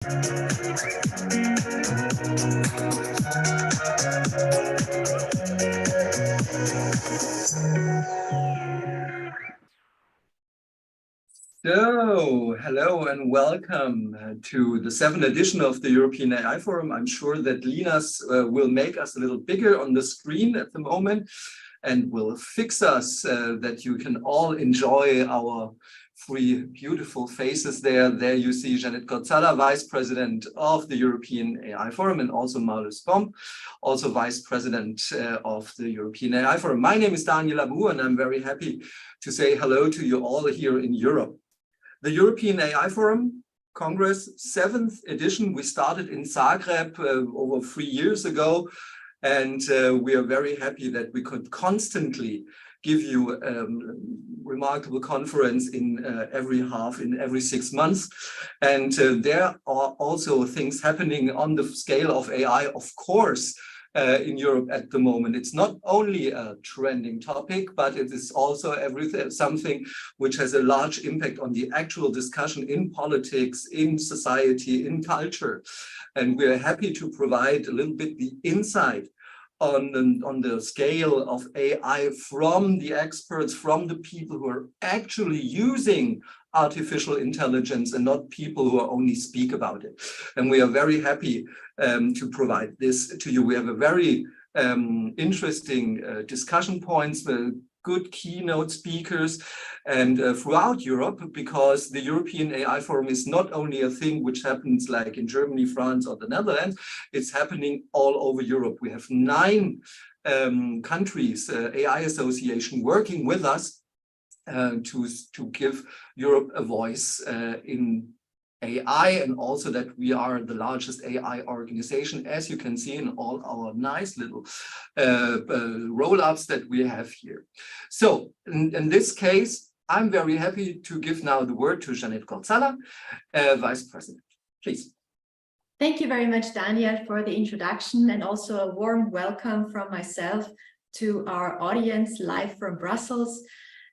So, hello and welcome to the 7th edition of the European AI Forum. I'm sure that Linas will make us a little bigger on the screen at the moment and will fix us that you can all enjoy our three beautiful faces there. There you see Jeannette Gorzala, Vice President of the European AI Forum, and also Marloes, also Vice President of the European AI Forum. My name is Abbou, and I'm very happy to say hello to you all here in Europe. The European AI Forum Congress, 7th edition, we started in Zagreb over 3 years ago, and we are very happy that we could constantly give you a remarkable conference in every 6 months. And there are also things happening on the scale of AI, of course, in Europe at the moment. It's not only a trending topic, but it is also something which has a large impact on the actual discussion in politics, in society, in culture. And we are happy to provide a little bit the insight on the scale of AI from the experts, from the people who are actually using artificial intelligence and not people who only speak about it. And we are very happy to provide this to you. We have a very interesting discussion points, good keynote speakers, and throughout Europe, because the European AI Forum is not only a thing which happens like in Germany, France, or the Netherlands, it's happening all over Europe. We have 9 countries, AI Association, working with us to give Europe a voice in AI, and also that we are the largest AI organization, as you can see in all our nice little roll-ups that we have here. So in this case, I'm very happy to give now the word to Jeannette Gorzala, Vice President. Please. Thank you very much, Daniel, for the introduction, and also a warm welcome from myself to our audience live from Brussels.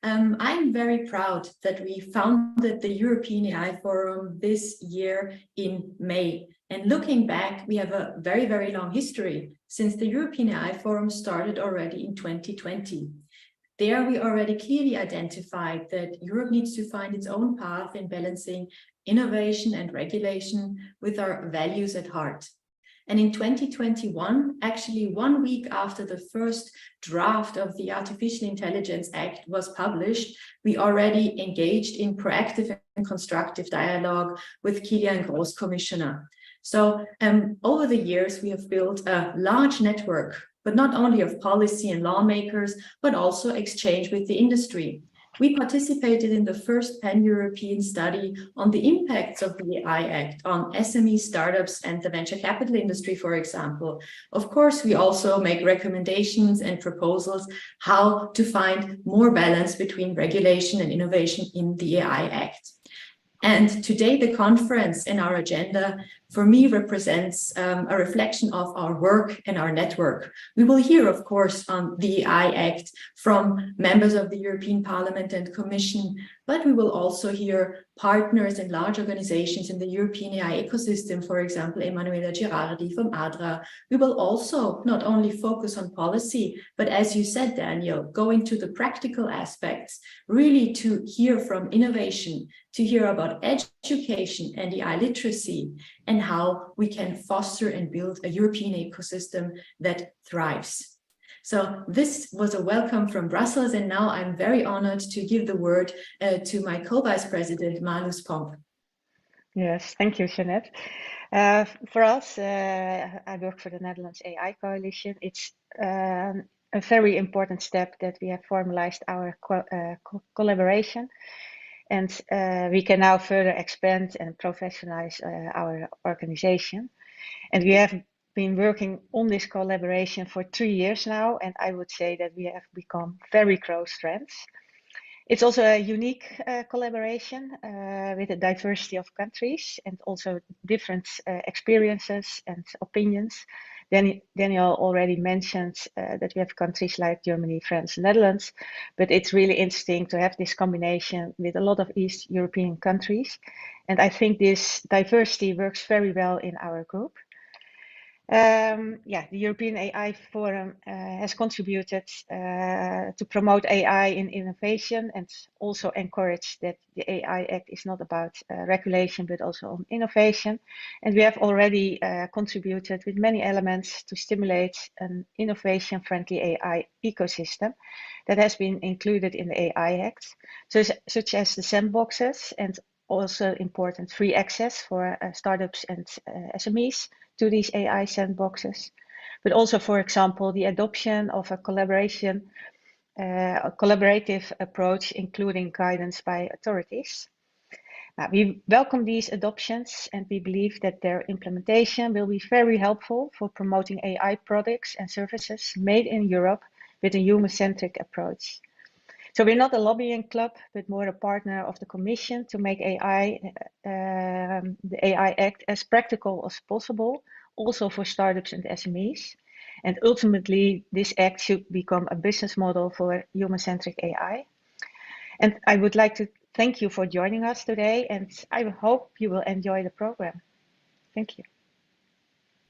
I'm very proud that we founded the European AI Forum this year in May. And looking back, we have a very, very long history since the European AI Forum started already in 2020. There we already clearly identified that Europe needs to find its own path in balancing innovation and regulation with our values at heart. And in 2021, actually 1 week after the first draft of the Artificial Intelligence Act was published, we already engaged in proactive and constructive dialogue with Kilian Gross Commissioner. So over the years, we have built a large network, but not only of policy and lawmakers, but also exchange with the industry. We participated in the first pan-European study on the impacts of the AI Act on SME startups and the venture capital industry, for example. Of course, we also make recommendations and proposals how to find more balance between regulation and innovation in the AI Act. And today, the conference and our agenda, for me, represents a reflection of our work and our network. We will hear, of course, on the AI Act from members of the European Parliament and Commission, but we will also hear partners and large organizations in the European AI ecosystem, for example, Emanuela Girardi from ADRA. We will also not only focus on policy, but as you said, Daniel, go into the practical aspects, really to hear from innovation, to hear about education and AI literacy, and how we can foster and build a European ecosystem that thrives. So this was a welcome from Brussels, and now I'm very honored to give the word to my co-vice president, Marloes. Yes, thank you, Jeannette. For us, I work for the Netherlands AI Coalition. It's a very important step that we have formalized our collaboration, and we can now further expand and professionalize our organization. And we have been working on this collaboration for 3 years now, and I would say that we have become very close friends. It's also a unique collaboration with a diversity of countries and also different experiences and opinions Daniel already mentioned that we have countries like Germany, France, Netherlands, but it's really interesting to have this combination with a lot of East European countries. And I think this diversity works very well in our group. The European AI Forum has contributed to promote AI in innovation and also encourage that the AI Act is not about regulation, but also on innovation. And we have already contributed with many elements to stimulate an innovation-friendly AI ecosystem that has been included in the AI Act, such as the sandboxes and also important free access for startups and SMEs to these AI sandboxes, but also, for example, the adoption of a collaborative approach, including guidance by authorities. Now, we welcome these adoptions and we believe that their implementation will be very helpful for promoting AI products and services made in Europe with a human-centric approach. So we're not a lobbying club, but more a partner of the Commission to make the AI Act as practical as possible, also for startups and SMEs. And ultimately, this act should become a business model for human-centric AI. And I would like to thank you for joining us today, and I hope you will enjoy the program. Thank you.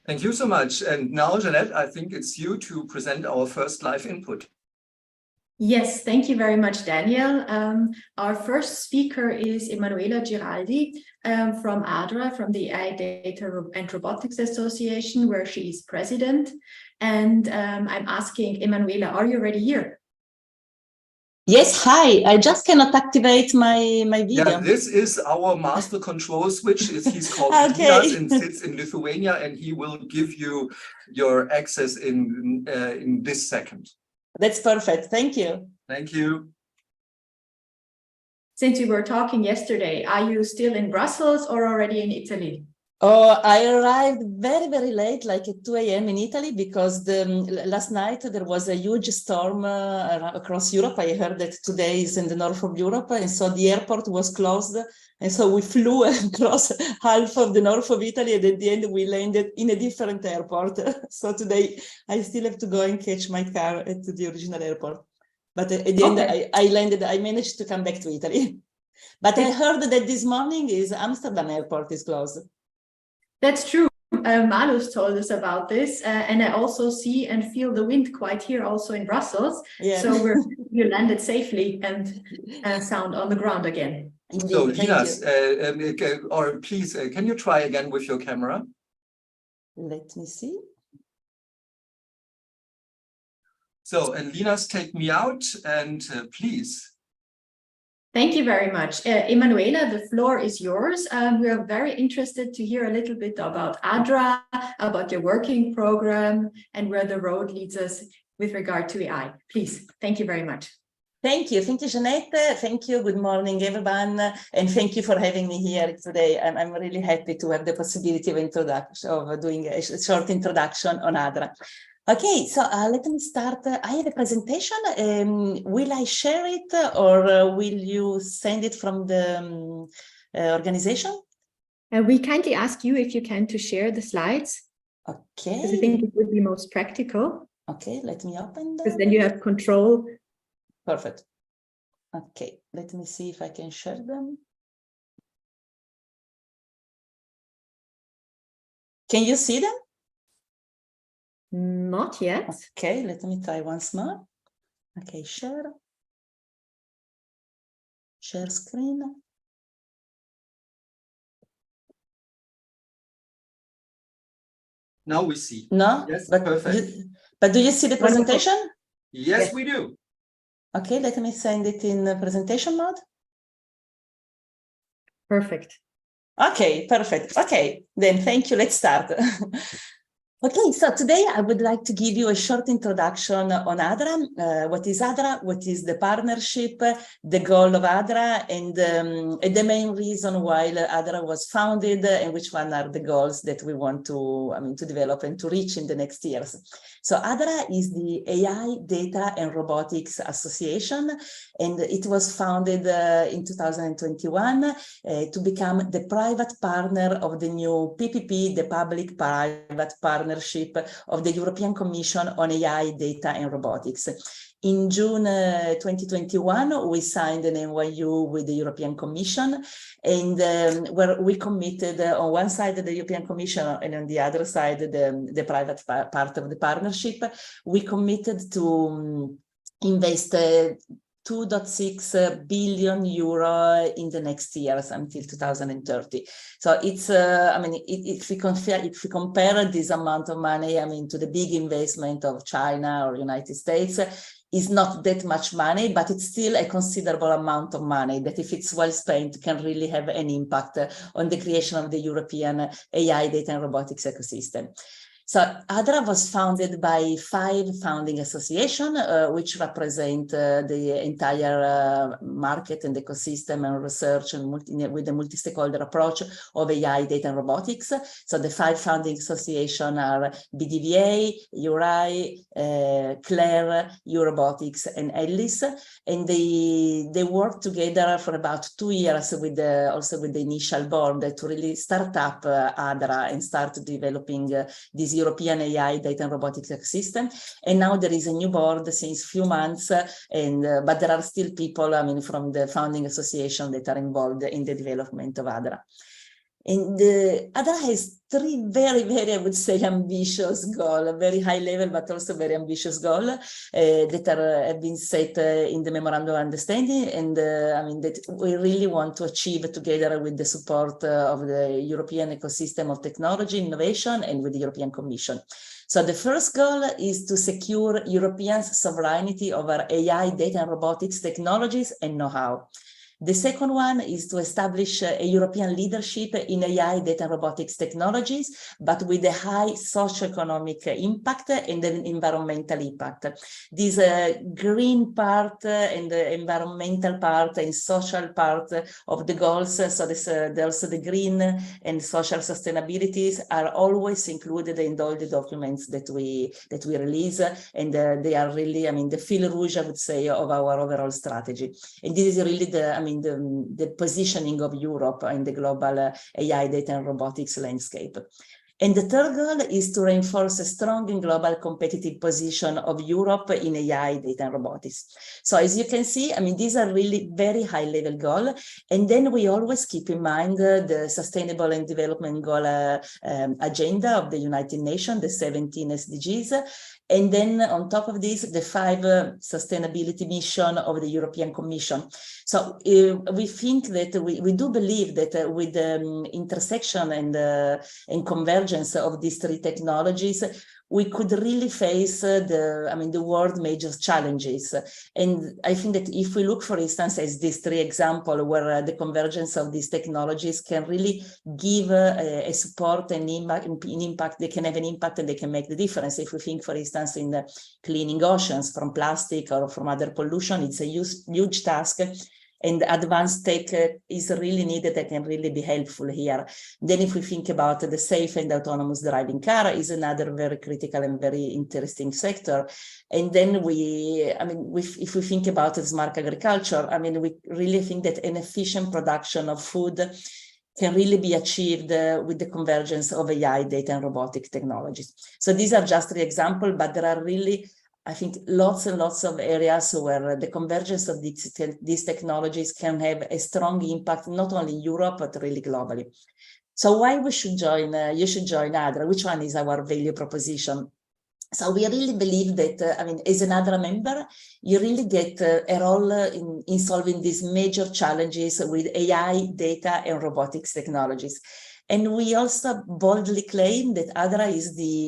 Thank you so much. And now, Jeannette, I think it's you to present our first live input. Yes, thank you very much, Daniel. Our first speaker is Emanuela Girardi from ADRA, from the AI Data and Robotics Association, where she is president. And I'm asking Emanuela, are you already here? Yes, hi. I just cannot activate my video. Yeah, this is our master control switch. He's called Okay. Mislav and sits in Lithuania, and he will give you your access in this second. That's perfect. Thank you. Thank you. Since we were talking yesterday, are you still in Brussels or already in Italy? Oh, I arrived very, very late, like at 2 a.m. in Italy, because last night there was a huge storm across Europe. I heard that today is in the north of Europe, and so the airport was closed. And so we flew across half of the north of Italy, and at the end we landed in a different airport. So today I still have to go and catch my car to the original airport. But at the end I managed to come back to Italy. But I heard that this morning Amsterdam airport is closed. That's true. Marloes told us about this, and I also see and feel the wind quite here also in Brussels. Yeah. So you landed safely and sound on the ground again. Indeed. So Linas, or please, can you try again with your camera? Let me see. So, and Linas, take me out and please. Thank you very much. Emanuela, the floor is yours. We are very interested to hear a little bit about ADRA, about your working program, and where the road leads us with regard to AI. Please, thank you very much. Thank you, Jeannette. Thank you. Good morning, everyone, and thank you for having me here today. I'm really happy to have the possibility of doing a short introduction on ADRA. Okay, so let me start. I have a presentation. Will I share it, or will you send it from the organization? We kindly ask you if you can to share the slides. Okay. Because I think it would be most practical. Okay, let me open them. Because then you have control. Perfect. Okay, let me see if I can share them. Can you see them? Not yet. Okay, let me try once more. Okay, share. Share screen. Now we see. No? Yes, but perfect. But do you see the presentation? Yes, we do. Okay, let me send it in presentation mode. Perfect. Okay, perfect. Okay, then thank you. Let's start. Okay, so today I would like to give you a short introduction on ADRA. What is ADRA? What is the partnership? The goal of ADRA, and the main reason why ADRA was founded, and which one are the goals that we want to develop and to reach in the next years. So ADRA is the AI Data and Robotics Association, and it was founded in 2021 to become the private partner of the new PPP, the Public-Private Partnership partnership of the European Commission on AI, data and robotics. In June 2021, we signed an MOU with the European Commission, and where we committed on one side the European Commission and on the other side the private part of the partnership. We committed to invest 2.6 billion euro in the next years until 2030. So it's, I mean, if we compare this amount of money, I mean, to the big investment of China or United States, is not that much money, but it's still a considerable amount of money that, if it's well spent, can really have an impact on the creation of the European AI, data and robotics ecosystem. So ADRA was founded by 5 founding associations, which represent the entire market and ecosystem and research and with a multi-stakeholder approach of AI, data and robotics. So the 5 founding associations are BDVA, URI, CLARE, Robotics, and ELLIS. And they work together for about 2 years with also with the initial board to really start up ADRA and start developing this European AI, data and robotics ecosystem. And now there is a new board since few months, but there are still people, I mean, from the founding association that are involved in the development of ADRA. And ADRA has 3 very, very, I would say, ambitious goals, very high level, but also very ambitious goals that have been set in the Memorandum of Understanding. And I mean, that we really want to achieve together with the support of the European ecosystem of technology, innovation, and with the European Commission. So the first goal is to secure European sovereignty over AI, data and robotics technologies and know-how. The second one is to establish a European leadership in AI, data and robotics technologies, but with a high socioeconomic impact and an environmental impact. This green part and the environmental part and social part of the goals, so this, also the green and social sustainabilities are always included in all the documents that we release, and they are really, I mean, the fil rouge, I would say, of our overall strategy. And this is really the positioning of Europe in the global AI, data and robotics landscape. And the third goal is to reinforce a strong and global competitive position of Europe in AI, data and robotics. So as you can see, I mean, these are really very high level goals. And then we always keep in mind the Sustainable and Development Goal agenda of the United Nations, the 17 SDGs. And then on top of this, the 5 sustainability mission of the European Commission. So we think that we do believe that with the intersection and convergence of these 3 technologies, we could really face the world major challenges. And I think that if we look, for instance, as these 3 examples where the convergence of these technologies can really give a support and impact, they can have an impact and they can make the difference. If we think, for instance, in the cleaning oceans from plastic or from other pollution, it's a huge task. And advanced tech is really needed that can really be helpful here. Then if we think about the safe and autonomous driving car is another very critical and very interesting sector. And then if we think about smart agriculture, I mean, we really think that an efficient production of food can really be achieved with the convergence of AI, data and robotic technologies. So these are just 3 examples, but there are really, I think, lots and lots of areas where the convergence of these technologies can have a strong impact, not only in Europe, but really globally. So why we should join, you should join ADRA? Which one is our value proposition? So we really believe that, I mean, as an ADRA member, you really get a role in solving these major challenges with AI, data and robotics technologies. And we also boldly claim that ADRA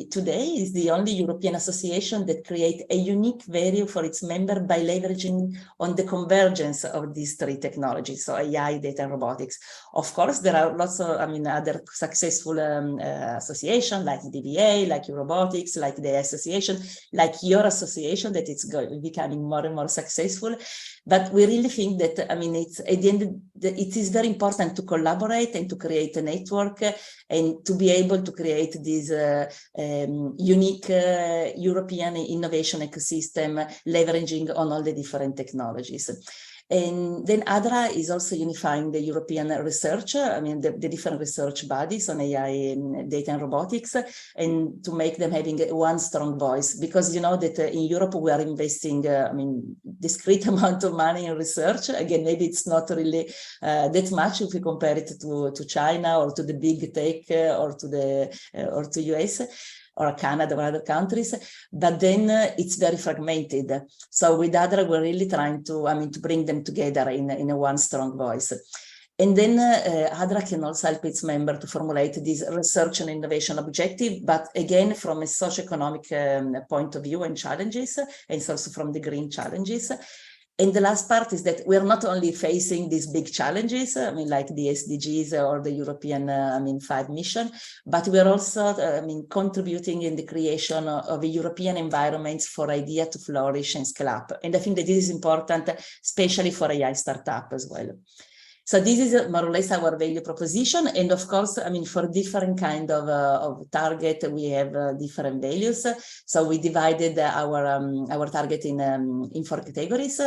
today is the only European association that creates a unique value for its member by leveraging on the convergence of these 3 technologies, so AI, data, and robotics. Of course, there are lots of, other successful associations like DBA, like Robotics, like the association, like your association that it's becoming more and more successful. But we really think that, it's at the end, it is very important to collaborate and to create a network and to be able to create this unique European innovation ecosystem, leveraging on all the different technologies. And then ADRA is also unifying the European research, the different research bodies on AI and data and robotics, and to make them having one strong voice, because you know that in Europe we are investing, discrete amount of money in research. Again, maybe it's not really that much if we compare it to China or to the big tech or to US. Or Canada or other countries, but then it's very fragmented. So with ADRA, we're really trying to bring them together in a one strong voice. And then ADRA can also help its member to formulate this research and innovation objective, but again, from a socioeconomic point of view and challenges, and it's also from the green challenges. And the last part is that we're not only facing these big challenges, like the SDGs or the European 5 mission, but we're also contributing in the creation of a European environment for idea to flourish and scale up. And I think that this is important, especially for AI startup as well. So this is more or less our value proposition. And of course, for different kind of target, we have different values. So we divided our target in 4 categories.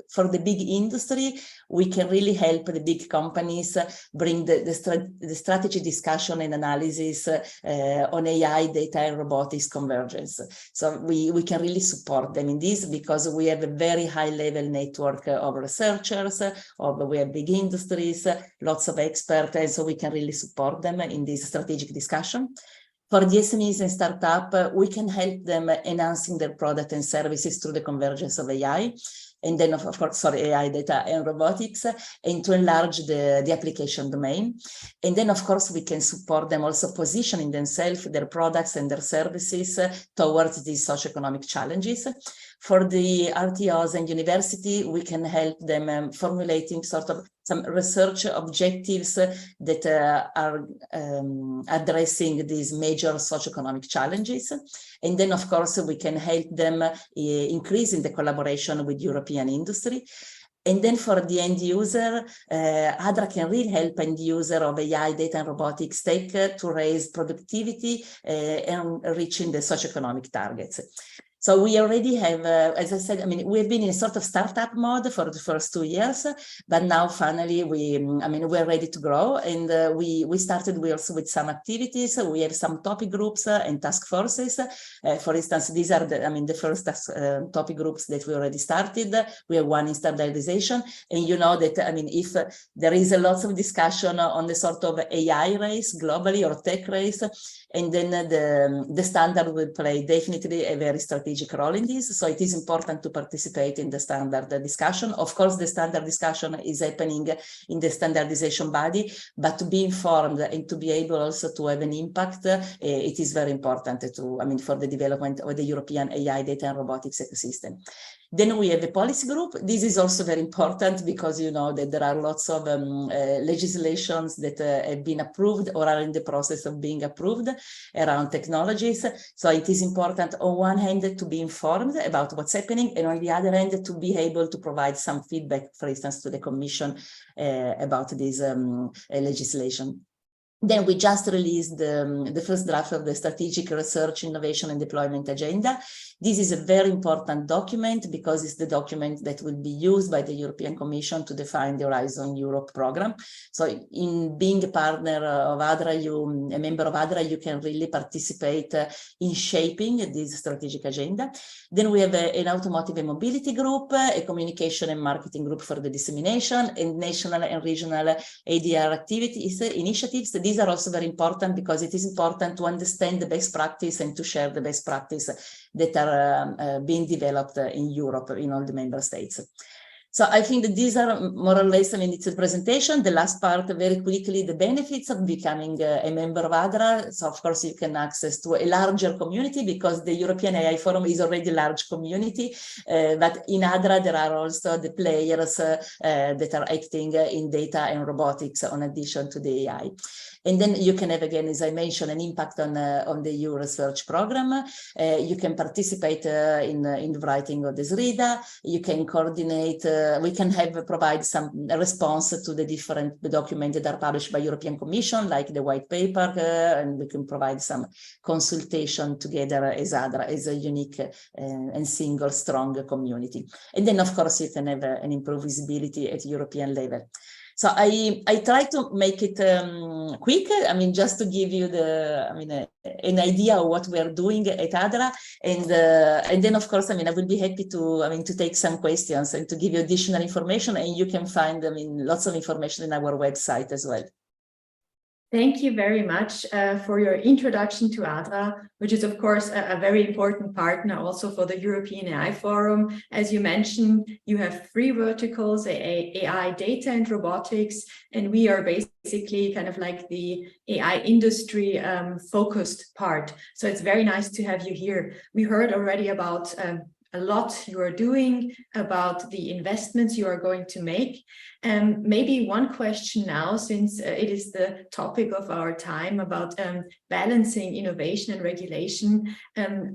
For the big industry, we can really help the big companies bring the strategy discussion and analysis on AI, data, and robotics convergence. So we can really support them in this because we have a very high level network of researchers, we have big industries, lots of experts, and so we can really support them in this strategic discussion. For the SMEs and startup, we can help them enhancing their product and services through the convergence of AI. And then, of course, AI, data, and robotics, and to enlarge the application domain. And then, of course, we can support them also positioning themselves, their products and their services towards these socioeconomic challenges. For the RTOs and university, we can help them formulating sort of some research objectives that are addressing these major socioeconomic challenges. And then, of course, we can help them increasing the collaboration with European industry. And then for the end user, ADRA can really help end user of AI, data, and robotics tech to raise productivity and reaching the socioeconomic targets. So we already have, as I said, we've been in a sort of startup mode for the first 2 years, but now finally we're ready to grow. And we started also with some activities. We have some topic groups and task forces. For instance, these are the first topic groups that we already started. We have one in standardization. And you know that, if there is a lot of discussion on the sort of AI race globally or tech race, and then the standard will play definitely a very strategic role in this. So it is important to participate in the standard discussion. Of course, the standard discussion is happening in the standardization body, but to be informed and to be able also to have an impact, it is very important for the development of the European AI, data, and robotics ecosystem. Then we have a policy group. This is also very important because you know that there are lots of legislations that have been approved or are in the process of being approved around technologies. So it is important on one hand to be informed about what's happening, and on the other hand to be able to provide some feedback, for instance, to the Commission about this legislation. Then we just released the first draft of the Strategic Research, Innovation and Deployment Agenda. This is a very important document because it's the document that will be used by the European Commission to define the Horizon Europe program. So in being a partner of ADRA, a member of ADRA, you can really participate in shaping this strategic agenda. Then we have an automotive and mobility group, a communication and marketing group for the dissemination, and national and regional ADR activities, initiatives. These are also very important because it is important to understand the best practice and to share the best practice that are being developed in Europe, in all the member states. So I think that these are more or less, it's a presentation. The last part, very quickly, the benefits of becoming a member of ADRA. So of course you can access to a larger community because the European AI Forum is already a large community. But in ADRA, there are also the players that are acting in data and robotics in addition to the AI. And then you can have, again, as I mentioned, an impact on the EU research program. You can participate in the writing of this RIDA. You can coordinate we can provide some response to the different documents that are published by European Commission, like the white paper, and we can provide some consultation together as ADRA, as a unique and single strong community. And then, of course, you can have an improved visibility at European level. So I try to make it quick. I mean, just to give you an idea of what we are doing at ADRA, and then of course, I will be happy to take some questions and to give you additional information, and you can find lots of information in our website as well. Thank you very much for your introduction to ADRA, which is, of course, a very important partner also for the European AI Forum. As you mentioned, you have 3 verticals, AI, data, and robotics, and we are basically kind of like the AI industry focused part. So it's very nice to have you here. We heard already about a lot you are doing, about the investments you are going to make. Maybe one question now, since it is the topic of our time, about balancing innovation and regulation.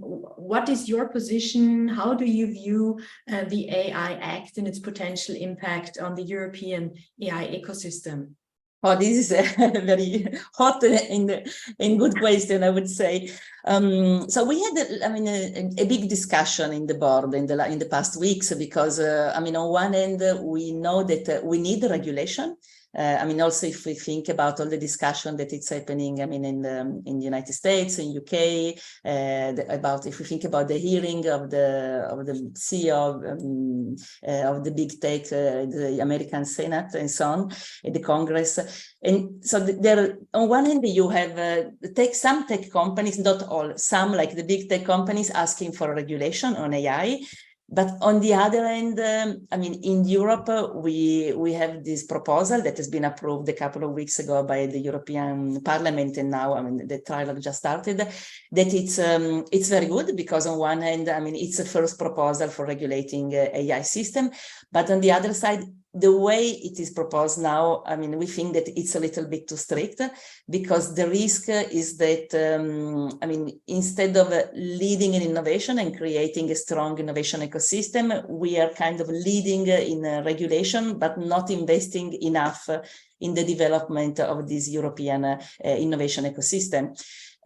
What is your position? How do you view the AI Act and its potential impact on the European AI ecosystem? Oh, this is a very hot and good question, I would say. So we had, a big discussion in the board in the past weeks, because, on one end, we know that we need regulation. Also, if we think about all the discussion that it's happening, in the United States, in UK, about if we think about the hearing of the CEO of the big tech, the American Senate, and so on, in the Congress, and so there, on one hand, you have some tech companies, not all, some like the big tech companies asking for regulation on AI. But on the other end, in Europe, we have this proposal that has been approved a couple of weeks ago by the European Parliament, and now, the trial just started, that it's very good, because on one hand, it's a first proposal for regulating AI system, but on the other side, the way it is proposed now, we think that it's a little bit too strict, because the risk is that, instead of leading in innovation and creating a strong innovation ecosystem, we are kind of leading in regulation, but not investing enough in the development of this European innovation ecosystem.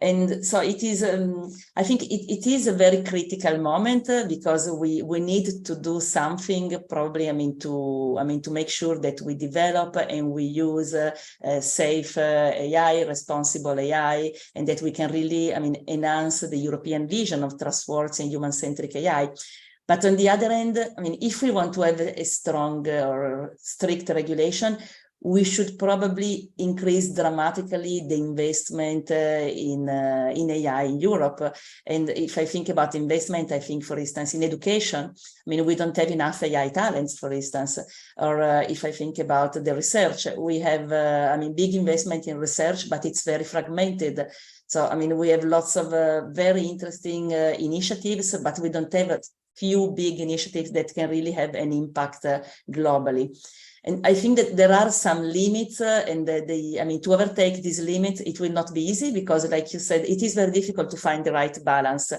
And so it is, I think it is a very critical moment, because we need to do something, probably, to make sure that we develop and we use safe AI, responsible AI, and that we can really, enhance the European vision of trustworthy and human-centric AI. But on the other end, if we want to have a strong or strict regulation, we should probably increase dramatically the investment in AI in Europe. And if I think about investment, I think, for instance, in education, we don't have enough AI talents, for instance. Or if I think about the research, we have, big investment in research, but it's very fragmented. So, we have lots of very interesting initiatives, but we don't have a few big initiatives that can really have an impact globally. And I think that there are some limits, and to overtake these limits, it will not be easy, because, like you said, it is very difficult to find the right balance.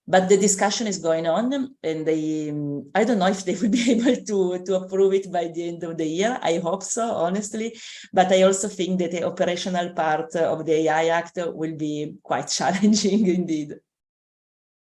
But the discussion is going on, and I don't know if they will be able to approve it by the end of the year. I hope so, honestly. But I also think that the operational part of the AI Act will be quite challenging indeed.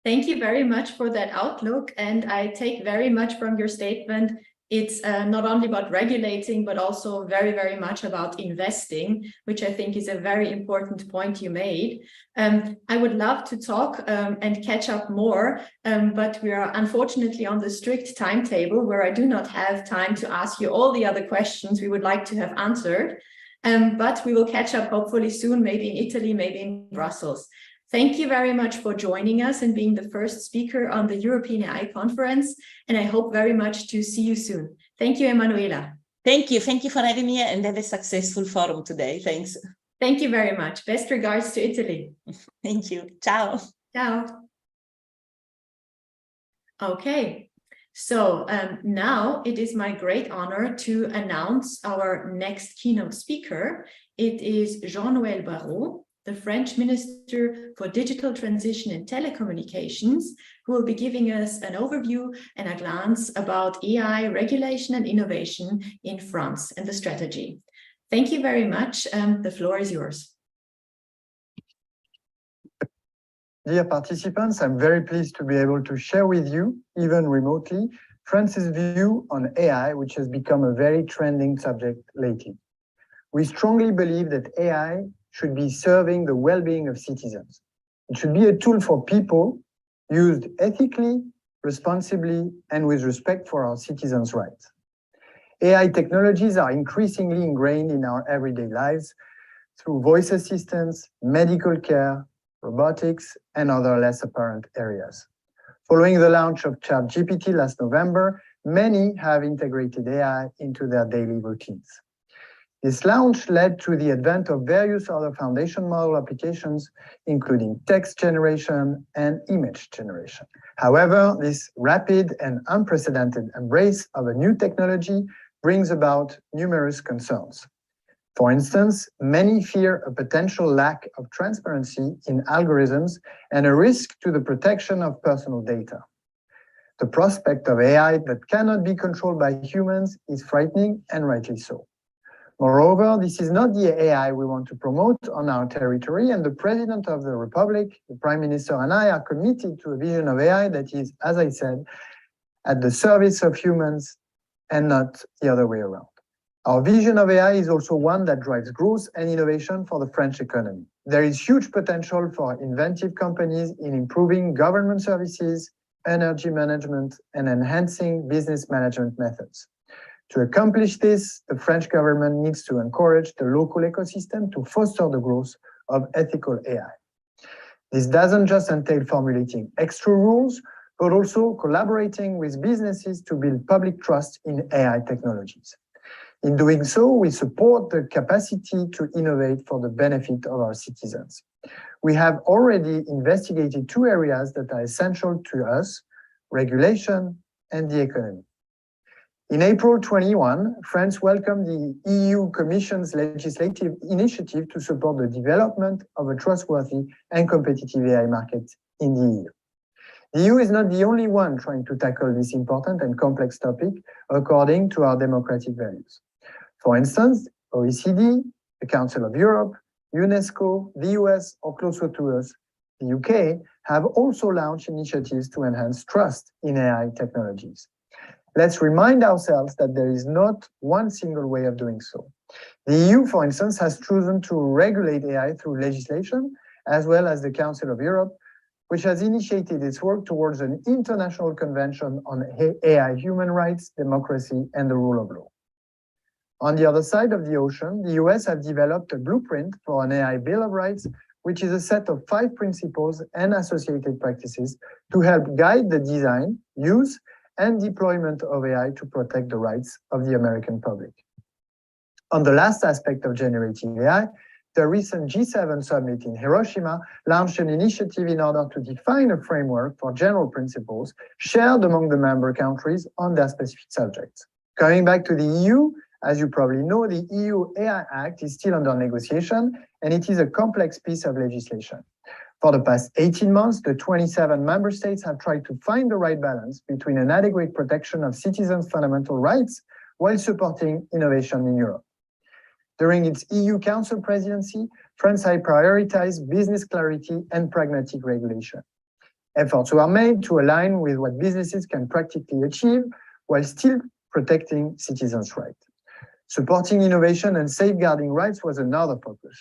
Thank you very much for that outlook. And I take very much from your statement, it's not only about regulating, but also very, very much about investing, which I think is a very important point you made. I would love to talk and catch up more, but we are unfortunately on the strict timetable where I do not have time to ask you all the other questions we would like to have answered. But we will catch up hopefully soon, maybe in Italy, maybe in Brussels. Thank you very much for joining us and being the first speaker on the European AI Conference. And I hope very much to see you soon. Thank you, Emanuela. Thank you. Thank you for having me, and have a successful forum today. Thanks. Thank you very much. Best regards to Italy. Thank you. Ciao. Ciao. Okay. So now it is my great honor to announce our next keynote speaker. It is Jean-Noël Barrot. the French Minister for Digital Transition and Telecommunications, who will be giving us an overview and a glance about AI regulation and innovation in France and the strategy. Thank you very much. The floor is yours. Dear participants, I'm very pleased to be able to share with you, even remotely, France's view on AI, which has become a very trending subject lately. We strongly believe that AI should be serving the well-being of citizens. It should be a tool for people, used ethically, responsibly, and with respect for our citizens' rights. AI technologies are increasingly ingrained in our everyday lives through voice assistants, medical care, robotics, and other less apparent areas. Following the launch of ChatGPT last November, many have integrated AI into their daily routines. This launch led to the advent of various other foundation model applications, including text generation and image generation. However, this rapid and unprecedented embrace of a new technology brings about numerous concerns. For instance, many fear a potential lack of transparency in algorithms and a risk to the protection of personal data. The prospect of AI that cannot be controlled by humans is frightening, and rightly so. Moreover, this is not the AI we want to promote on our territory, and the President of the Republic, the Prime Minister, and I are committed to a vision of AI that is, as I said, at the service of humans and not the other way around. Our vision of AI is also one that drives growth and innovation for the French economy. There is huge potential for inventive companies in improving government services, energy management, and enhancing business management methods. To accomplish this, the French government needs to encourage the local ecosystem to foster the growth of ethical AI. This doesn't just entail formulating extra rules, but also collaborating with businesses to build public trust in AI technologies. In doing so, we support the capacity to innovate for the benefit of our citizens. We have already investigated two areas that are essential to us: regulation and the economy. In April 21, France welcomed the EU Commission's legislative initiative to support the development of a trustworthy and competitive AI market in the EU. The EU is not the only one trying to tackle this important and complex topic according to our democratic values. For instance, OECD, the Council of Europe, UNESCO, the US, or closer to us, the UK, have also launched initiatives to enhance trust in AI technologies. Let's remind ourselves that there is not one single way of doing so. The EU, for instance, has chosen to regulate AI through legislation, as well as the Council of Europe, which has initiated its work towards an international convention on AI human rights, democracy, and the rule of law. On the other side of the ocean, the US have developed a blueprint for an AI Bill of Rights, which is a set of 5 principles and associated practices to help guide the design, use, and deployment of AI to protect the rights of the American public. On the last aspect of generative AI, the recent G7 summit in Hiroshima launched an initiative in order to define a framework for general principles shared among the member countries on their specific subjects. Coming back to the EU, as you probably know, the EU AI Act is still under negotiation, and it is a complex piece of legislation. For the past 18 months, the 27 member states have tried to find the right balance between an adequate protection of citizens' fundamental rights while supporting innovation in Europe. During its EU Council presidency, France has prioritized business clarity and pragmatic regulation. Efforts were made to align with what businesses can practically achieve while still protecting citizens' rights. Supporting innovation and safeguarding rights was another focus.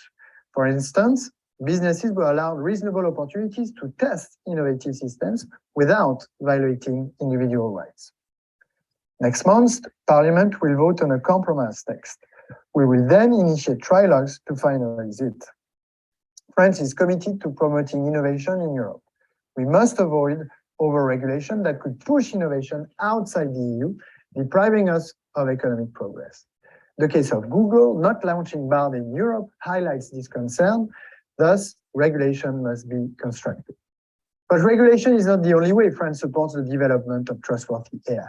For instance, businesses were allowed reasonable opportunities to test innovative systems without violating individual rights. Next month, Parliament will vote on a compromise text. We will then initiate trilogues to finalize it. France is committed to promoting innovation in Europe. We must avoid over-regulation that could push innovation outside the EU, depriving us of economic progress. The case of Google not launching Bard in Europe highlights this concern. Thus, regulation must be constructive. But regulation is not the only way France supports the development of trustworthy AI.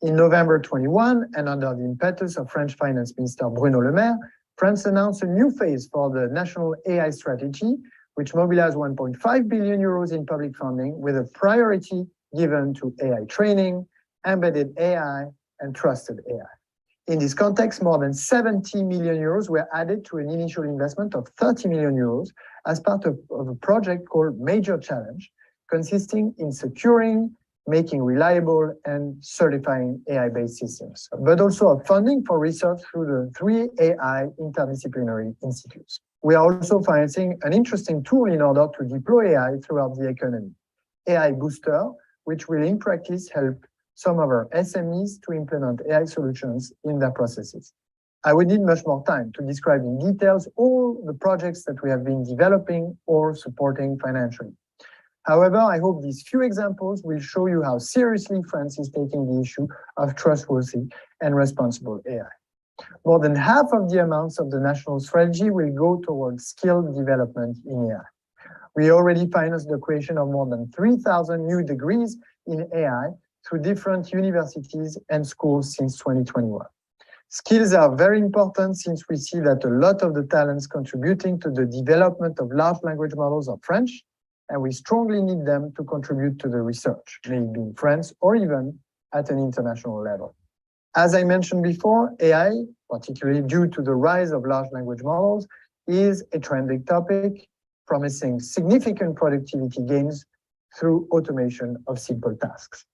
In November 21, and under the impetus of French Finance Minister Bruno Le Maire, France announced a new phase for the national AI strategy, which mobilized 1.5 billion euros in public funding with a priority given to AI training, embedded AI, and trusted AI. In this context, more than 70 million euros were added to an initial investment of 30 million euros as part of a project called Major Challenge, consisting in securing, making reliable, and certifying AI-based systems, but also of funding for research through the 3 AI interdisciplinary institutes. We are also financing an interesting tool in order to deploy AI throughout the economy, AI Booster, which will in practice help some of our SMEs to implement AI solutions in their processes. I would need much more time to describe in details all the projects that we have been developing or supporting financially. However, I hope these few examples will show you how seriously France is taking the issue of trustworthy and responsible AI. More than half of the amounts of the national strategy will go towards skill development in AI. We already financed the creation of more than 3,000 new degrees in AI through different universities and schools since 2021. Skills are very important since we see that a lot of the talents contributing to the development of large language models are French, and we strongly need them to contribute to the research, may it be in France or even at an international level. As I mentioned before, AI, particularly due to the rise of large language models, is a trending topic, promising significant productivity gains through automation of simple tasks.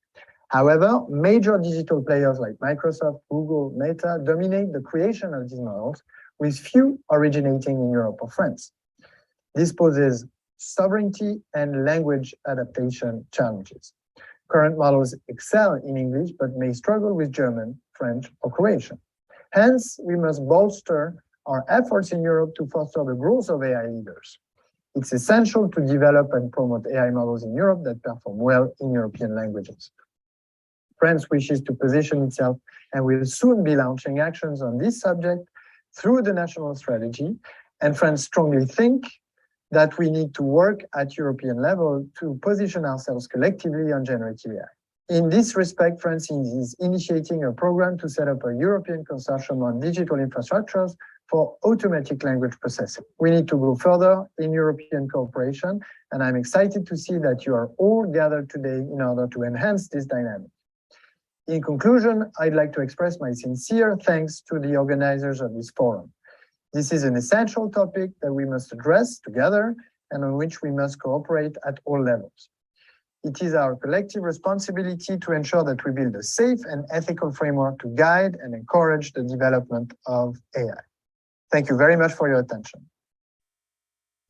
However, major digital players like Microsoft, Google, Meta dominate the creation of these models, with few originating in Europe or France. This poses sovereignty and language adaptation challenges. Current models excel in English, but may struggle with German, French, or Croatian. Hence, we must bolster our efforts in Europe to foster the growth of AI leaders. It's essential to develop and promote AI models in Europe that perform well in European languages. France wishes to position itself and will soon be launching actions on this subject through the national strategy, and France strongly think that we need to work at European level to position ourselves collectively on generative AI. In this respect, France is initiating a program to set up a European consortium on digital infrastructures for automatic language processing. We need to go further in European cooperation, and I'm excited to see that you are all gathered today in order to enhance this dynamic. In conclusion, I'd like to express my sincere thanks to the organizers of this forum. This is an essential topic that we must address together and on which we must cooperate at all levels. It is our collective responsibility to ensure that we build a safe and ethical framework to guide and encourage the development of AI. Thank you very much for your attention.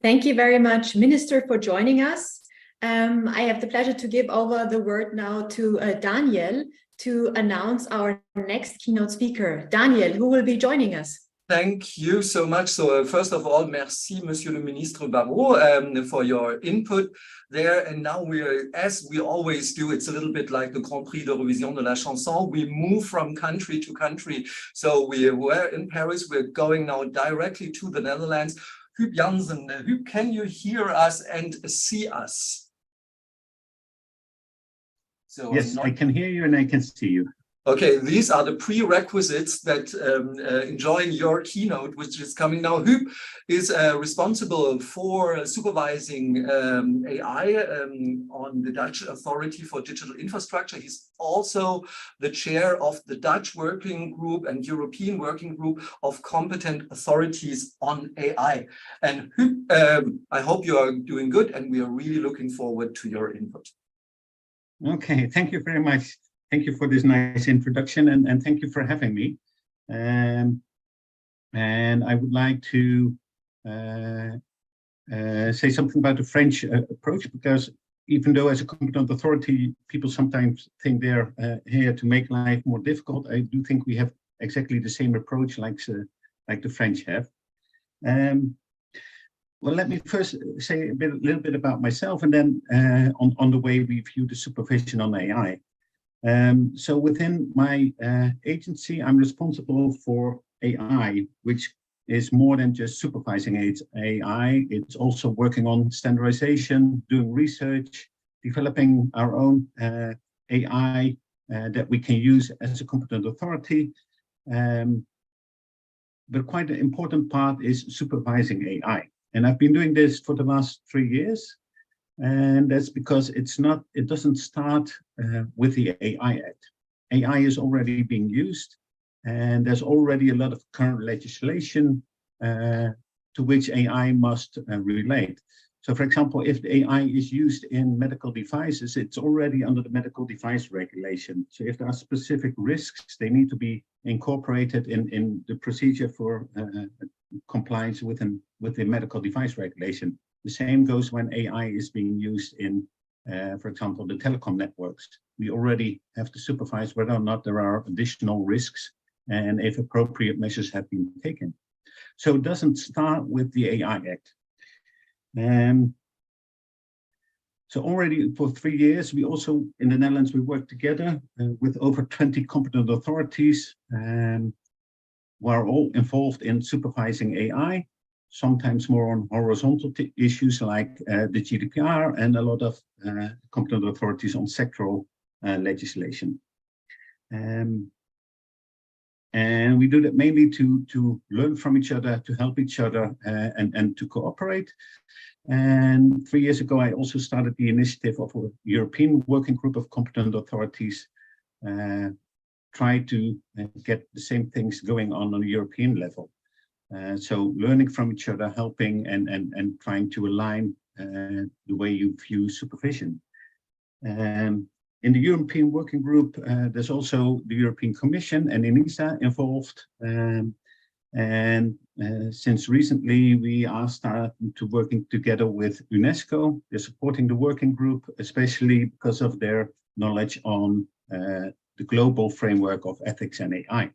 Thank you very much, Minister, for joining us. I have the pleasure to give over the word now to Daniel to announce our next keynote speaker. Daniel, who will be joining us? Thank you so much. So first of all, merci, Monsieur le Ministre Barrot, for your input there. And now as we always do, it's a little bit like the Grand Prix d'Eurovision de la Chanson. We move from country to country. So we were in Paris. We're going now directly to the Netherlands. Huub Janssen, Huub, can you hear us and see us? So yes, I can hear you and I can see you. Okay, these are the prerequisites that enjoying your keynote, which is coming now. Huub is responsible for supervising AI on the Dutch Authority for Digital Infrastructure. He's also the chair of the Dutch Working Group and European Working Group of Competent Authorities on AI. And Huub, I hope you are doing good, and we are really looking forward to your input. Okay, thank you very much. Thank you for this nice introduction, and thank you for having me. And I would like to say something about the French approach, because even though as a competent authority, people sometimes think they're here to make life more difficult, I do think we have exactly the same approach like the French have. Well, let me first say a little bit about myself, and then on the way we view the supervision on AI. So within my agency, I'm responsible for AI, which is more than just supervising AI. It's also working on standardization, doing research, developing our own AI that we can use as a competent authority. but quite an important part is supervising AI. And I've been doing this for the last 3 years. And that's because it doesn't start with the AI Act. AI is already being used, and there's already a lot of current legislation to which AI must relate. So, for example, if the AI is used in medical devices, it's already under the medical device regulation. So if there are specific risks, they need to be incorporated in the procedure for compliance with the medical device regulation. The same goes when AI is being used in, for example, the telecom networks. We already have to supervise whether or not there are additional risks and if appropriate measures have been taken. So it doesn't start with the AI Act. So already for 3 years, we also, in the Netherlands, we work together with over 20 competent authorities who are all involved in supervising AI, sometimes more on horizontal issues like the GDPR, and a lot of competent authorities on sectoral legislation. And we do that mainly to learn from each other, to help each other, and to cooperate. And 3 years ago, I also started the initiative of a European working group of competent authorities, try to get the same things going on a European level. So learning from each other, helping and trying to align the way you view supervision. In the European Working Group, there's also the European Commission and ENISA involved. Since recently, we are starting to working together with UNESCO. They're supporting the working group, especially because of their knowledge on the global framework of ethics and AI.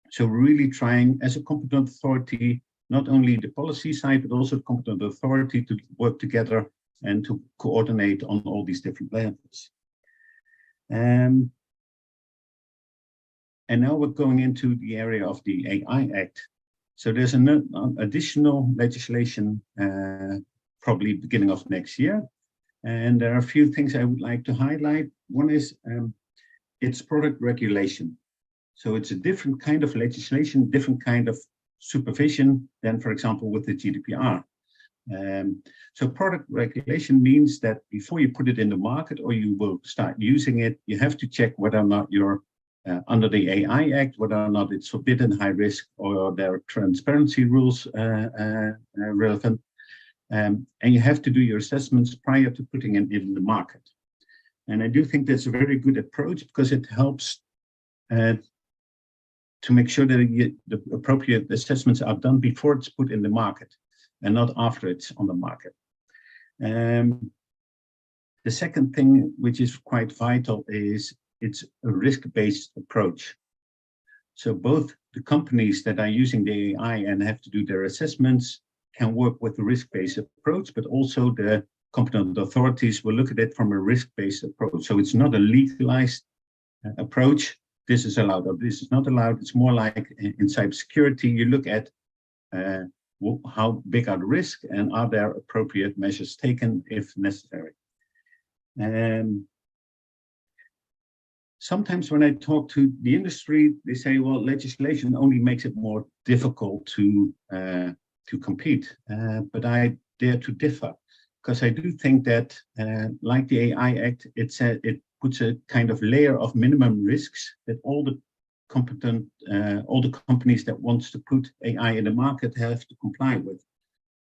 So really trying as a competent authority, not only the policy side, but also competent authority to work together and to coordinate on all these different levels. And now we're going into the area of the AI Act. So there's an additional legislation, probably beginning of next year. And there are a few things I would like to highlight. One is it's product regulation. So it's a different kind of legislation, different kind of supervision than, for example, with the GDPR. So product regulation means that before you put it in the market or you will start using it, you have to check whether or not you're under the AI Act, whether or not it's forbidden, high risk, or there are transparency rules relevant. And you have to do your assessments prior to putting it in the market. And I do think that's a very good approach because it helps to make sure that the appropriate assessments are done before it's put in the market and not after it's on the market. The second thing, which is quite vital, is it's a risk-based approach. So both the companies that are using the AI and have to do their assessments can work with a risk-based approach, but also the competent authorities will look at it from a risk-based approach. So it's not a legalized approach. This is allowed or this is not allowed. It's more like in cybersecurity, you look at how big are the risks and are there appropriate measures taken if necessary. Sometimes when I talk to the industry, they say, well, legislation only makes it more difficult to compete. But I dare to differ, because I do think that, like the AI Act, it puts a kind of layer of minimum risks that all the companies that wants to put AI in the market have to comply with.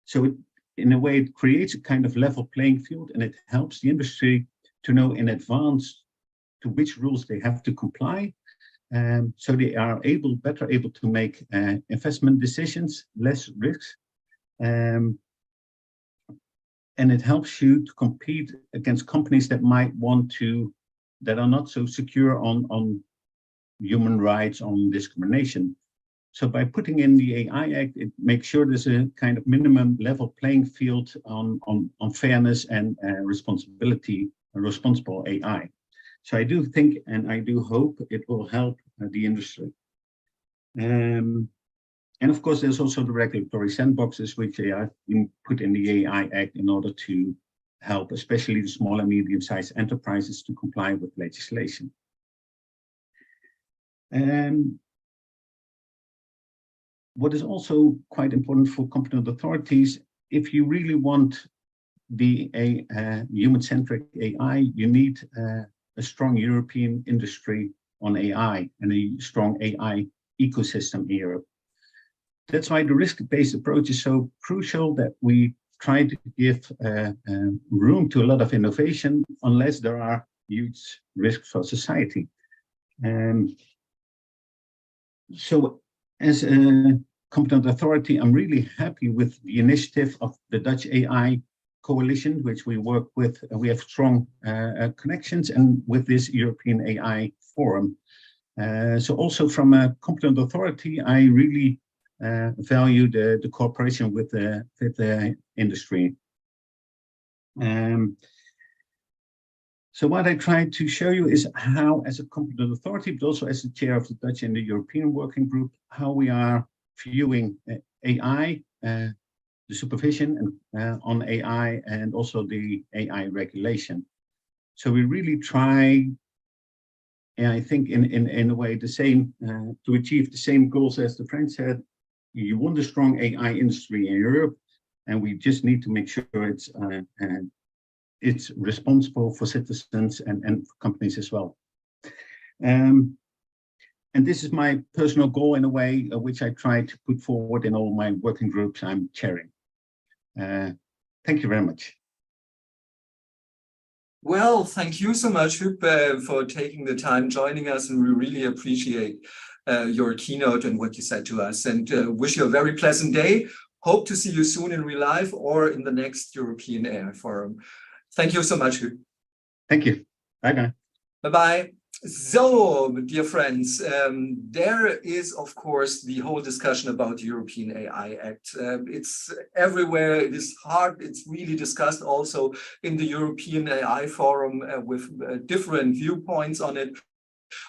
So in a way, it creates a kind of level playing field, and it helps the industry to know in advance to which rules they have to comply. So they are better able to make investment decisions, less risks. And it helps you to compete against companies that that are not so secure on human rights, on discrimination. So by putting in the AI Act, it makes sure there's a kind of minimum level playing field on fairness and responsible AI. So I do think, and I do hope it will help the industry. And of course, there's also the regulatory sandboxes, which are being put in the AI Act in order to help, especially the small and medium-sized enterprises, to comply with legislation. what is also quite important for competent authorities, if you really want to be a human-centric AI, you need a strong European industry on AI and a strong AI ecosystem in Europe. That's why the risk-based approach is so crucial, that we try to give room to a lot of innovation unless there are huge risks for society. So as a competent authority, I'm really happy with the initiative of the Dutch AI Coalition, which we work with. We have strong connections, and with this European AI Forum. So also from a competent authority, I really value the cooperation with the industry. So what I tried to show you is how, as a competent authority, but also as the chair of the Dutch and the European Working Group, how we are viewing AI, the supervision on AI, and also the AI regulation. So we really try, and I think in a way the same, to achieve the same goals as the French said. You want a strong AI industry in Europe, and we just need to make sure it's responsible for citizens and for companies as well. And this is my personal goal in a way, which I try to put forward in all my working groups I'm chairing. Thank you very much. Well, thank you so much, Huub, for taking the time joining us, and we really appreciate your keynote and what you said to us, and wish you a very pleasant day. Hope to see you soon in real life or in the next European AI Forum. Thank you so much, Huub. Thank you. Bye-bye. Bye-bye. So, dear friends, there is, of course, the whole discussion about the European AI Act. It's everywhere. It is hard. It's really discussed also in the European AI Forum with different viewpoints on it.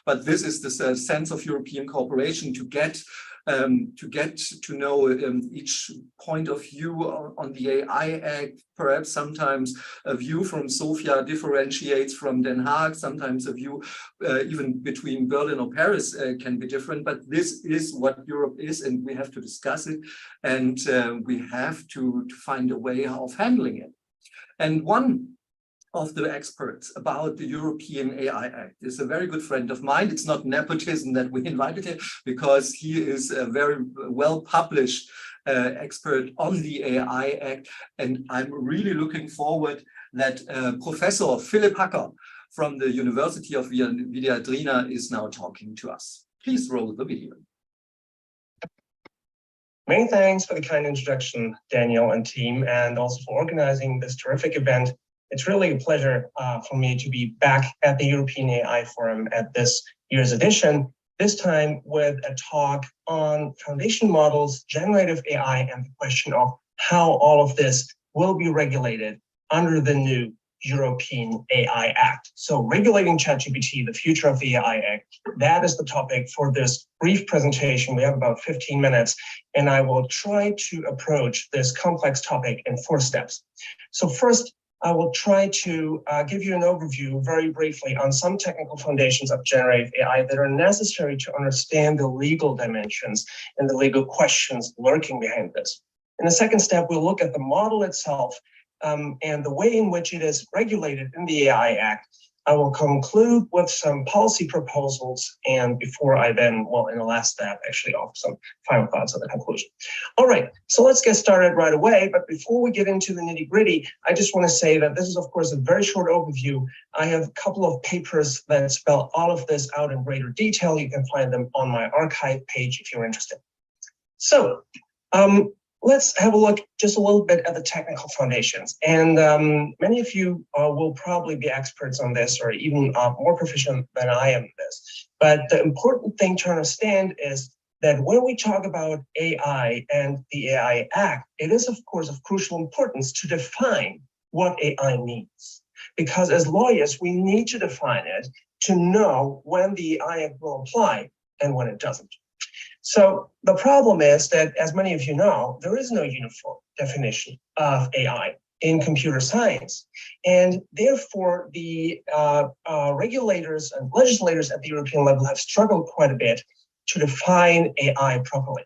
But this is the sense of European cooperation, to get to know each point of view on the AI Act. Perhaps sometimes a view from Sofia differentiates from Den Haag. Sometimes a view even between Berlin or Paris can be different. But this is what Europe is, and we have to discuss it, and we have to find a way of handling it. And one of the experts about the European AI Act is a very good friend of mine. It's not nepotism that we invited him, because he is a very well-published expert on the AI Act. And I'm really looking forward that Professor Philipp from the University of Viadrina is now talking to us. Please roll the video. Many thanks for the kind introduction, Daniel and team, and also for organizing this terrific event. It's really a pleasure for me to be back at the European AI Forum at this year's edition, this time with a talk on foundation models, generative AI, and the question of how all of this will be regulated under the new European AI Act. So regulating ChatGPT, the future of the AI Act, that is the topic for this brief presentation. We have about 15 minutes, and I will try to approach this complex topic in 4 steps. So first, I will try to give you an overview very briefly on some technical foundations of generative AI that are necessary to understand the legal dimensions and the legal questions lurking behind this. In the second step, we'll look at the model itself and the way in which it is regulated in the AI Act. I will conclude with some policy proposals, and before I then, well, in the last step, actually offer some final thoughts on the conclusion. All right, so let's get started right away. But before we get into the nitty-gritty, I just want to say that this is, of course, a very short overview. I have a couple of papers that spell all of this out in greater detail. You can find them on my archive page if you're interested. So, let's have a look just a little bit at the technical foundations. And many of you will probably be experts on this, or even more proficient than I am in this. But the important thing to understand is that when we talk about AI and the AI Act, it is, of course, of crucial importance to define what AI means. Because as lawyers, we need to define it to know when the AI Act will apply and when it doesn't. So the problem is that, as many of you know, there is no uniform definition of AI in computer science. And therefore, the regulators and legislators at the European level have struggled quite a bit to define AI properly.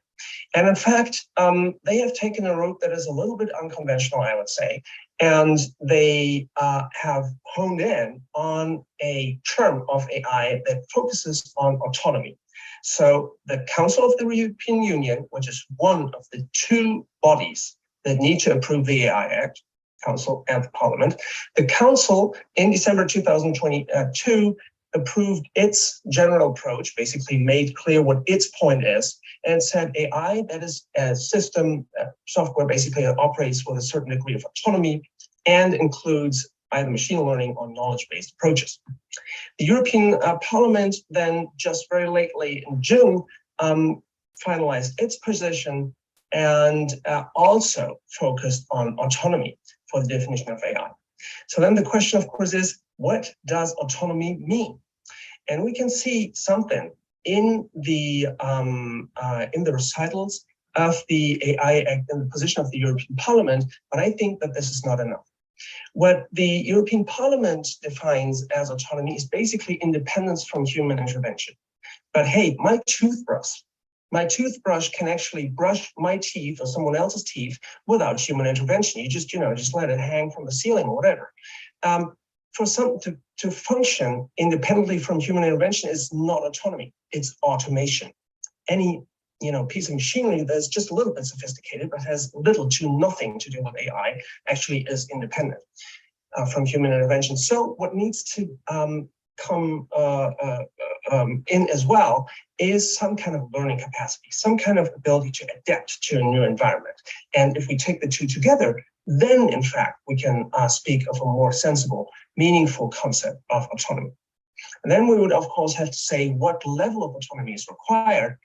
And in fact, they have taken a route that is a little bit unconventional, I would say, and they have honed in on a term of AI that focuses on autonomy. So the Council of the European Union, which is one of the two bodies that need to approve the AI Act, Council and the Parliament, the Council in December 2022 approved its general approach, basically made clear what its point is, and said AI, that is a system, software basically that operates with a certain degree of autonomy and includes either machine learning or knowledge-based approaches. The European Parliament then just very lately in June finalized its position and also focused on autonomy for the definition of AI. So then the question, of course, is what does autonomy mean? And we can see something in the recitals of the AI Act and the position of the European Parliament, but I think that this is not enough. What the European Parliament defines as autonomy is basically independence from human intervention. But hey, my toothbrush can actually brush my teeth or someone else's teeth without human intervention. You just let it hang from the ceiling or whatever. For some to function independently from human intervention is not autonomy, it's automation. Any piece of machinery that's just a little bit sophisticated but has little to nothing to do with AI actually is independent from human intervention. So what needs to come in as well is some kind of learning capacity, some kind of ability to adapt to a new environment. And if we take the two together, then in fact we can speak of a more sensible, meaningful concept of autonomy. And then we would of course have to say what level of autonomy is required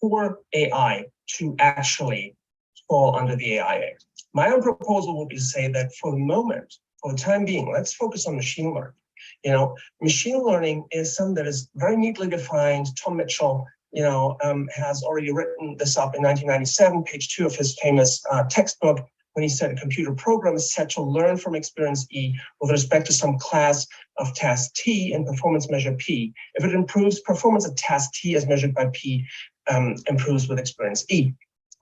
for AI to actually fall under the AI Act. My own proposal would be to say that for the moment, for the time being, let's focus on machine learning. Machine learning is something that is very neatly defined. Tom Mitchell, has already written this up in 1997, page 2 of his famous textbook, when he said a computer program is set to learn from experience E with respect to some class of task T and performance measure P. If it improves performance of task T as measured by P, improves with experience E.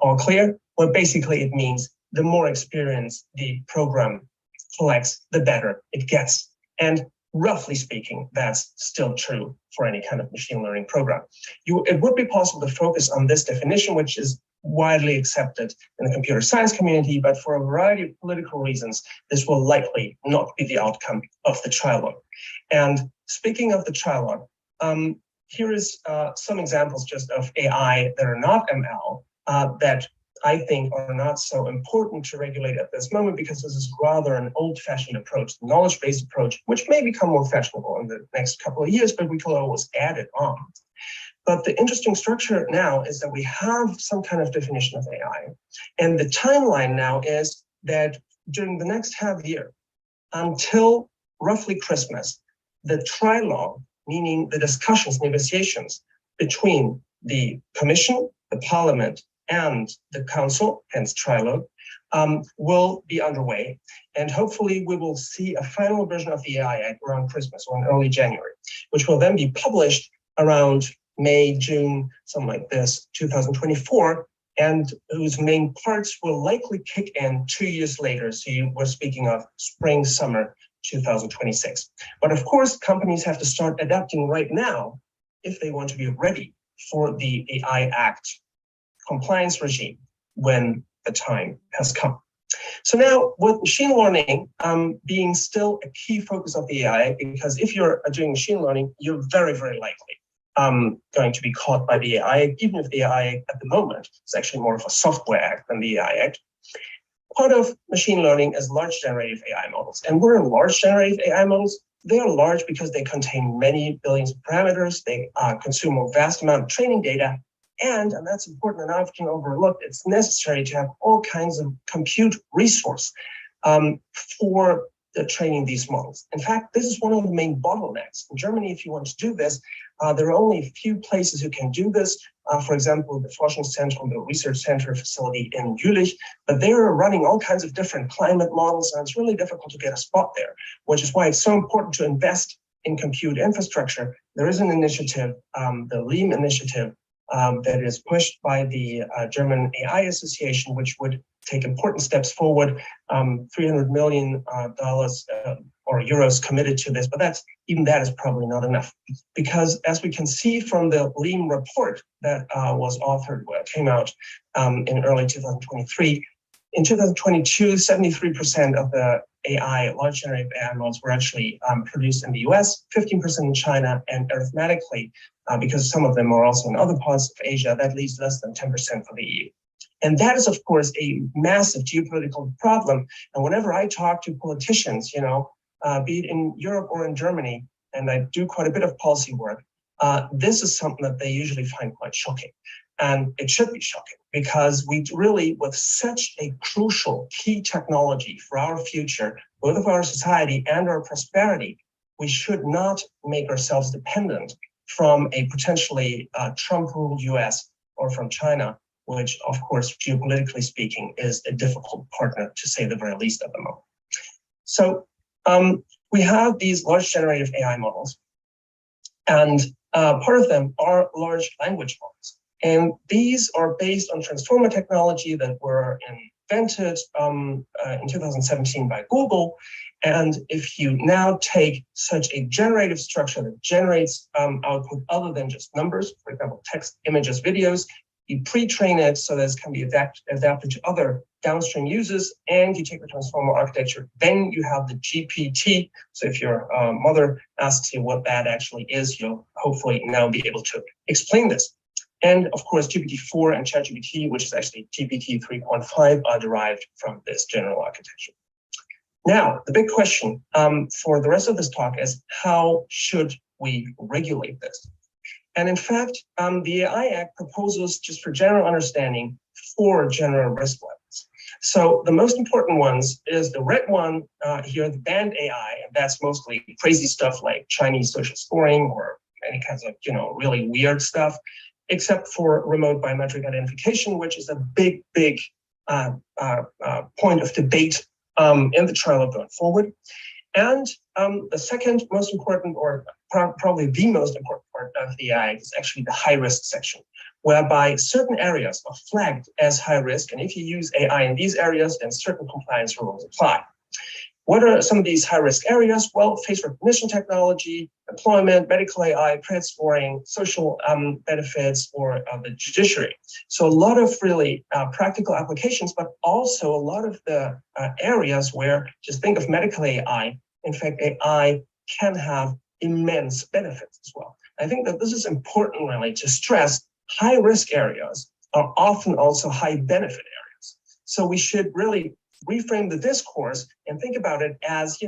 All clear? Well, basically it means the more experience the program collects, the better it gets. And roughly speaking, that's still true for any kind of machine learning program. It would be possible to focus on this definition, which is widely accepted in the computer science community, but for a variety of political reasons, this will likely not be the outcome of the trilogue. And speaking of the trilogue, here is some examples just of AI that are not ML that I think are not so important to regulate at this moment, because this is rather an old-fashioned approach, the knowledge-based approach, which may become more fashionable in the next couple of years, but we can always add it on. But the interesting structure now is that we have some kind of definition of AI. And the timeline now is that during the next half year, until roughly Christmas, the trilogue, meaning the discussions, negotiations between the Commission, the Parliament, and the Council, hence trilogue, will be underway. And hopefully we will see a final version of the AI Act around Christmas or in early January, which will then be published around May, June, something like this, 2024, and whose main parts will likely kick in 2 years later. So we're speaking of spring, summer 2026. But of course, companies have to start adapting right now if they want to be ready for the AI Act compliance regime when the time has come. So now with machine learning being still a key focus of the AI Act, because if you're doing machine learning, you're very, very likely going to be caught by the AI Act, even if the AI Act at the moment is actually more of a software act than the AI Act. Part of machine learning is large generative AI models. And we're in large generative AI models. They are large because they contain many billions of parameters. They consume a vast amount of training data. And that's important and often overlooked, it's necessary to have all kinds of compute resource for training these models. In fact, this is one of the main bottlenecks. In Germany, if you want to do this, there are only a few places who can do this. For example, the Forschungszentrum, the research center facility in Jülich, but they're running all kinds of different climate models, and it's really difficult to get a spot there, which is why it's so important to invest in compute infrastructure. There is an initiative, the LEAM initiative, that is pushed by the German AI Association, which would take important steps forward. $300 million or euros committed to this, but even that is probably not enough, because as we can see from the Lean report that was authored, came out in early 2023, in 2022, 73% of the large generative AI models were actually produced in the US, 15% in China, and arithmetically, because some of them are also in other parts of Asia, that leaves less than 10% for the EU. And that is, of course, a massive geopolitical problem. And whenever I talk to politicians, be it in Europe or in Germany, and I do quite a bit of policy work, this is something that they usually find quite shocking. And it should be shocking, because we really, with such a crucial key technology for our future, both of our society and our prosperity, we should not make ourselves dependent from a potentially Trump-ruled US or from China, which, of course, geopolitically speaking, is a difficult partner, to say the very least, at the moment. So we have these large generative AI models, and part of them are large language models. And these are based on transformer technology that were invented in 2017 by Google. And if you now take such a generative structure that generates output other than just numbers, for example, text, images, videos, you pre-train it so that it can be adapted to other downstream uses, and you take the transformer architecture, then you have the GPT. So if your mother asks you what that actually is, you'll hopefully now be able to explain this. And of course, GPT-4 and ChatGPT, which is actually GPT 3.5, are derived from this general architecture. Now, the big question for the rest of this talk is, how should we regulate this? And in fact, the AI Act proposes, just for general understanding, 4 general risk levels. So the most important ones is the red one here, the banned AI, and that's mostly crazy stuff like Chinese social scoring or any kinds of, really weird stuff, except for remote biometric identification, which is a big point of debate in the trial going forward. And the second most important, or probably the most important part of the AI is actually the high risk section, whereby certain areas are flagged as high risk. And if you use AI in these areas, then certain compliance rules apply. What are some of these high risk areas? Well, face recognition technology, employment, medical AI, credit scoring, social benefits, or the judiciary. So a lot of really practical applications, but also a lot of the areas where, just think of medical AI. In fact, AI can have immense benefits as well. I think that this is important really to stress. High risk areas are often also high benefit areas. So we should really reframe the discourse and think about it as,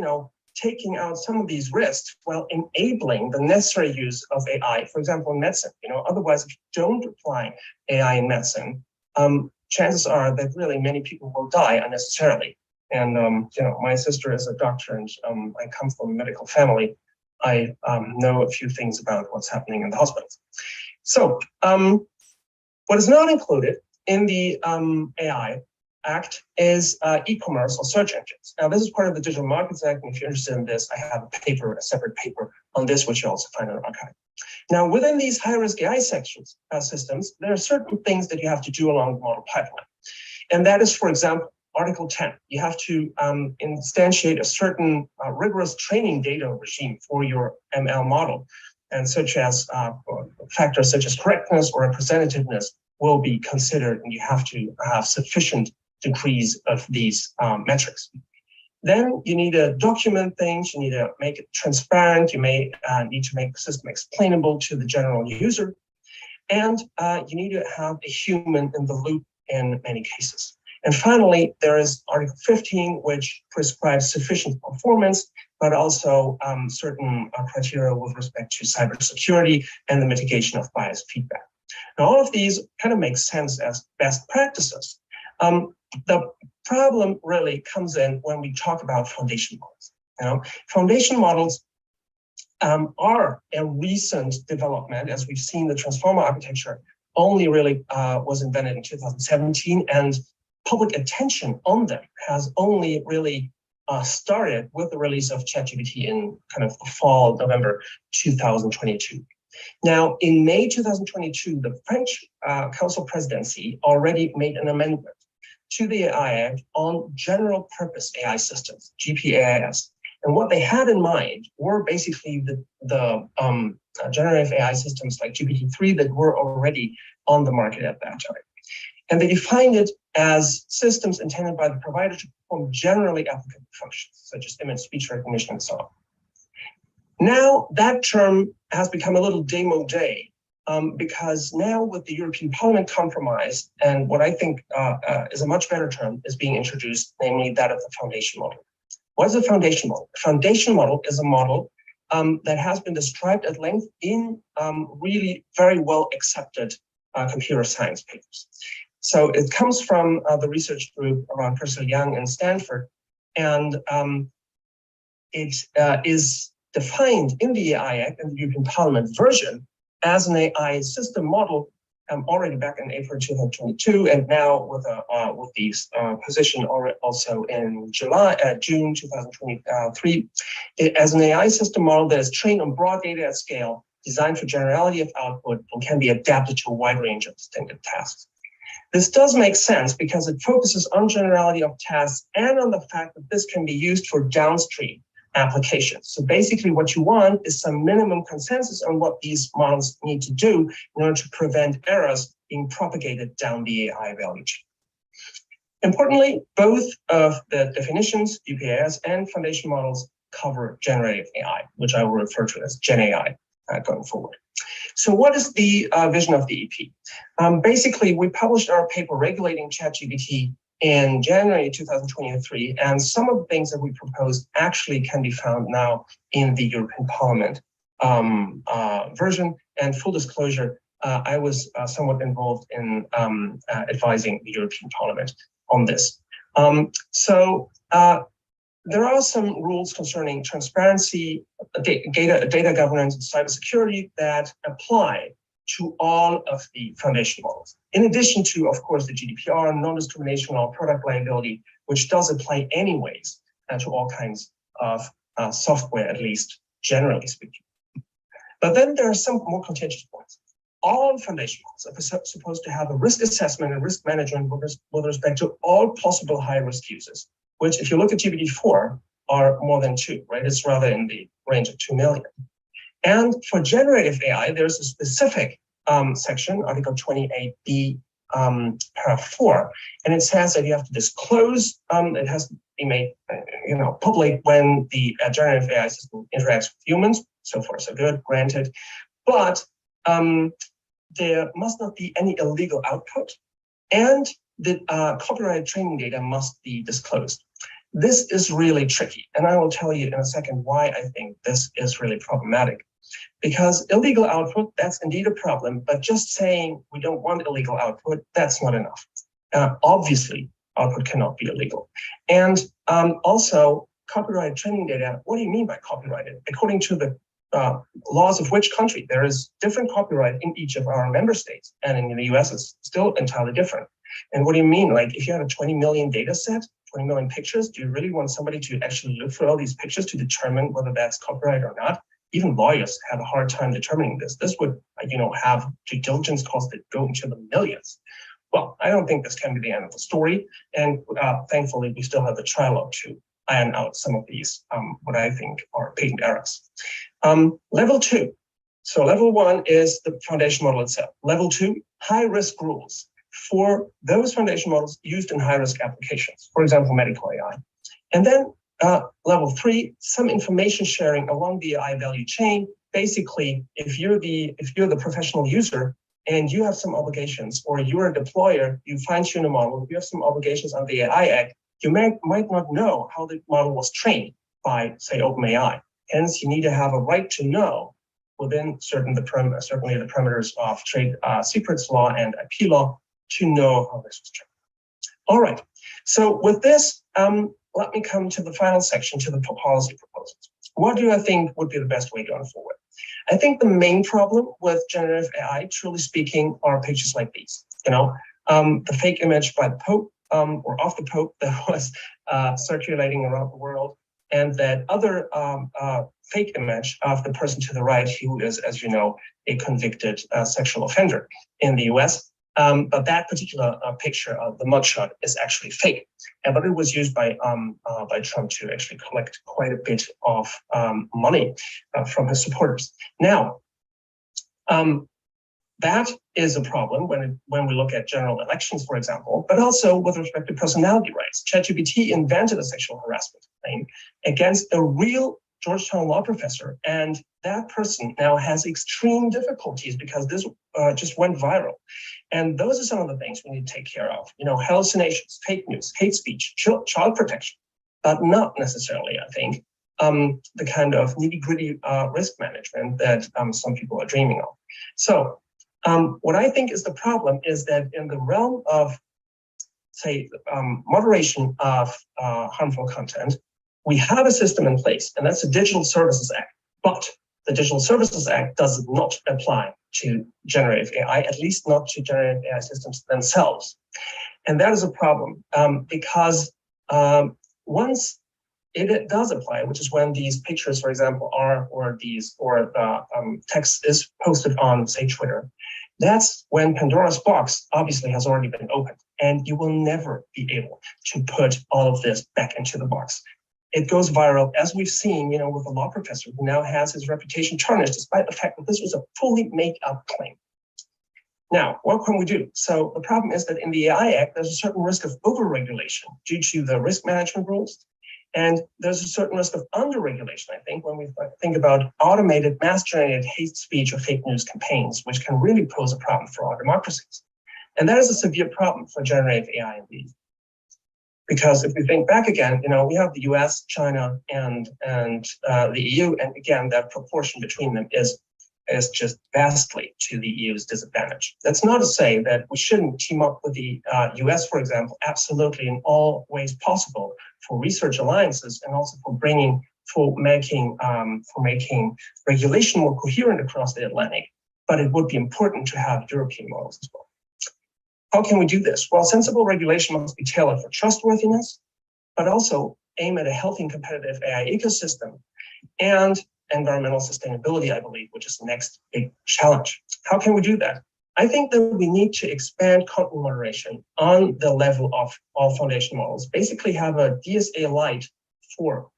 taking out some of these risks while enabling the necessary use of AI, for example, in medicine. Otherwise, if you don't apply AI in medicine, chances are that really many people will die unnecessarily. And, my sister is a doctor, and I come from a medical family. I know a few things about what's happening in the hospitals. So what is not included in the AI Act is e-commerce or search engines. Now, this is part of the Digital Markets Act, and if you're interested in this, I have a separate paper on this, which you also find in our archive. Now, within these high-risk AI systems, there are certain things that you have to do along the model pipeline. And that is, for example, Article 10. You have to instantiate a certain rigorous training data regime for your ML model, and such as factors such as correctness or representativeness will be considered, and you have to have sufficient degrees of these metrics. Then you need to document things, you need to make it transparent, you may need to make the system explainable to the general user, and you need to have a human in the loop in many cases. And finally, there is Article 15, which prescribes sufficient performance, but also certain criteria with respect to cybersecurity and the mitigation of bias feedback. Now, all of these kind of make sense as best practices. The problem really comes in when we talk about foundation models. Foundation models are a recent development. As we've seen, the transformer architecture only really was invented in 2017, and public attention on them has only really started with the release of ChatGPT in kind of the fall, November 2022. Now, in May 2022, the French Council Presidency already made an amendment to the AI Act on general purpose AI systems, GPAIS. And what they had in mind were basically the generative AI systems like GPT-3 that were already on the market at that time. And they defined it as systems intended by the provider to perform generally applicable functions, such as image, speech recognition, and so on. Now, that term has become a little démodé because now with the European Parliament compromise, and what I think is a much better term is being introduced, namely that of the foundation model. What is a foundation model? A foundation model is a model that has been described at length in really very well accepted computer science papers. So it comes from the research group around Professor Young in Stanford, and it is defined in the AI Act and the European Parliament version as an AI system model already back in April 2022, and now with the position also in June 2023, as an AI system model that is trained on broad data at scale, designed for generality of output, and can be adapted to a wide range of distinctive tasks. This does make sense because it focuses on generality of tasks and on the fact that this can be used for downstream applications. So basically what you want is some minimum consensus on what these models need to do in order to prevent errors being propagated down the AI value chain. Importantly, both of the definitions, GPAIS and foundation models, cover generative AI, which I will refer to as Gen AI going forward. So what is the vision of the EP? Basically, we published our paper regulating ChatGPT in January 2023, and some of the things that we proposed actually can be found now in the European Parliament version. And full disclosure, I was somewhat involved in advising the European Parliament on this. There are some rules concerning transparency, data governance, and cybersecurity that apply to all of the foundation models. In addition to, of course, the GDPR, non-discrimination law, product liability, which does apply anyways to all kinds of software, at least generally speaking. But then there are some more contentious points. All foundation models are supposed to have a risk assessment and risk management with respect to all possible high-risk users, which if you look at GPT-4 are more than 2, right? It's rather in the range of 2 million. And for generative AI, there's a specific section, Article 28B, paragraph 4, and it says that you have to disclose, it has to be made public when the generative AI system interacts with humans. So far, so good, granted. But there must not be any illegal output, and the copyrighted training data must be disclosed. This is really tricky, and I will tell you in a second why I think this is really problematic. Because illegal output, that's indeed a problem, but just saying we don't want illegal output, that's not enough. Obviously, output cannot be illegal. And also, copyrighted training data, what do you mean by copyrighted? According to the laws of which country? There is different copyright in each of our member states, and in the US it's still entirely different. And what do you mean? Like if you have a 20 million data set, 20 million pictures, do you really want somebody to actually look through all these pictures to determine whether that's copyright or not? Even lawyers have a hard time determining this. This would, have due diligence costs that go into the millions. Well, I don't think this can be the end of the story. And thankfully, we still have the trilogue to iron out some of these, what I think are patent errors. Level 2. So level 1 is the foundation model itself. Level 2, high-risk rules for those foundation models used in high-risk applications, for example, medical AI. And then level 3, some information sharing along the AI value chain. Basically, if you're the professional user and you have some obligations, or you're a deployer, you fine-tune a model, you have some obligations on the AI Act, you might not know how the model was trained by, say, OpenAI. Hence, you need to have a right to know within certainly the parameters of trade secrets law and IP law to know how this was trained. All right. So with this, let me come to the final section, to the policy proposals. What do I think would be the best way going forward? I think the main problem with generative AI, truly speaking, are pictures like these. The fake image by the Pope or of the Pope that was circulating around the world. and that other fake image of the person to the right, who is, as you know, a convicted sexual offender in the US. But that particular picture of the mugshot is actually fake. But it was used by Trump to actually collect quite a bit of money from his supporters. Now, that is a problem when we look at general elections, for example, but also with respect to personality rights. ChatGPT invented a sexual harassment claim against a real Georgetown law professor, and that person now has extreme difficulties because this just went viral. And those are some of the things we need to take care of. You know, hallucinations, fake news, hate speech, child protection, but not necessarily, I think, the kind of nitty-gritty risk management that some people are dreaming of. So what I think is the problem is that in the realm of, say, moderation of harmful content, we have a system in place, and that's the Digital Services Act. But the Digital Services Act does not apply to generative AI, at least not to generative AI systems themselves. And that is a problem because once it does apply, which is when these pictures, for example, or the text is posted on, say, Twitter, that's when Pandora's box obviously has already been opened, and you will never be able to put all of this back into the box. It goes viral, as we've seen, you know, with a law professor who now has his reputation tarnished, despite the fact that this was a fully made-up claim. Now, what can we do? So the problem is that in the AI Act, there's a certain risk of over-regulation due to the risk management rules. And there's a certain risk of under-regulation, I think, when we think about automated, mass-generated hate speech or fake news campaigns, which can really pose a problem for our democracies. And that is a severe problem for generative AI indeed. Because if we think back again, you know, we have the US, China, and the EU, and again, that proportion between them is just vastly to the EU's disadvantage. That's not to say that we shouldn't team up with the US, for example, absolutely in all ways possible for research alliances and also for making regulation more coherent across the Atlantic. But it would be important to have European models as well. How can we do this? Well, sensible regulation must be tailored for trustworthiness, but also aim at a healthy and competitive AI ecosystem and environmental sustainability, I believe, which is the next big challenge. How can we do that? I think that we need to expand content moderation on the level of all foundation models, basically have a DSA light for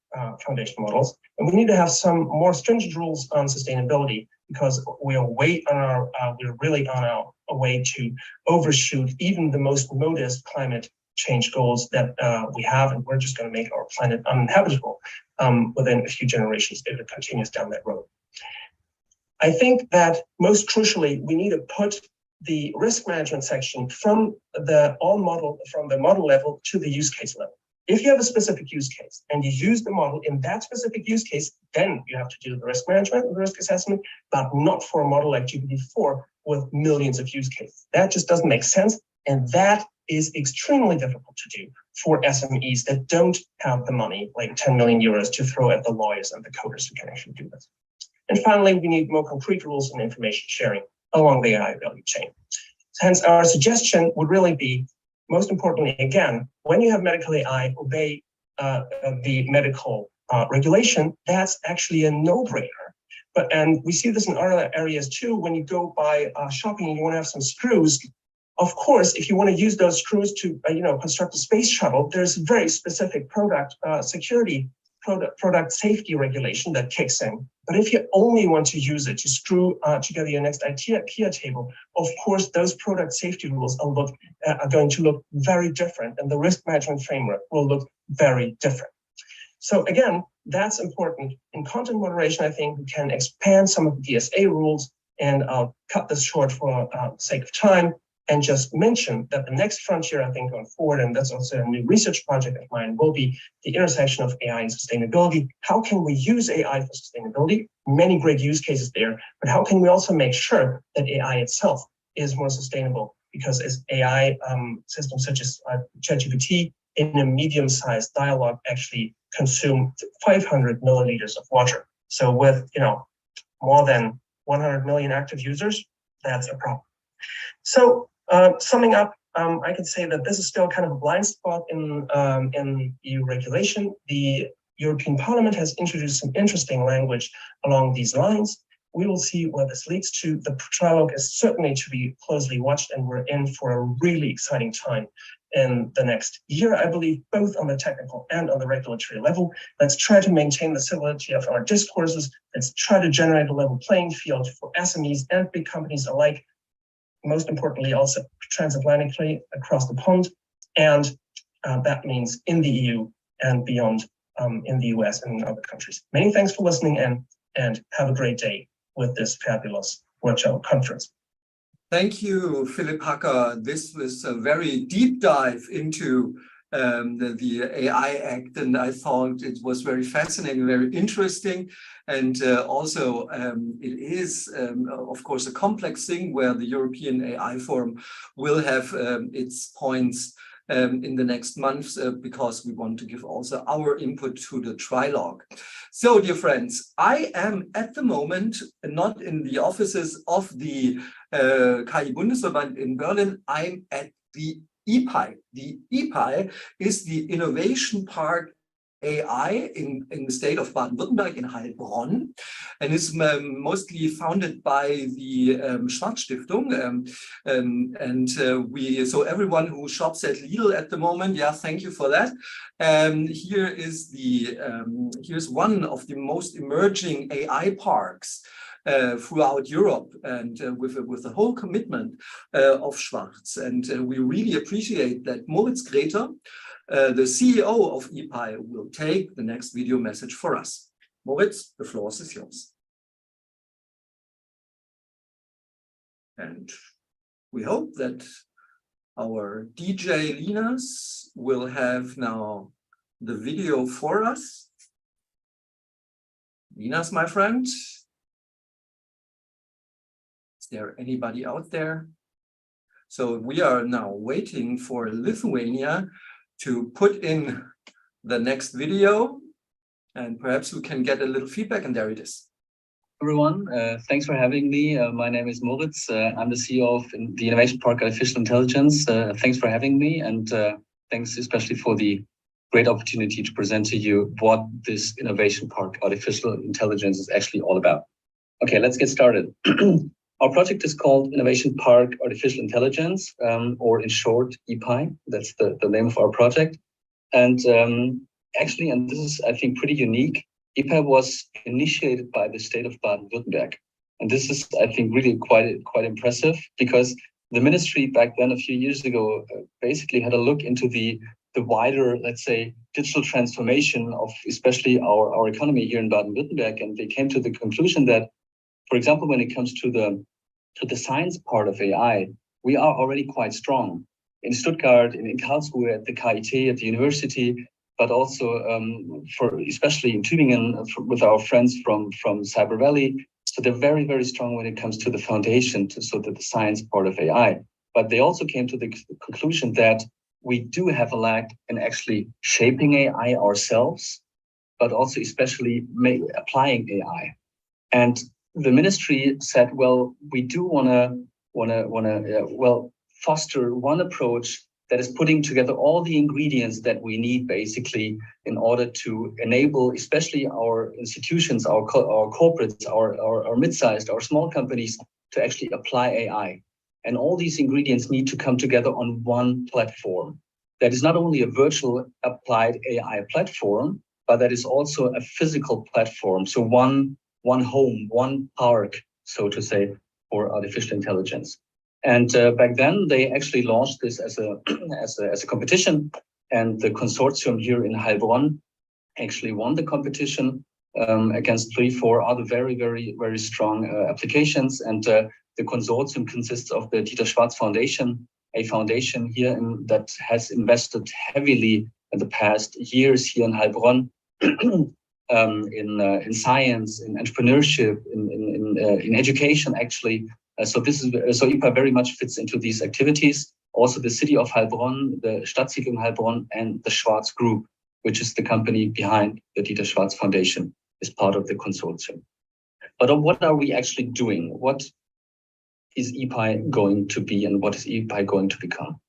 foundation models, and we need to have some more stringent rules on sustainability because we are we're really on our way to overshoot even the most modest climate change goals that we have, and we're just going to make our planet uninhabitable within a few generations if it continues down that road. I think that most crucially, we need to put the risk management section from the model level to the use case level. If you have a specific use case and you use the model in that specific use case, then you have to do the risk management and the risk assessment, but not for a model like GPT-4 with millions of use cases. That just doesn't make sense. And that is extremely difficult to do for SMEs that don't have the money, like 10 million euros, to throw at the lawyers and the coders who can actually do this. And finally, we need more concrete rules and information sharing along the AI value chain. Hence, our suggestion would really be, most importantly, again, when you have medical AI, obey the medical regulation. That's actually a no-brainer. And we see this in other areas too. When you go buy shopping and you want to have some screws, of course, if you want to use those screws to construct a space shuttle, there's very specific product safety regulation that kicks in. But if you only want to use it to screw together your next IKEA table, of course, those product safety rules are going to look very different, and the risk management framework will look very different. So again, that's important. In content moderation, I think we can expand some of the DSA rules, and I'll cut this short for sake of time, and just mention that the next frontier, I think, going forward, and that's also a new research project of mine, will be the intersection of AI and sustainability. How can we use AI for sustainability? Many great use cases there, but how can we also make sure that AI itself is more sustainable? Because as AI systems such as ChatGPT in a medium-sized dialogue actually consume 500 milliliters of water. So with more than 100 million active users, that's a problem. So summing up, I can say that this is still kind of a blind spot in EU regulation. The European Parliament has introduced some interesting language along these lines. We will see where this leads to. The trilogue is certainly to be closely watched, and we're in for a really exciting time in the next year, I believe, both on the technical and on the regulatory level. Let's try to maintain the civility of our discourses. Let's try to generate a level playing field for SMEs and big companies alike, most importantly, also transatlantically across the pond. And that means in the EU and beyond, in the US and in other countries. Many thanks for listening, and have a great day with this fabulous workshop conference. Thank you, Philipp Hacker. This was a very deep dive into the AI Act, and I thought it was very fascinating, very interesting. And also, it is, of course, a complex thing where the European AI Forum will have its points in the next months, because we want to give also our input to the trilogue. So, dear friends, I am at the moment not in the offices of the KI Bundesverband in Berlin. I'm at the IPAI. The IPAI is the Innovation Park AI in the state of Baden-Württemberg in Heilbronn, and is mostly founded by the Schwarz-Stiftung. So everyone who shops at Lidl at the moment, yeah, thank you for that. Here is here's one of the most emerging AI parks throughout Europe, and with the whole commitment of Schwarz. And we really appreciate that Moritz Gräter, the CEO of IPAI, will take the next video message for us. Moritz, the floor is yours. And we hope that our DJ Linas will have now the video for us. Linas, my friend, is there anybody out there? So we are now waiting for Lithuania to put in the next video, and perhaps we can get a little feedback, and there it is. Everyone, thanks for having me. My name is Moritz. I'm the CEO of the Innovation Park Artificial Intelligence. Thanks for having me, and thanks especially for the great opportunity to present to you what this Innovation Park Artificial Intelligence is actually all about. Okay, let's get started. Our project is called Innovation Park Artificial Intelligence, or in short, IPAI. That's the name of our project. And actually, and this is, I think, pretty unique, IPAI was initiated by the state of Baden-Württemberg. And this is, I think, really quite impressive, because the ministry back then, a few years ago, basically had a look into the wider, let's say, digital transformation of especially our economy here in Baden-Württemberg. And they came to the conclusion that, for example, when it comes to the science part of AI, we are already quite strong. In Stuttgart, in Karlsruhe, at the KIT, at the university, but also especially in Tübingen with our friends from Cyber Valley. So they're very, very strong when it comes to the foundation, so that the science part of AI. But they also came to the conclusion that we do have a lack in actually shaping AI ourselves, but also especially applying AI. And the ministry said, well, we do want to foster one approach that is putting together all the ingredients that we need basically in order to enable, especially our institutions, our corporates, our mid-sized, our small companies, to actually apply AI. And all these ingredients need to come together on one platform. That is not only a virtual applied AI platform, but that is also a physical platform. So one home, one park, so to say, for artificial intelligence. And back then, they actually launched this as a competition, and the consortium here in Heilbronn actually won the competition against 3-4 other very, very, very strong applications. And the consortium consists of the Dieter Schwarz Foundation, a foundation here that has invested heavily in the past years here in Heilbronn in science, in entrepreneurship, in education, actually. So IPAI very much fits into these activities. Also, the city of Heilbronn, the Stadtsiedlung Heilbronn, and the Schwarz Group, which is the company behind the Dieter Schwarz Foundation, is part of the consortium. But what are we actually doing? What is IPAI going to be, and what is IPAI going to become?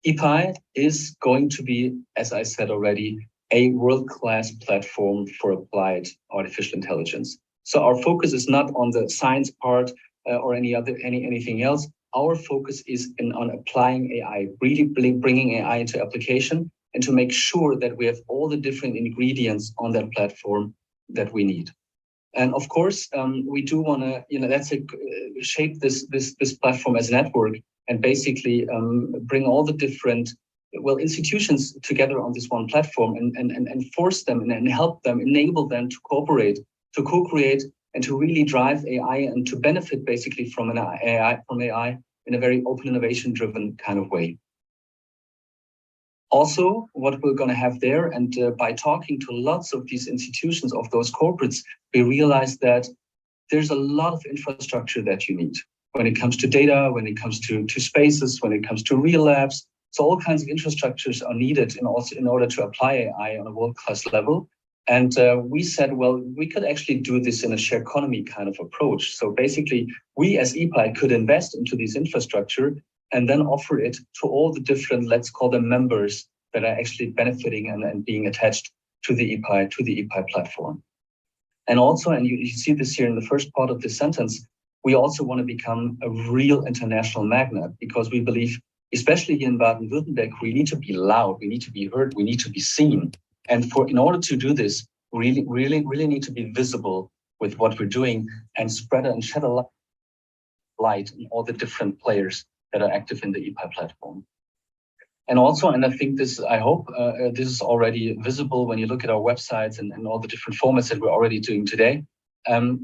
IPAI is going to be, as I said already, a world-class platform for applied artificial intelligence. So our focus is not on the science part or anything else. Our focus is on applying AI, really bringing AI into application, and to make sure that we have all the different ingredients on that platform that we need. And of course, we do want to, let's say, shape this platform as a network and basically bring all the different institutions together on this one platform and force them and help them, enable them to cooperate, to co-create, and to really drive AI and to benefit basically from AI in a very open, innovation-driven kind of way. Also, what we're going to have there, and by talking to lots of these institutions, of those corporates, we realize that there's a lot of infrastructure that you need when it comes to data, when it comes to spaces, when it comes to real labs. So all kinds of infrastructures are needed in order to apply AI on a world-class level. And we said, well, we could actually do this in a share economy kind of approach. So basically, we as IPAI could invest into this infrastructure and then offer it to all the different, let's call them members, that are actually benefiting and being attached to the IPAI platform. And also, and you see this here in the first part of this sentence, we also want to become a real international magnet, because we believe, especially here in Baden-Württemberg, we need to be loud, we need to be heard, we need to be seen. And in order to do this, we really need to be visible with what we're doing and shed a light on all the different players that are active in the IPAI platform. And also, and I think this, I hope this is already visible when you look at our websites and all the different formats that we're already doing today.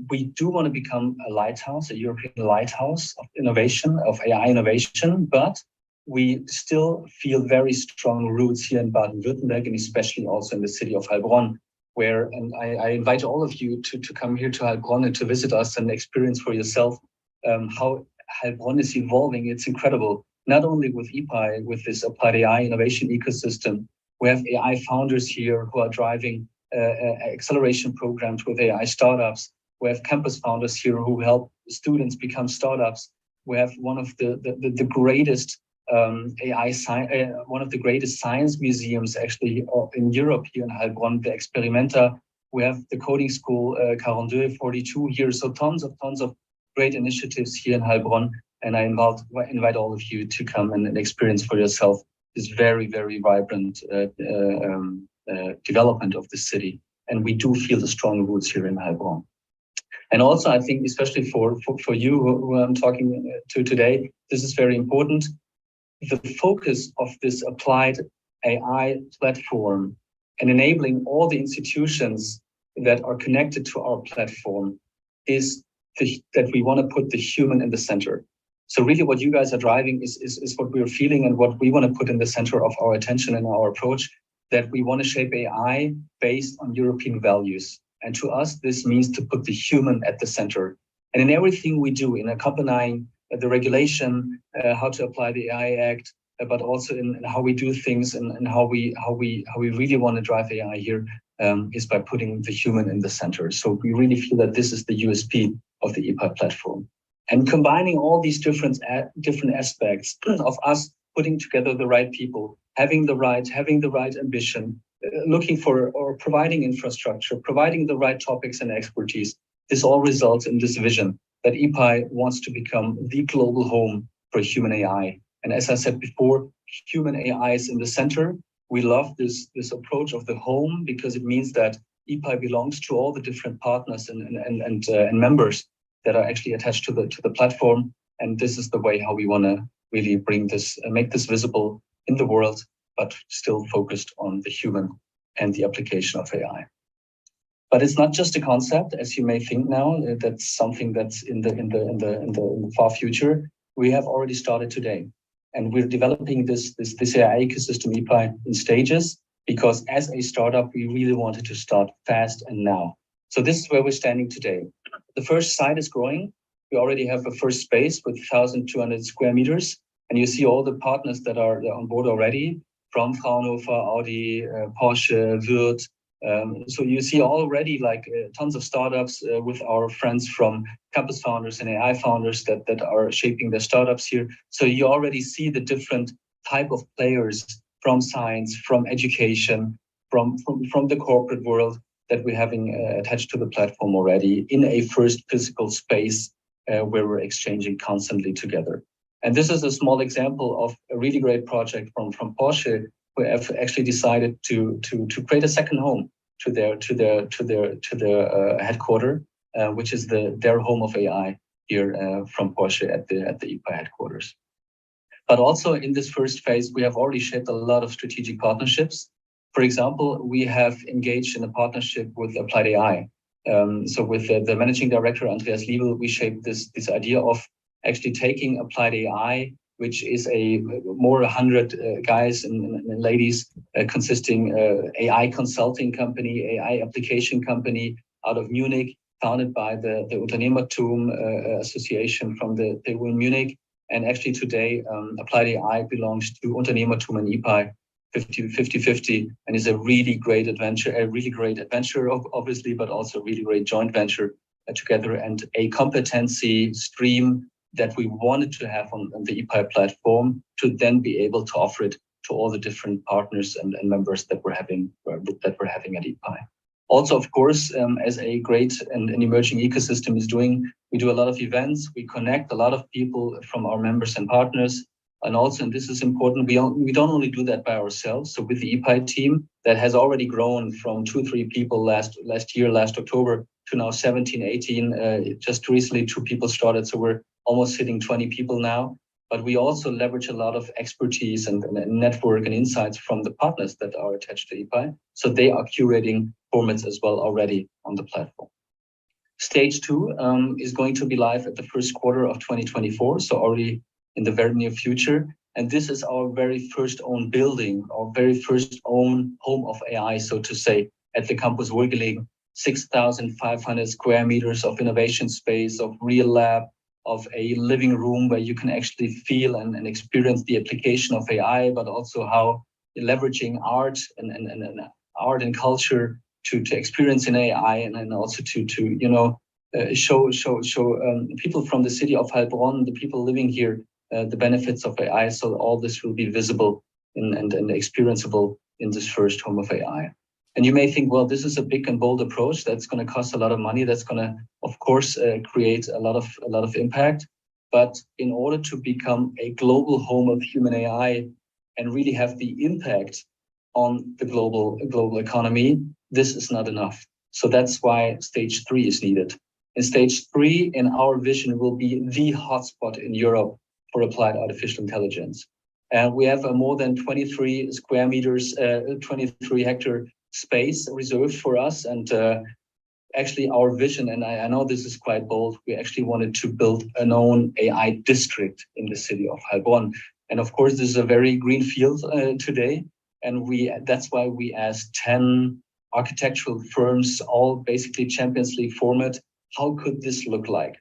We do want to become a lighthouse, a European lighthouse of innovation, of AI innovation, but we still feel very strong roots here in Baden-Württemberg, and especially also in the city of Heilbronn, where, and I invite all of you to come here to Heilbronn and to visit us and experience for yourself how Heilbronn is evolving. It's incredible, not only with IPAI, with this applied AI innovation ecosystem. We have AI founders here who are driving acceleration programs with AI startups. We have campus founders here who help students become startups. We have one of the greatest one of the greatest science museums actually in Europe here in Heilbronn, the Experimenta. We have the coding school 42 here. So tons of great initiatives here in Heilbronn. And I invite all of you to come and experience for yourself this very, very vibrant development of the city. And we do feel the strong roots here in Heilbronn. And also, I think, especially for you who I'm talking to today, this is very important. The focus of this applied AI platform and enabling all the institutions that are connected to our platform is that we want to put the human in the center. So really what you guys are driving is what we're feeling and what we want to put in the center of our attention and our approach, that we want to shape AI based on European values. And to us, this means to put the human at the center. And in everything we do, in accompanying the regulation, how to apply the AI Act, but also in how we do things and how we really want to drive AI here, is by putting the human in the center. So we really feel that this is the USP of the IPAI platform. And combining all these different aspects of us putting together the right people, having the right ambition, looking for or providing infrastructure, providing the right topics and expertise, this all results in this vision that IPAI wants to become the global home for human AI. And as I said before, human AI is in the center. We love this approach of the home because it means that IPAI belongs to all the different partners and members that are actually attached to the platform. And this is the way how we want to really bring this, make this visible in the world, but still focused on the human and the application of AI. But it's not just a concept, as you may think now. That's something that's in the far future. We have already started today, and we're developing this AI ecosystem IPAI in stages, because as a startup, we really wanted to start fast and now. So this is where we're standing today. The first site is growing. We already have a first space with 1,200 square meters, and you see all the partners that are on board already, from Fraunhofer, Audi, Porsche, Würth. So you see already like tons of startups with our friends from campus founders and AI founders that are shaping their startups here. So you already see the different type of players from science, from education, from the corporate world that we're having attached to the platform already in a first physical space where we're exchanging constantly together. And this is a small example of a really great project from Porsche, who have actually decided to create a second home to their headquarter, which is their home of AI here from Porsche at the IPAI headquarters. But also in this first phase, we have already shaped a lot of strategic partnerships. For example, we have engaged in a partnership with Applied AI. So with the managing director, Andreas Liebel, we shaped this idea of actually taking Applied AI, which is a more 100 guys and ladies consisting AI consulting company, AI application company out of Munich, founded by the Unternehmertum Association from the TU in Munich. And actually today, Applied AI belongs to Unternehmertum and IPAI 50-50, and is a really great adventure, obviously, but also a really great joint venture together, and a competency stream that we wanted to have on the IPAI platform to then be able to offer it to all the different partners and members that we're having at IPAI. Also, of course, as a great and an emerging ecosystem is doing, we do a lot of events. We connect a lot of people from our members and partners. And also, and this is important, we don't only do that by ourselves. So with the IPAI team that has already grown from 2-3 people last October to now 17, 18, just recently 2 people started. So we're almost hitting 20 people now. But we also leverage a lot of expertise and network and insights from the partners that are attached to IPAI. So they are curating formats as well already on the platform. Stage 2 is going to be live at the first quarter of 2024. So already in the very near future. And this is our very first own building, our very first own home of AI, so to say, at the campus Urgeling, 6,500 square meters of innovation space, of real lab, of a living room where you can actually feel and experience the application of AI, but also how leveraging art and culture to experience in AI, and also to show people from the city of Heilbronn, the people living here, the benefits of AI. So all this will be visible and experienceable in this first home of AI. And you may think, well, this is a big and bold approach that's going to cost a lot of money. That's going to, of course, create a lot of impact. But in order to become a global home of human AI and really have the impact on the global economy, this is not enough. So that's why stage 3 is needed. In stage 3, in our vision, will be the hotspot in Europe for applied artificial intelligence. And we have a more than 23 square meters, 23 hectare space reserved for us. And actually our vision, and I know this is quite bold, we actually wanted to build an own AI district in the city of Heilbronn. And of course, this is a very green field today. And that's why we asked 10 architectural firms, all basically Champions League format. How could this look like?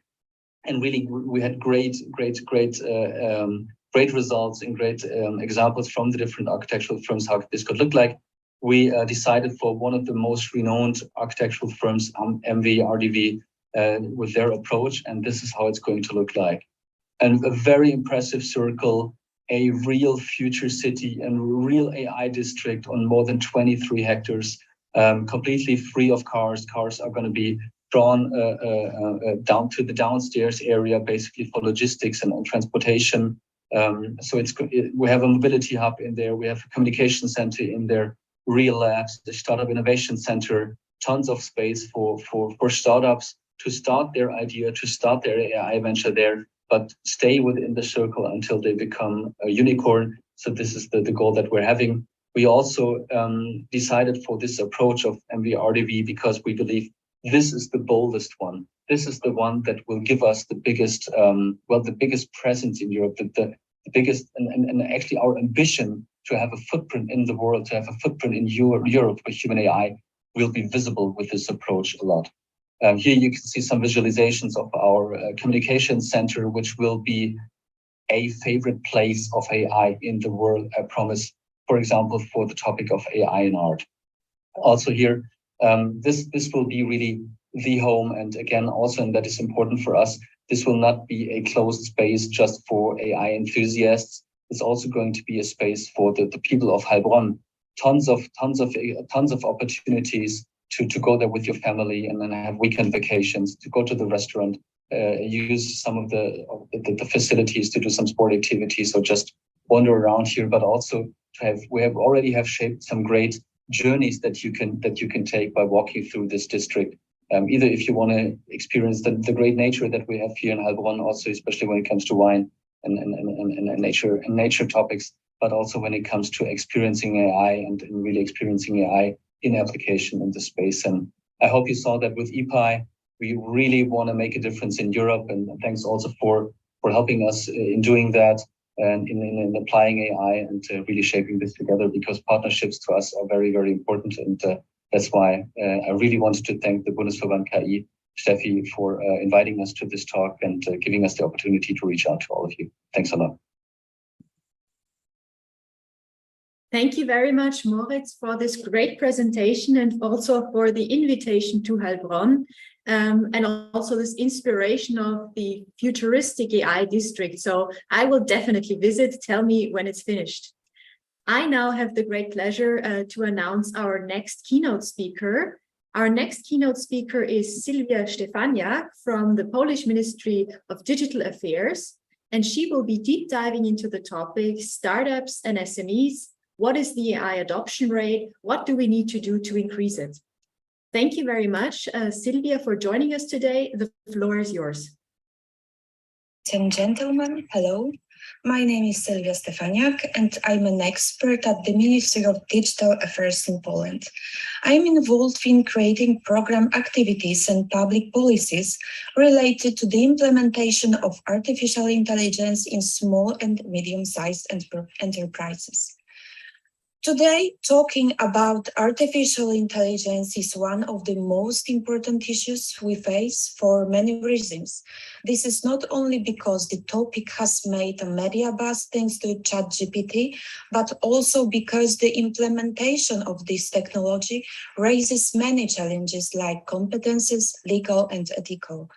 And really, we had great results and great examples from the different architectural firms how this could look like. We decided for one of the most renowned architectural firms, MV, with their approach, and this is how it's going to look like. And a very impressive circle, a real future city and real AI district on more than 23 hectares, completely free of cars. Cars are going to be drawn down to the downstairs area, basically for logistics and transportation. So we have a mobility hub in there. We have a communication center in there, real labs, the startup innovation center, tons of space for startups to start their idea, to start their AI venture there, but stay within the circle until they become a unicorn. So this is the goal that we're having. We also decided for this approach of MV because we believe this is the boldest one. This is the one that will give us the biggest, the biggest presence in Europe, the biggest, and actually our ambition to have a footprint in the world, to have a footprint in Europe with human AI will be visible with this approach a lot. Here you can see some visualizations of our communication center, which will be a favorite place of AI in the world, I promise, for example, for the topic of AI in art. Also here, this will be really the home. And again, also, and that is important for us, this will not be a closed space just for AI enthusiasts. It's also going to be a space for the people of Heilbronn. tons of opportunities to go there with your family and then have weekend vacations, to go to the restaurant, use some of the facilities to do some sport activities, or just wander around here, but also we already have shaped some great journeys that you can take by walking through this district. Either if you want to experience the great nature that we have here in Heilbronn, also especially when it comes to wine and nature topics, but also when it comes to experiencing AI and really experiencing AI in application in the space. And I hope you saw that with IPAI, we really want to make a difference in Europe. And thanks also for helping us in doing that and in applying AI and really shaping this together, because partnerships to us are very, very important. And that's why I really wanted to thank the Bundesverband KI, Steffi, for inviting us to this talk and giving us the opportunity to reach out to all of you. Thanks a lot. Thank you very much, Moritz, for this great presentation and also for the invitation to Heilbronn, and also this inspiration of the futuristic AI district. So I will definitely visit. Tell me when it's finished. I now have the great pleasure to announce our next keynote speaker. Our next keynote speaker is Sylwia Stefaniak from the Polish Ministry of Digital Affairs, and she will be deep diving into the topic startups and SMEs. What is the AI adoption rate? What do we need to do to increase it? Thank you very much, Sylwia, for joining us today. The floor is yours. Ladies and gentlemen, hello. My name is Sylwia Stefaniak, and I'm an expert at the Ministry of Digital Affairs in Poland. I'm involved in creating program activities and public policies related to the implementation of artificial intelligence in small and medium-sized enterprises. Today, talking about artificial intelligence is one of the most important issues we face for many reasons. This is not only because the topic has made a media buzz thanks to ChatGPT, but also because the implementation of this technology raises many challenges like competences, legal and ethical.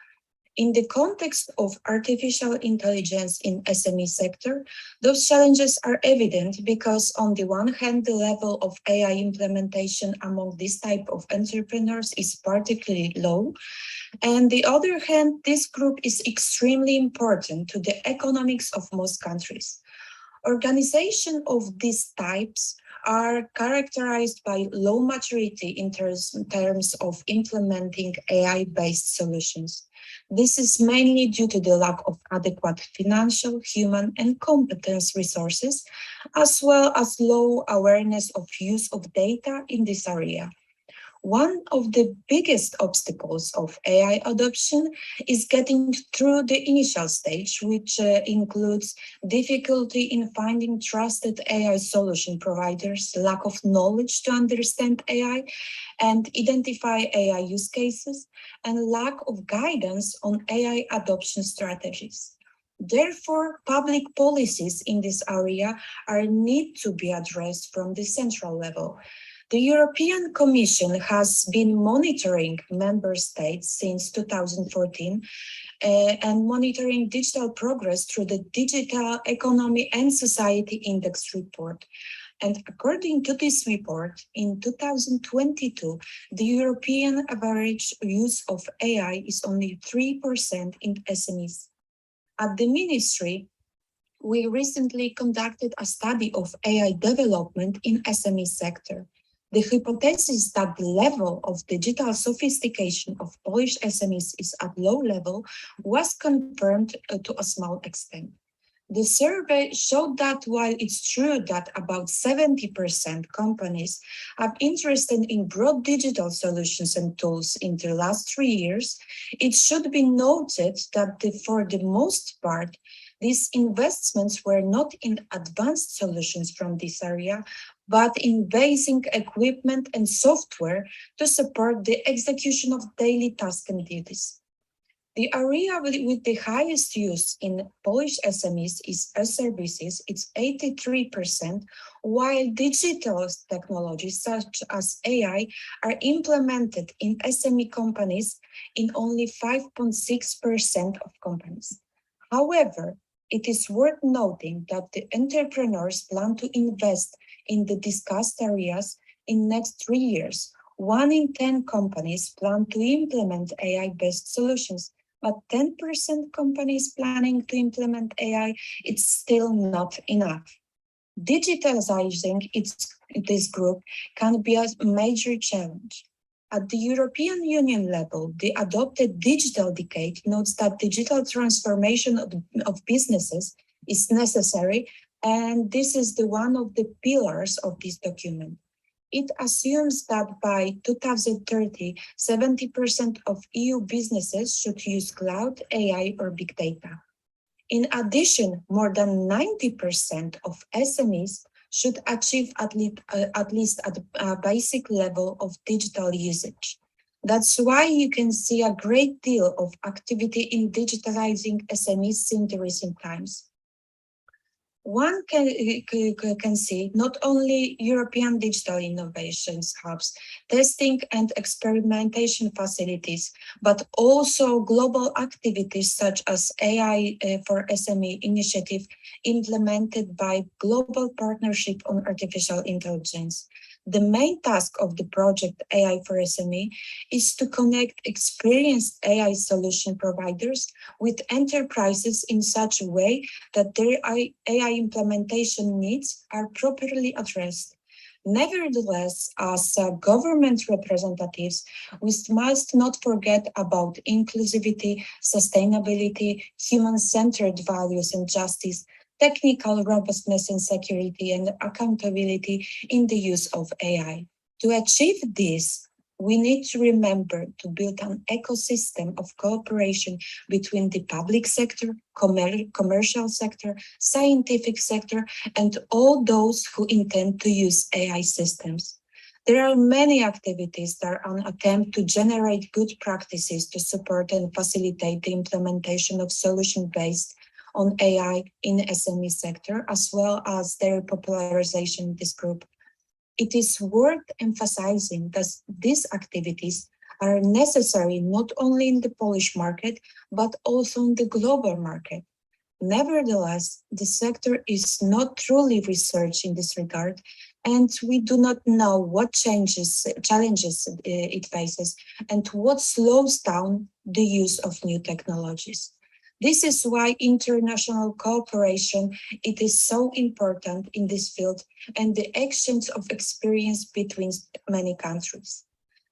In the context of artificial intelligence in SME sector, those challenges are evident because on the one hand, the level of AI implementation among this type of entrepreneurs is particularly low. And the other hand, this group is extremely important to the economics of most countries. Organizations of these types are characterized by low maturity in terms of implementing AI-based solutions. This is mainly due to the lack of adequate financial, human, and competence resources, as well as low awareness of use of data in this area. One of the biggest obstacles of AI adoption is getting through the initial stage, which includes difficulty in finding trusted AI solution providers, lack of knowledge to understand AI and identify AI use cases, and lack of guidance on AI adoption strategies. Therefore, public policies in this area need to be addressed from the central level. The European Commission has been monitoring member states since 2014 and monitoring digital progress through the Digital Economy and Society Index report. And according to this report, in 2022, the European average use of AI is only 3% in SMEs. At the Ministry, we recently conducted a study of AI development in SME sector. The hypothesis that the level of digital sophistication of Polish SMEs is at low level was confirmed to a small extent. The survey showed that while it's true that about 70% companies are interested in broad digital solutions and tools in the last 3 years, it should be noted that for the most part, these investments were not in advanced solutions from this area, but in basic equipment and software to support the execution of daily tasks and duties. The area with the highest use in Polish SMEs is services, it's 83%, while digital technologies such as AI are implemented in SME companies in only 5.6% of companies. However, It is worth noting that the entrepreneurs plan to invest in the discussed areas in next 3 years. 1 in 10 companies plan to implement AI-based solutions, but 10% companies planning to implement AI, it's still not enough. Digitalizing this group can be a major challenge. At the European Union level, the adopted digital decade notes that digital transformation of businesses is necessary, and this is one of the pillars of this document. It assumes that by 2030, 70% of EU businesses should use cloud, AI, or big data. In addition, more than 90% of SMEs should achieve at least a basic level of digital usage. That's why you can see a great deal of activity in digitalizing SMEs in the recent times. One can see not only European digital innovations hubs, testing and experimentation facilities, but also global activities such as AI for SME initiative implemented by Global Partnership on Artificial Intelligence. The main task of the project AI for SME is to connect experienced AI solution providers with enterprises in such a way that their AI implementation needs are properly addressed. Nevertheless, as government representatives, we must not forget about inclusivity, sustainability, human-centered values and justice, technical robustness and security, and accountability in the use of AI. To achieve this, we need to remember to build an ecosystem of cooperation between the public sector, commercial sector, scientific sector, and all those who intend to use AI systems. There are many activities that are an attempt to generate good practices to support and facilitate the implementation of solutions based on AI in the SME sector, as well as their popularization in this group. It is worth emphasizing that these activities are necessary not only in the Polish market, but also in the global market. Nevertheless, the sector is not truly researched in this regard, and we do not know what challenges it faces and what slows down the use of new technologies. This is why international cooperation it is so important in this field and the exchange of experience between many countries.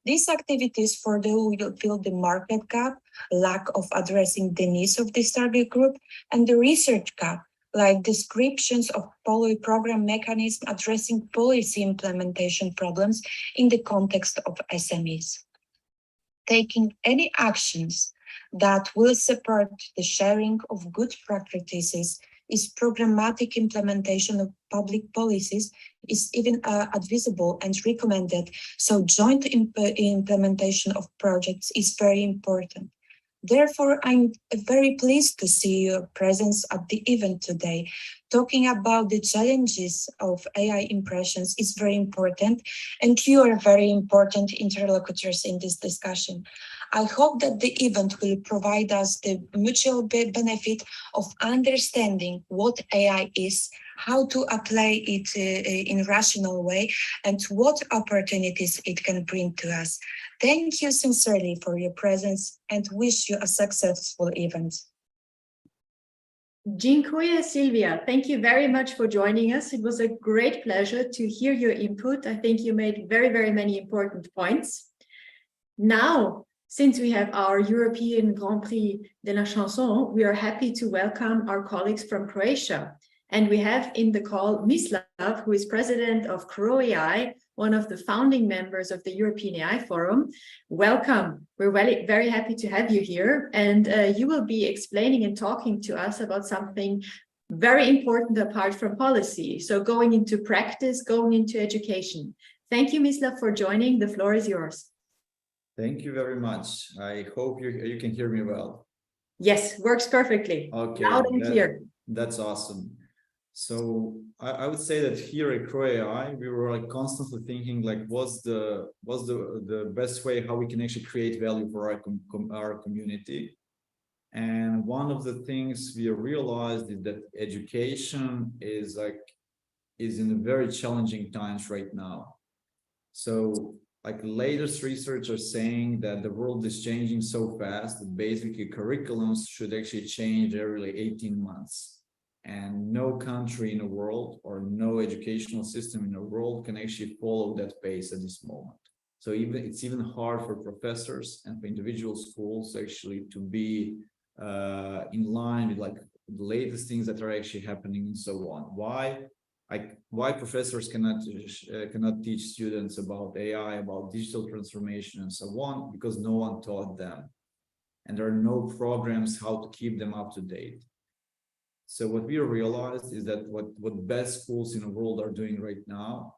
These activities further will fill the market gap, lack of addressing the needs of this target group, and the research gap, like descriptions of program mechanisms addressing policy implementation problems in the context of SMEs. Taking any actions that will support the sharing of good practices is programmatic implementation of public policies is even advisable and recommended. So joint implementation of projects is very important. Therefore, I'm very pleased to see your presence at the event today. Talking about the challenges of AI impressions is very important, and you are very important interlocutors in this discussion. I hope that the event will provide us the mutual benefit of understanding what AI is, how to apply it in a rational way, and what opportunities it can bring to us. Thank you sincerely for your presence and wish you a successful event. Dziękuję, Sylwia. Thank you very much for joining us. It was a great pleasure to hear your input. I think you made very, very many important points. Now, since we have our European Grand Prix de la Chanson, we are happy to welcome our colleagues from Croatia. And we have in the call Mislav, who is president of CroAI, one of the founding members of the European AI Forum. Welcome. We're very happy to have you here. And you will be explaining and talking to us about something very important apart from policy. So going into practice, going into education. Thank you, Mislav, for joining. The floor is yours. Thank you very much. I hope you can hear me well. Yes, works perfectly. Okay, loud and clear. That's awesome. So I would say that here at CroAI, we were like constantly thinking like, what's the best way how we can actually create value for our community. And one of the things we realized is that education is in a very challenging times right now. So like latest research are saying that the world is changing so fast that basically curriculums should actually change every 18 months. And no country in the world or no educational system in the world can actually follow that pace at this moment. So it's even hard for professors and for individual schools actually to be in line with like the latest things that are actually happening and so on. Why professors cannot teach students about AI, about digital transformation and so on, because no one taught them. And there are no programs how to keep them up to date. So what we realized is that what best schools in the world are doing right now,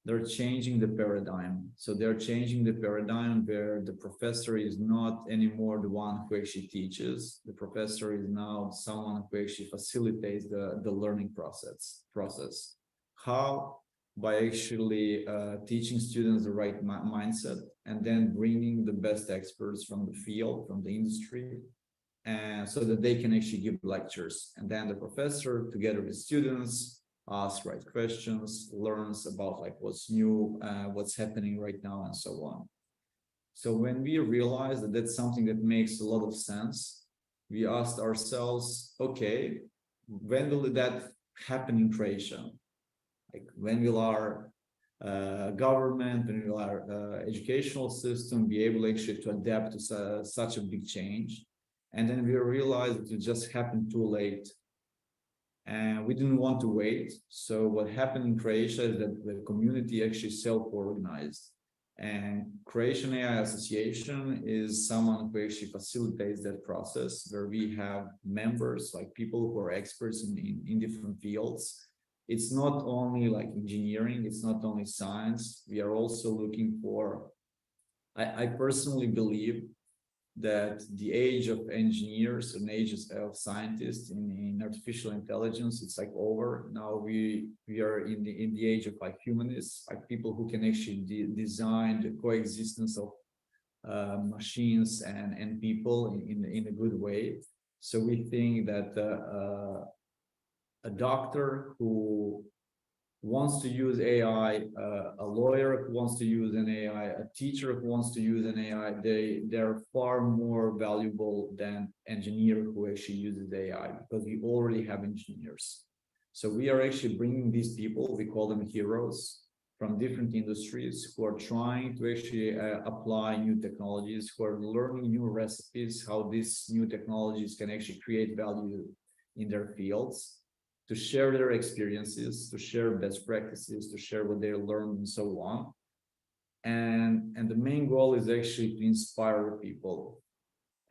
they're changing the paradigm. So they're changing the paradigm where the professor is not anymore the one who actually teaches. The professor is now someone who actually facilitates the learning process. How? By actually teaching students the right mindset and then bringing the best experts from the field, from the industry, and so that they can actually give lectures. And then the professor, together with students, asks right questions, learns about like what's new, what's happening right now, and so on. So when we realized that that's something that makes a lot of sense, we asked ourselves, okay, when will that happen in Croatia? Like when will our government, when will our educational system be able actually to adapt to such a big change? And then we realized that it just happened too late. And we didn't want to wait. So what happened in Croatia is that the community actually self-organized. And Croatian AI Association is someone who actually facilitates that process, where we have members, like people who are experts in different fields. It's not only like engineering, it's not only science. We are also looking for, I personally believe that the age of engineers and ages of scientists in artificial intelligence, it's like over. Now we are in the age of like humanists, like people who can actually design the coexistence of machines and people in a good way. So we think that a doctor who wants to use AI, a lawyer who wants to use an AI, a teacher who wants to use an AI, they're far more valuable than engineer who actually uses AI, because we already have engineers. So we are actually bringing these people, we call them heroes, from different industries who are trying to actually apply new technologies, who are learning new recipes, how these new technologies can actually create value in their fields, to share their experiences, to share best practices, to share what they learned and so on. And the main goal is actually to inspire people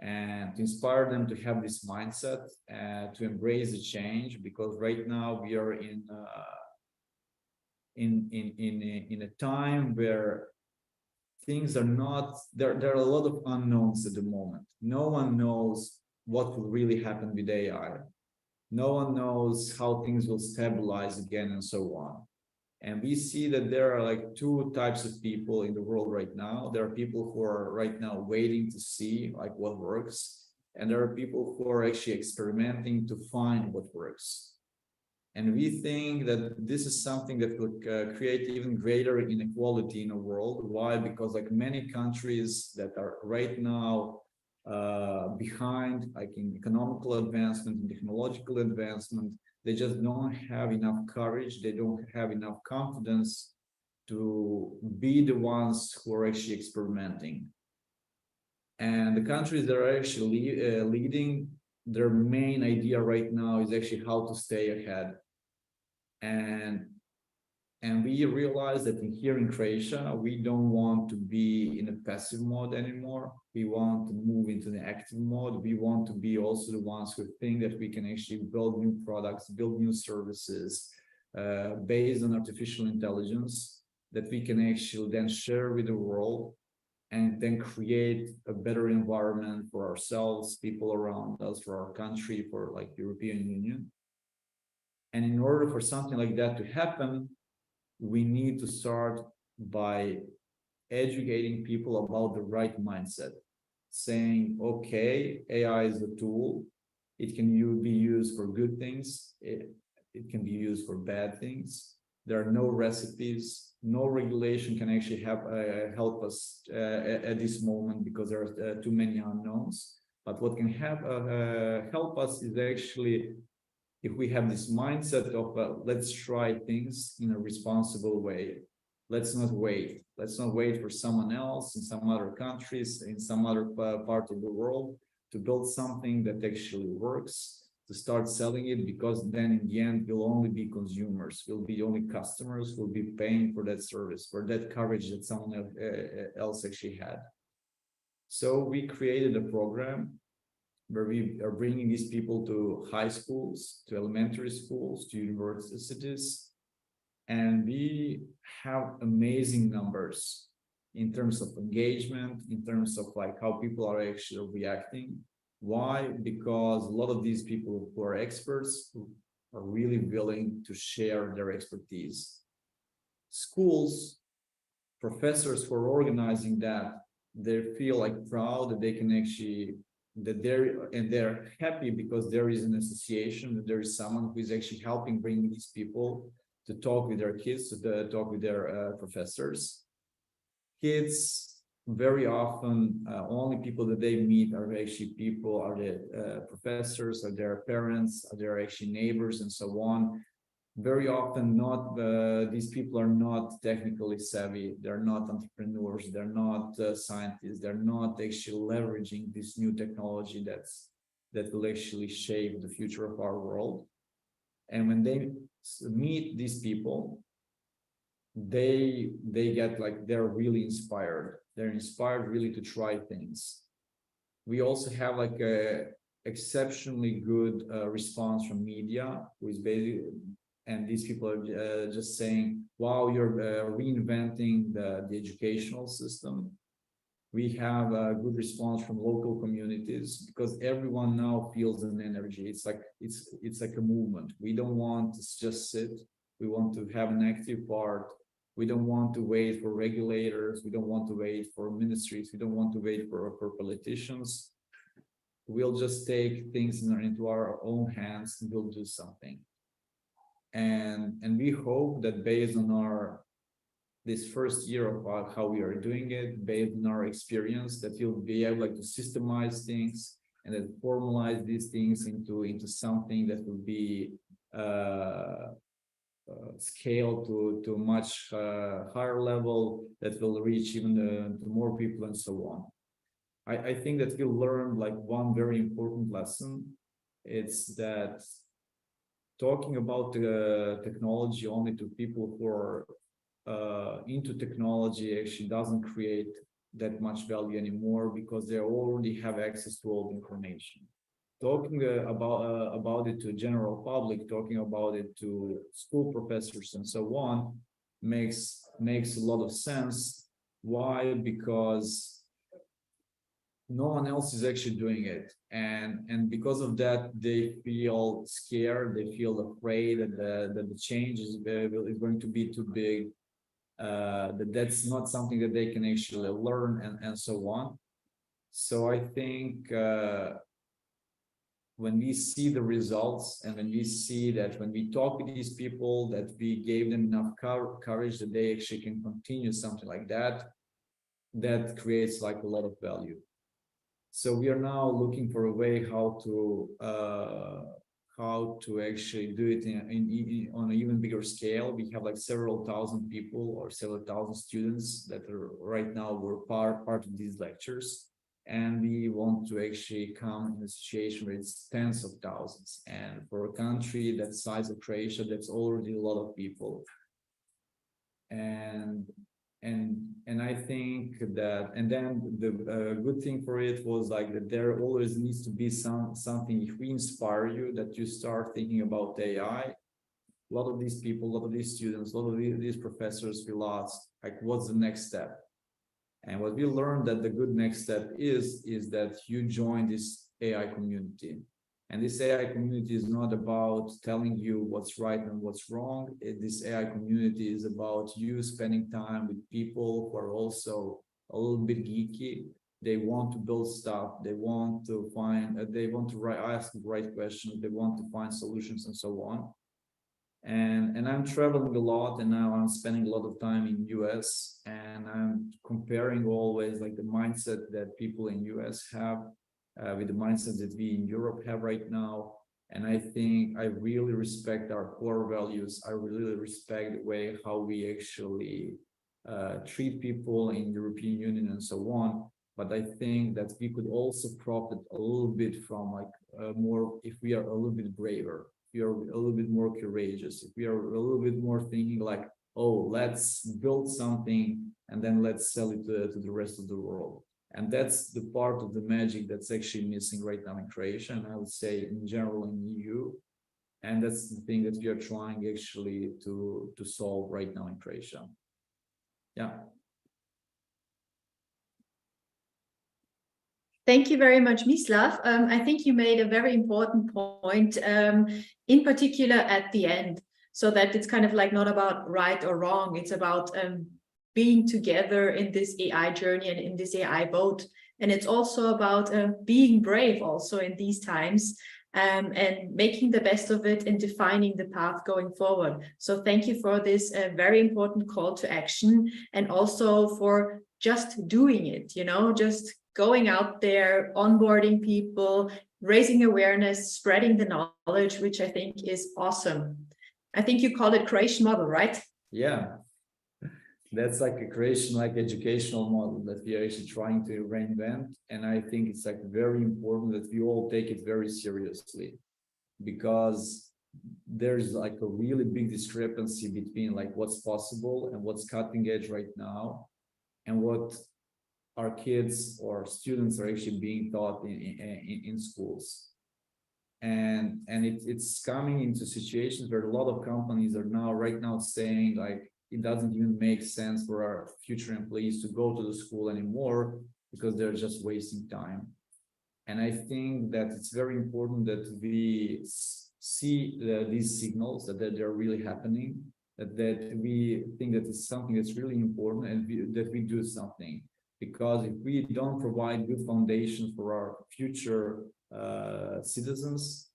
and to inspire them to have this mindset and to embrace the change, because right now we are in a time where things are not, there are a lot of unknowns at the moment. No one knows what will really happen with AI. No one knows how things will stabilize again and so on. And we see that there are like two types of people in the world right now. There are people who are right now waiting to see like what works. And there are people who are actually experimenting to find what works. And we think that this is something that would create even greater inequality in the world. Why? Because like many countries that are right now behind, like in economical advancement and technological advancement, they just don't have enough courage, they don't have enough confidence to be the ones who are actually experimenting. And the countries that are actually leading, their main idea right now is actually how to stay ahead. And we realize that here in Croatia, we don't want to be in a passive mode anymore. We want to move into the active mode. We want to be also the ones who think that we can actually build new products, build new services based on artificial intelligence that we can actually then share with the world and then create a better environment for ourselves, people around us, for our country, for like European Union. And in order for something like that to happen, we need to start by educating people about the right mindset. saying, okay, AI is a tool. It can be used for good things. It can be used for bad things. There are no recipes. No regulation can actually help us at this moment because there are too many unknowns. But what can help us is actually if we have this mindset of let's try things in a responsible way. Let's not wait. Let's not wait for someone else in some other countries, in some other part of the world to build something that actually works, to start selling it, because then in the end, we'll only be consumers. We'll be only customers. We'll be paying for that service, for that coverage that someone else actually had. So we created a program where we are bringing these people to high schools, to elementary schools, to universities, and we have amazing numbers in terms of engagement, in terms of like how people are actually reacting. Why? Because a lot of these people who are experts who are really willing to share their expertise. Schools, professors who are organizing that, they feel like proud that they can actually they're happy because there is an association, that there is someone who is actually helping bring these people to talk with their kids, to talk with their professors. Kids, very often, only people that they meet are actually people, are the professors, are their parents, are their actually neighbors, and so on. Very often these people are not technically savvy, they're not entrepreneurs, they're not scientists, they're not actually leveraging this new technology that will actually shape the future of our world. And when they meet these people, they get like, they're really inspired. They're inspired really to try things. We also have like a exceptionally good response from media, who is basically, and these people are just saying, wow, you're reinventing the educational system. We have a good response from local communities because everyone now feels an energy. It's like a movement. We don't want to just sit. We want to have an active part. We don't want to wait for regulators. We don't want to wait for ministries. We don't want to wait for politicians. We'll just take things into our own hands and we'll do something. And we hope that based on this first year of how we are doing it, based on our experience, that you'll be able to systemize things and then formalize these things into something that will be scaled to much higher level, that will reach even to more people and so on. I think that we'll learn like one very important lesson. It's that talking about technology only to people who are into technology actually doesn't create that much value anymore, because they already have access to all the information. Talking about it to general public, talking about it to school professors and so on makes a lot of sense. Why? Because no one else is actually doing it, and because of that, they feel scared. They feel afraid that the change is going to be too big. That's not something that they can actually learn, and so on. So I think when we see the results, and when we see that when we talk with these people, that we gave them enough courage that they actually can continue something like that, that creates like a lot of value. So we are now looking for a way how to actually do it on an even bigger scale. We have like several thousand people or several thousand students that are right now were part of these lectures, and we want to actually come in a situation where it's tens of thousands. And for a country that size of Croatia, that's already a lot of people. And I think that, and then the good thing for it was like that there always needs to be something. If we inspire you, that you start thinking about AI, a lot of these people, a lot of these students, a lot of these professors will ask, like, what's the next step? And what we learned that the good next step is that you join this AI community. And this AI community is not about telling you what's right and what's wrong. This AI community is about you spending time with people who are also a little bit geeky, They want to build stuff. They want to find. They want to ask the right questions. They want to find solutions and so on. And I'm traveling a lot, and now I'm spending a lot of time in US, and I'm comparing always like the mindset that people in US have with the mindset that we in Europe have right now. And I think I really respect our core values. I really respect the way how we actually treat people in the European Union and so on. But I think that we could also profit a little bit from like more, if we are a little bit braver. We are a little bit more courageous, if we are a little bit more thinking like, oh, let's build something and then let's sell it to the rest of the world. And that's the part of the magic that's actually missing right now in Croatia, and I would say in general in EU. And that's the thing that we are trying actually to solve right now in Croatia. Yeah. Thank you very much, Mislav. I think you made a very important point, in particular at the end, so that it's kind of like not about right or wrong. It's about being together in this AI journey and in this AI boat. And it's also about being brave also in these times, and making the best of it and defining the path going forward. So thank you for this very important call to action, and also for just doing it, you know, just going out there, onboarding people, raising awareness, spreading the knowledge, which I think is awesome. I think you called it Croatian model, right? Yeah, that's like a Croatian like educational model that we are actually trying to reinvent. And I think it's like very important that we all take it very seriously, because there's like a really big discrepancy between like what's possible and what's cutting edge right now and what our kids or students are actually being taught in schools. And it's coming into situations where a lot of companies are now right now saying like it doesn't even make sense for our future employees to go to the school anymore because they're just wasting time. And I think that it's very important that we see these signals that they're really happening, that we think that it's something that's really important, and that we do something. Because if we don't provide good foundations for our future citizens,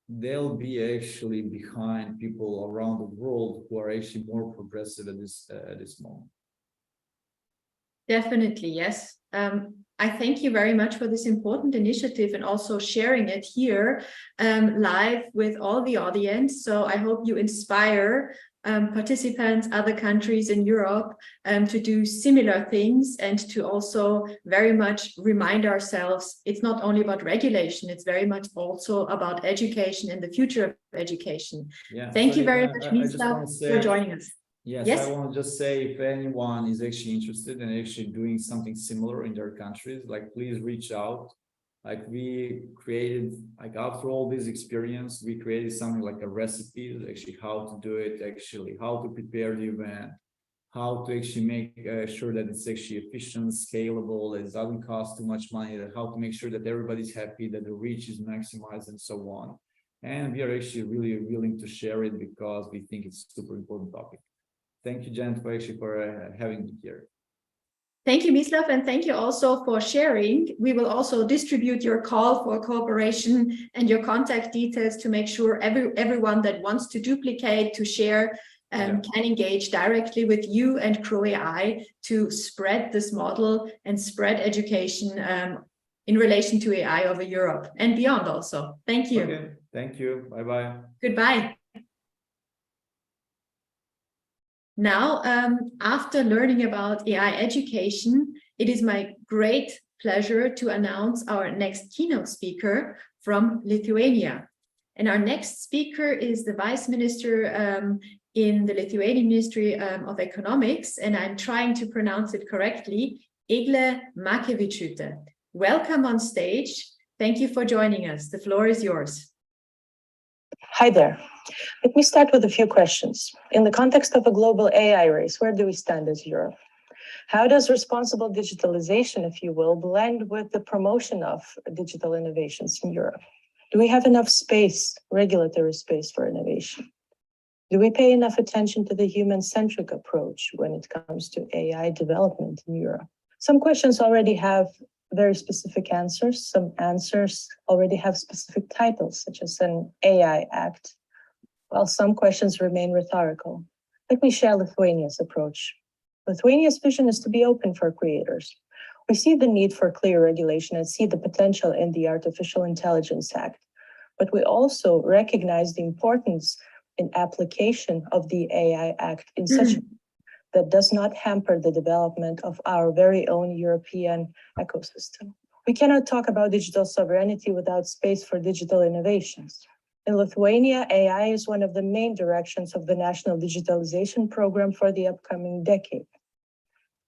they'll be actually behind people around the world who are actually more progressive at this moment. Definitely, yes. I thank you very much for this important initiative and also sharing it here live with all the audience. So I hope you inspire participants, other countries in Europe to do similar things, and to also very much remind ourselves it's not only about regulation, it's very much also about education and the future of education. Yeah, Thank you very much, Mislav, for joining us. Yes, I want to just say, if anyone is actually interested in actually doing something similar in their countries, like please reach out. Like we created, like after all this experience, we created something like a recipe, actually how to do it, actually how to prepare the event, how to actually make sure that it's actually efficient, scalable, it doesn't cost too much money, that how to make sure that everybody's happy, that the reach is maximized and so on. And we are actually really willing to share it because we think it's a super important topic. Thank you, Janet, for having me here. Thank you, Mislav, and thank you also for sharing. We will also distribute your call for cooperation and your contact details to make sure everyone that wants to duplicate, to share, can engage directly with you and CroAI to spread this model and spread education in relation to AI over Europe and beyond also. Thank you. Okay. Thank you. Bye-bye. Goodbye. Now, after learning about AI education, it is my great pleasure to announce our next keynote speaker from Lithuania. And our next speaker is the Vice Minister in the Lithuanian Ministry of Economics, and I'm trying to pronounce it correctly, Eglė Makevičiūtė. Welcome on stage. Thank you for joining us. The floor is yours. Hi there. Let me start with a few questions. In the context of a global AI race, where do we stand as Europe? How does responsible digitalization, if you will, blend with the promotion of digital innovations in Europe? Do we have enough space, regulatory space for innovation? Do we pay enough attention to the human-centric approach when it comes to AI development in Europe? Some questions already have very specific answers. Some answers already have specific titles, such as an AI Act, while some questions remain rhetorical. Let me share Lithuania's approach. Lithuania's vision is to be open for creators. We see the need for clear regulation and see the potential in the Artificial Intelligence Act, but we also recognize the importance in application of the AI Act in such a way that does not hamper the development of our very own European ecosystem. We cannot talk about digital sovereignty without space for digital innovations. In Lithuania, AI is one of the main directions of the National Digitalization Program for the upcoming decade.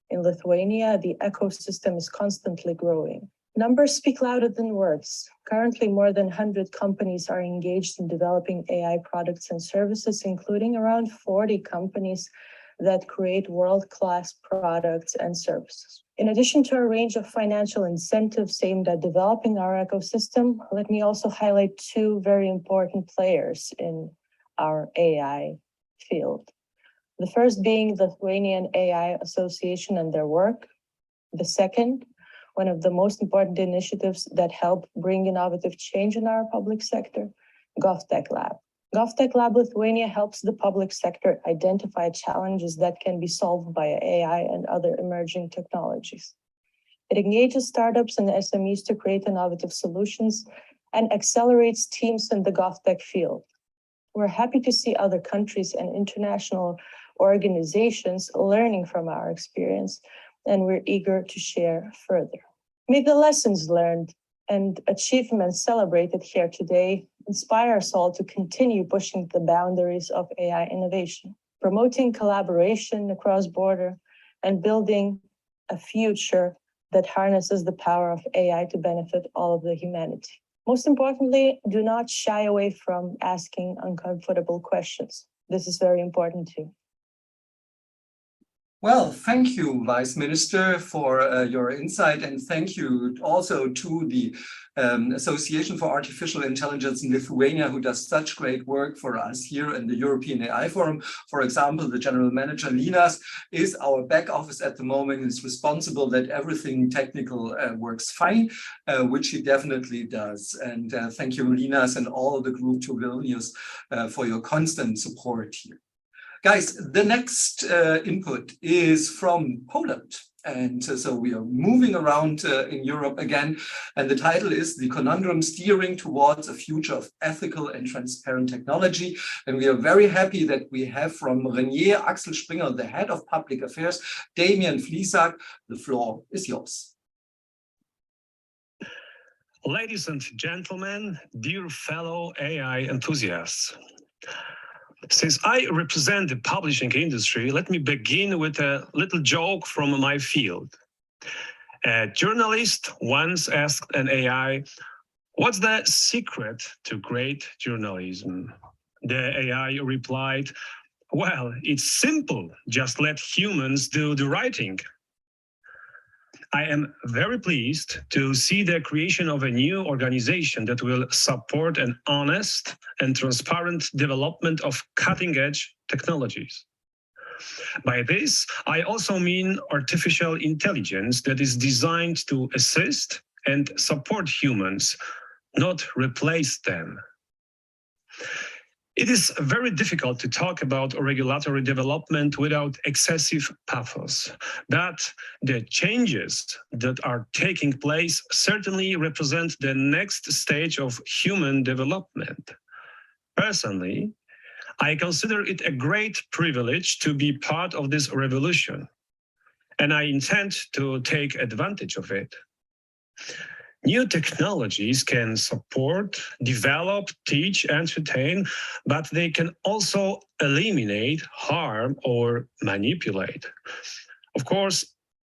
In Lithuania, the ecosystem is constantly growing. Numbers speak louder than words. Currently, more than 100 companies are engaged in developing AI products and services, including around 40 companies that create world-class products and services. In addition to a range of financial incentives aimed at developing our ecosystem, let me also highlight two very important players in our AI field. The first being the Lithuanian AI Association and their work. The second, one of the most important initiatives that help bring innovative change in our public sector, GovTech Lab. GovTech Lab Lithuania helps the public sector identify challenges that can be solved by AI and other emerging technologies. It engages startups and SMEs to create innovative solutions and accelerates teams in the GovTech field. We're happy to see other countries and international organizations learning from our experience, and we're eager to share further. May the lessons learned and achievements celebrated here today inspire us all to continue pushing the boundaries of AI innovation, promoting collaboration across border, and building a future that harnesses the power of AI to benefit all of the humanity. Most importantly, do not shy away from asking uncomfortable questions. This is very important too. Well, thank you, Vice Minister, for your insight, and thank you also to the Association for Artificial Intelligence in Lithuania, who does such great work for us here in the European AI Forum. For example, the General Manager, Linas, is our back office at the moment and is responsible that everything technical works fine, which he definitely does. And thank you, Linas, and all of the group to Vilnius for your constant support here. Guys, the next input is from Poland. And so we are moving around in Europe again. And the title is The Conundrum Steering Towards a Future of Ethical and Transparent Technology. And we are very happy that we have from Renier Axel Springer, the Head of Public Affairs, Damian Flisak. The floor is yours. Ladies and gentlemen, dear fellow AI enthusiasts. Since I represent the publishing industry, let me begin with a little joke from my field. A journalist once asked an AI, "What's the secret to great journalism?" The AI replied, "Well, it's simple. Just let humans do the writing." I am very pleased to see the creation of a new organization that will support an honest and transparent development of cutting-edge technologies. By this, I also mean artificial intelligence that is designed to assist and support humans, not replace them. It is very difficult to talk about regulatory development without excessive pathos, but the changes that are taking place certainly represent the next stage of human development. Personally, I consider it a great privilege to be part of this revolution, and I intend to take advantage of it. New technologies can support, develop, teach, entertain, but they can also eliminate, harm, or manipulate. Of course,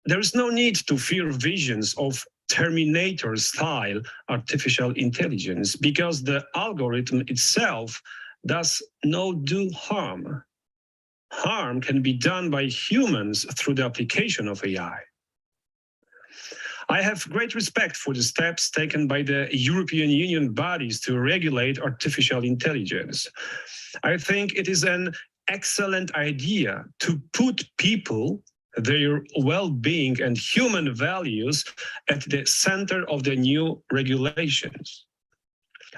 there is no need to fear visions of Terminator-style artificial intelligence because the algorithm itself does no harm. Harm can be done by humans through the application of AI. I have great respect for the steps taken by the European Union bodies to regulate artificial intelligence. I think it is an excellent idea to put people their well-being and human values at the center of the new regulations.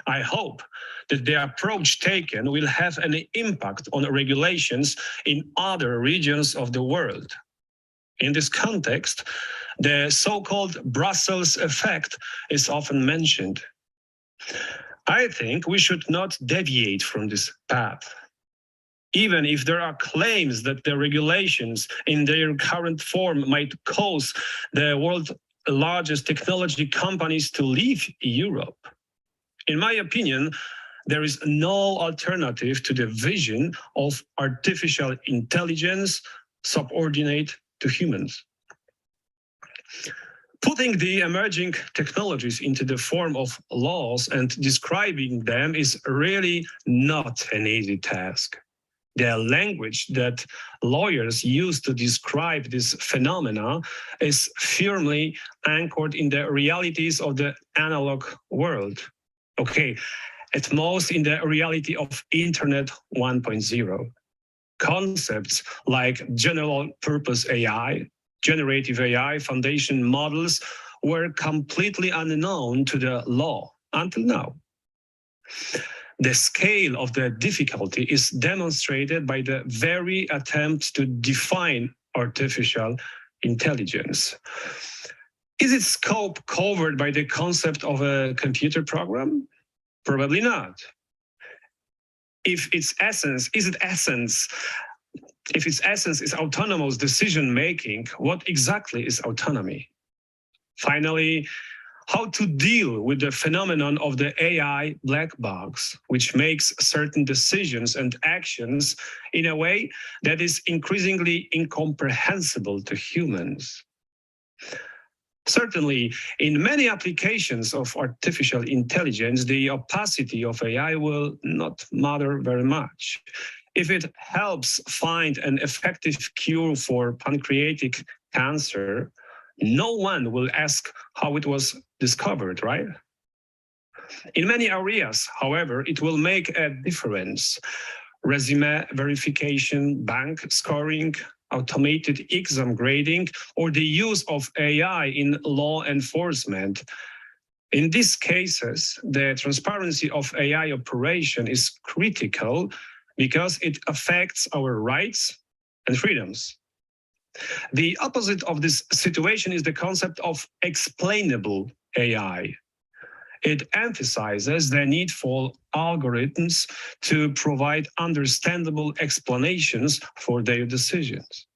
I hope that the approach taken will have an impact on regulations in other regions of the world. In this context, the so-called Brussels effect is often mentioned. I think we should not deviate from this path. Even if there are claims that the regulations in their current form might cause the world's largest technology companies to leave Europe. In my opinion, there is no alternative to the vision of artificial intelligence subordinate to humans. Putting the emerging technologies into the form of laws and describing them is really not an easy task. The language that lawyers use to describe this phenomena is firmly anchored in the realities of the analog world. Okay, at most in the reality of Internet 1.0. Concepts like general purpose AI, generative AI foundation models were completely unknown to the law until now. The scale of the difficulty is demonstrated by the very attempt to define artificial intelligence. Is its scope covered by the concept of a computer program? Probably not. If its essence is autonomous decision-making, what exactly is autonomy? Finally, how to deal with the phenomenon of the AI black box, which makes certain decisions and actions in a way that is increasingly incomprehensible to humans. Certainly, in many applications of artificial intelligence, the opacity of AI will not matter very much. If it helps find an effective cure for pancreatic cancer, no one will ask how it was discovered, right? In many areas, however, it will make a difference. Resume verification, bank scoring, automated exam grading, or the use of AI in law enforcement. In these cases, the transparency of AI operation is critical because it affects our rights and freedoms. The opposite of this situation is the concept of explainable AI. It emphasizes the need for algorithms to provide understandable explanations for their decisions.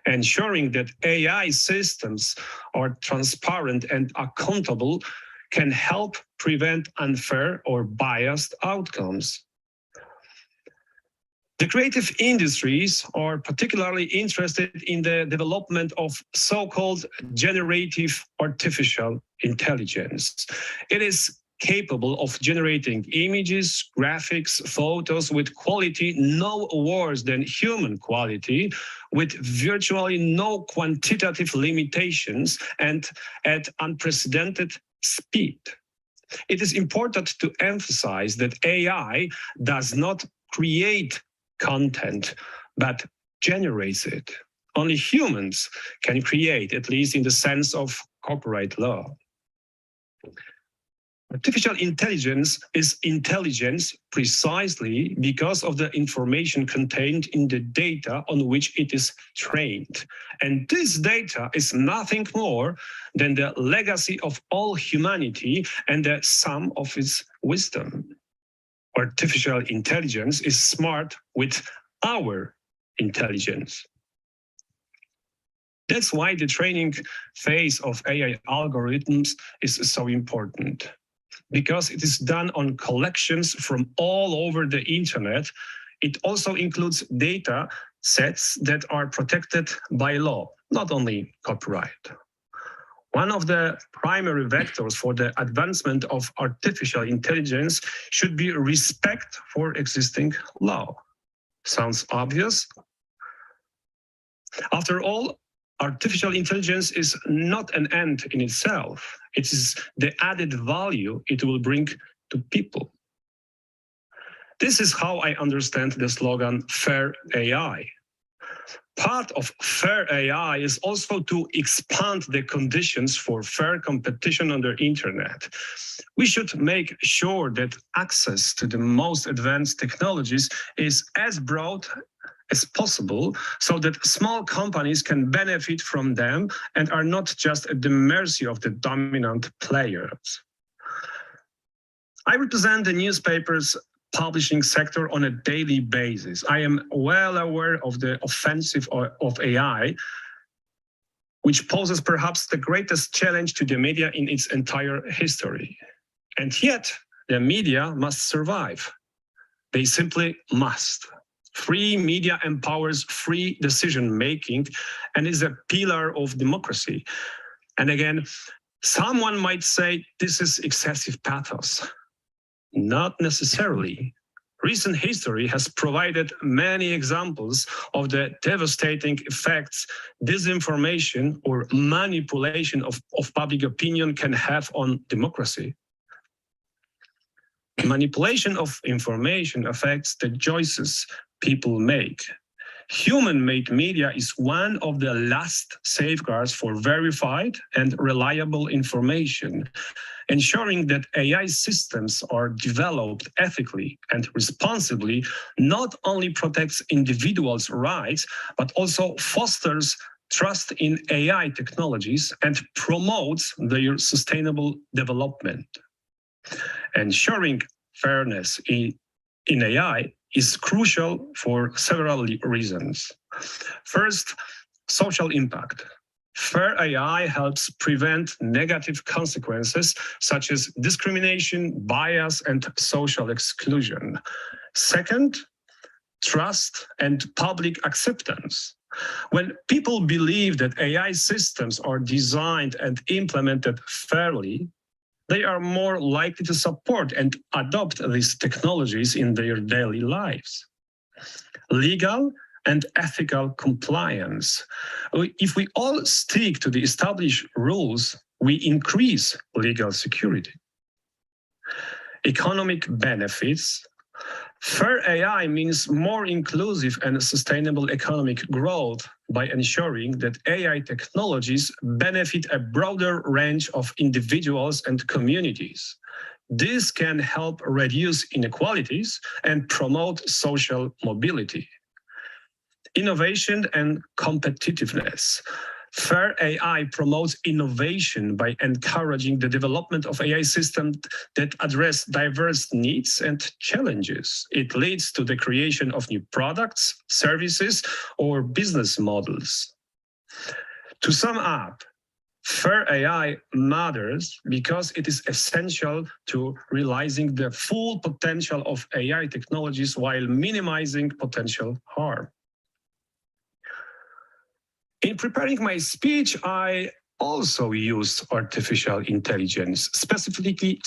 Ensuring that AI systems are transparent and accountable can help prevent unfair or biased outcomes. The creative industries are particularly interested in the development of so-called generative artificial intelligence. It is capable of generating images, graphics, photos with quality no worse than human quality, with virtually no quantitative limitations and at unprecedented speed. It is important to emphasize that AI does not create content, but generates it. Only humans can create, at least in the sense of copyright law. Artificial intelligence is intelligence precisely because of the information contained in the data on which it is trained. And this data is nothing more than the legacy of all humanity and the sum of its wisdom. Artificial intelligence is smart with our intelligence. That's why the training phase of AI algorithms is so important, because it is done on collections from all over the internet. It also includes data sets that are protected by law, not only copyright. One of the primary vectors for the advancement of artificial intelligence should be respect for existing law. Sounds obvious? After all, artificial intelligence is not an end in itself. It is the added value it will bring to people. This is how I understand the slogan Fair AI. Part of fair AI is also to expand the conditions for fair competition on the internet. We should make sure that access to the most advanced technologies is as broad as possible so that small companies can benefit from them and are not just at the mercy of the dominant players. I represent the newspapers publishing sector on a daily basis. I am well aware of the offensive of AI, which poses perhaps the greatest challenge to the media in its entire history. And yet, the media must survive. They simply must. Free media empowers free decision-making and is a pillar of democracy. And again, someone might say this is excessive pathos. Not necessarily. Recent history has provided many examples of the devastating effects disinformation or manipulation of public opinion can have on democracy. Manipulation of information affects the choices people make. Human-made media is one of the last safeguards for verified and reliable information. Ensuring that AI systems are developed ethically and responsibly not only protects individuals' rights, but also fosters trust in AI technologies and promotes their sustainable development. Ensuring fairness in AI is crucial for several reasons. First, social impact. Fair AI helps prevent negative consequences such as discrimination, bias, and social exclusion. Second, trust and public acceptance. When people believe that AI systems are designed and implemented fairly, they are more likely to support and adopt these technologies in their daily lives. Legal and ethical compliance. If we all stick to the established rules, we increase legal security. Economic benefits. Fair AI means more inclusive and sustainable economic growth by ensuring that AI technologies benefit a broader range of individuals and communities. This can help reduce inequalities and promote social mobility. Innovation and competitiveness. Fair AI promotes innovation by encouraging the development of AI systems that address diverse needs and challenges. It leads to the creation of new products, services, or business models. To sum up, fair AI matters because it is essential to realizing the full potential of AI technologies while minimizing potential harm. In preparing my speech, I also used artificial intelligence, specifically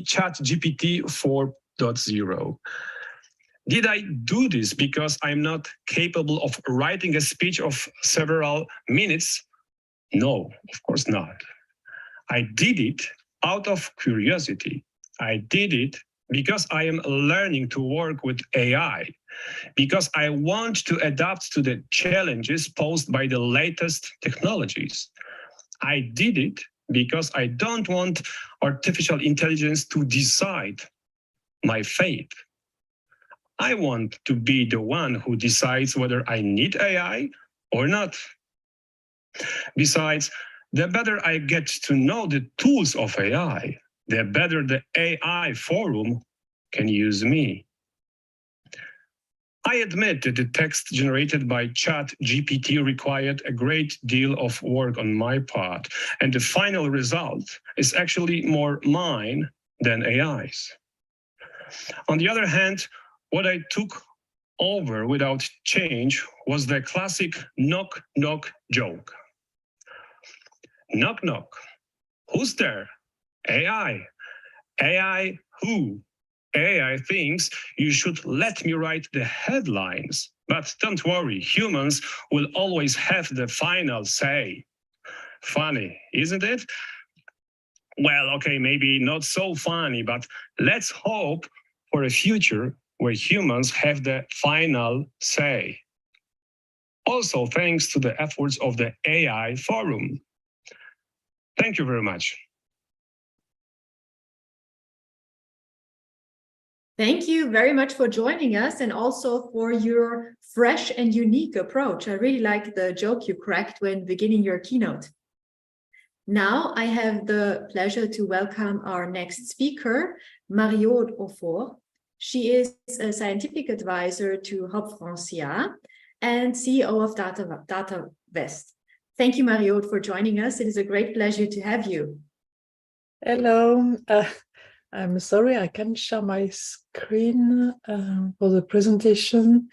ChatGPT 4.0. Did I do this because I'm not capable of writing a speech of several minutes? No, of course not. I did it out of curiosity. I did it because I am learning to work with AI, because I want to adapt to the challenges posed by the latest technologies. I did it because I don't want artificial intelligence to decide my fate. I want to be the one who decides whether I need AI or not. Besides, the better I get to know the tools of AI, the better the AI forum can use me. I admit that the text generated by ChatGPT required a great deal of work on my part, and the final result is actually more mine than AI's. On the other hand, what I took over without change was the classic knock-knock joke. Knock, knock. Who's there? AI. AI who? AI thinks you should let me write the headlines, but don't worry, humans will always have the final say. Funny, isn't it? Well, okay, maybe not so funny, but let's hope for a future where humans have the final say. Also, thanks to the efforts of the AI Forum. Thank you very much. Thank you very much for joining us and also for your fresh and unique approach. I really like the joke you cracked when beginning your keynote. Now I have the pleasure to welcome our next speaker, Marie-Aude. She is a scientific advisor to Huub and CEO of Data West. Thank you, Marie-Aude, for joining us. It is a great pleasure to have you. Hello. I'm sorry, I can't share my screen for the presentation.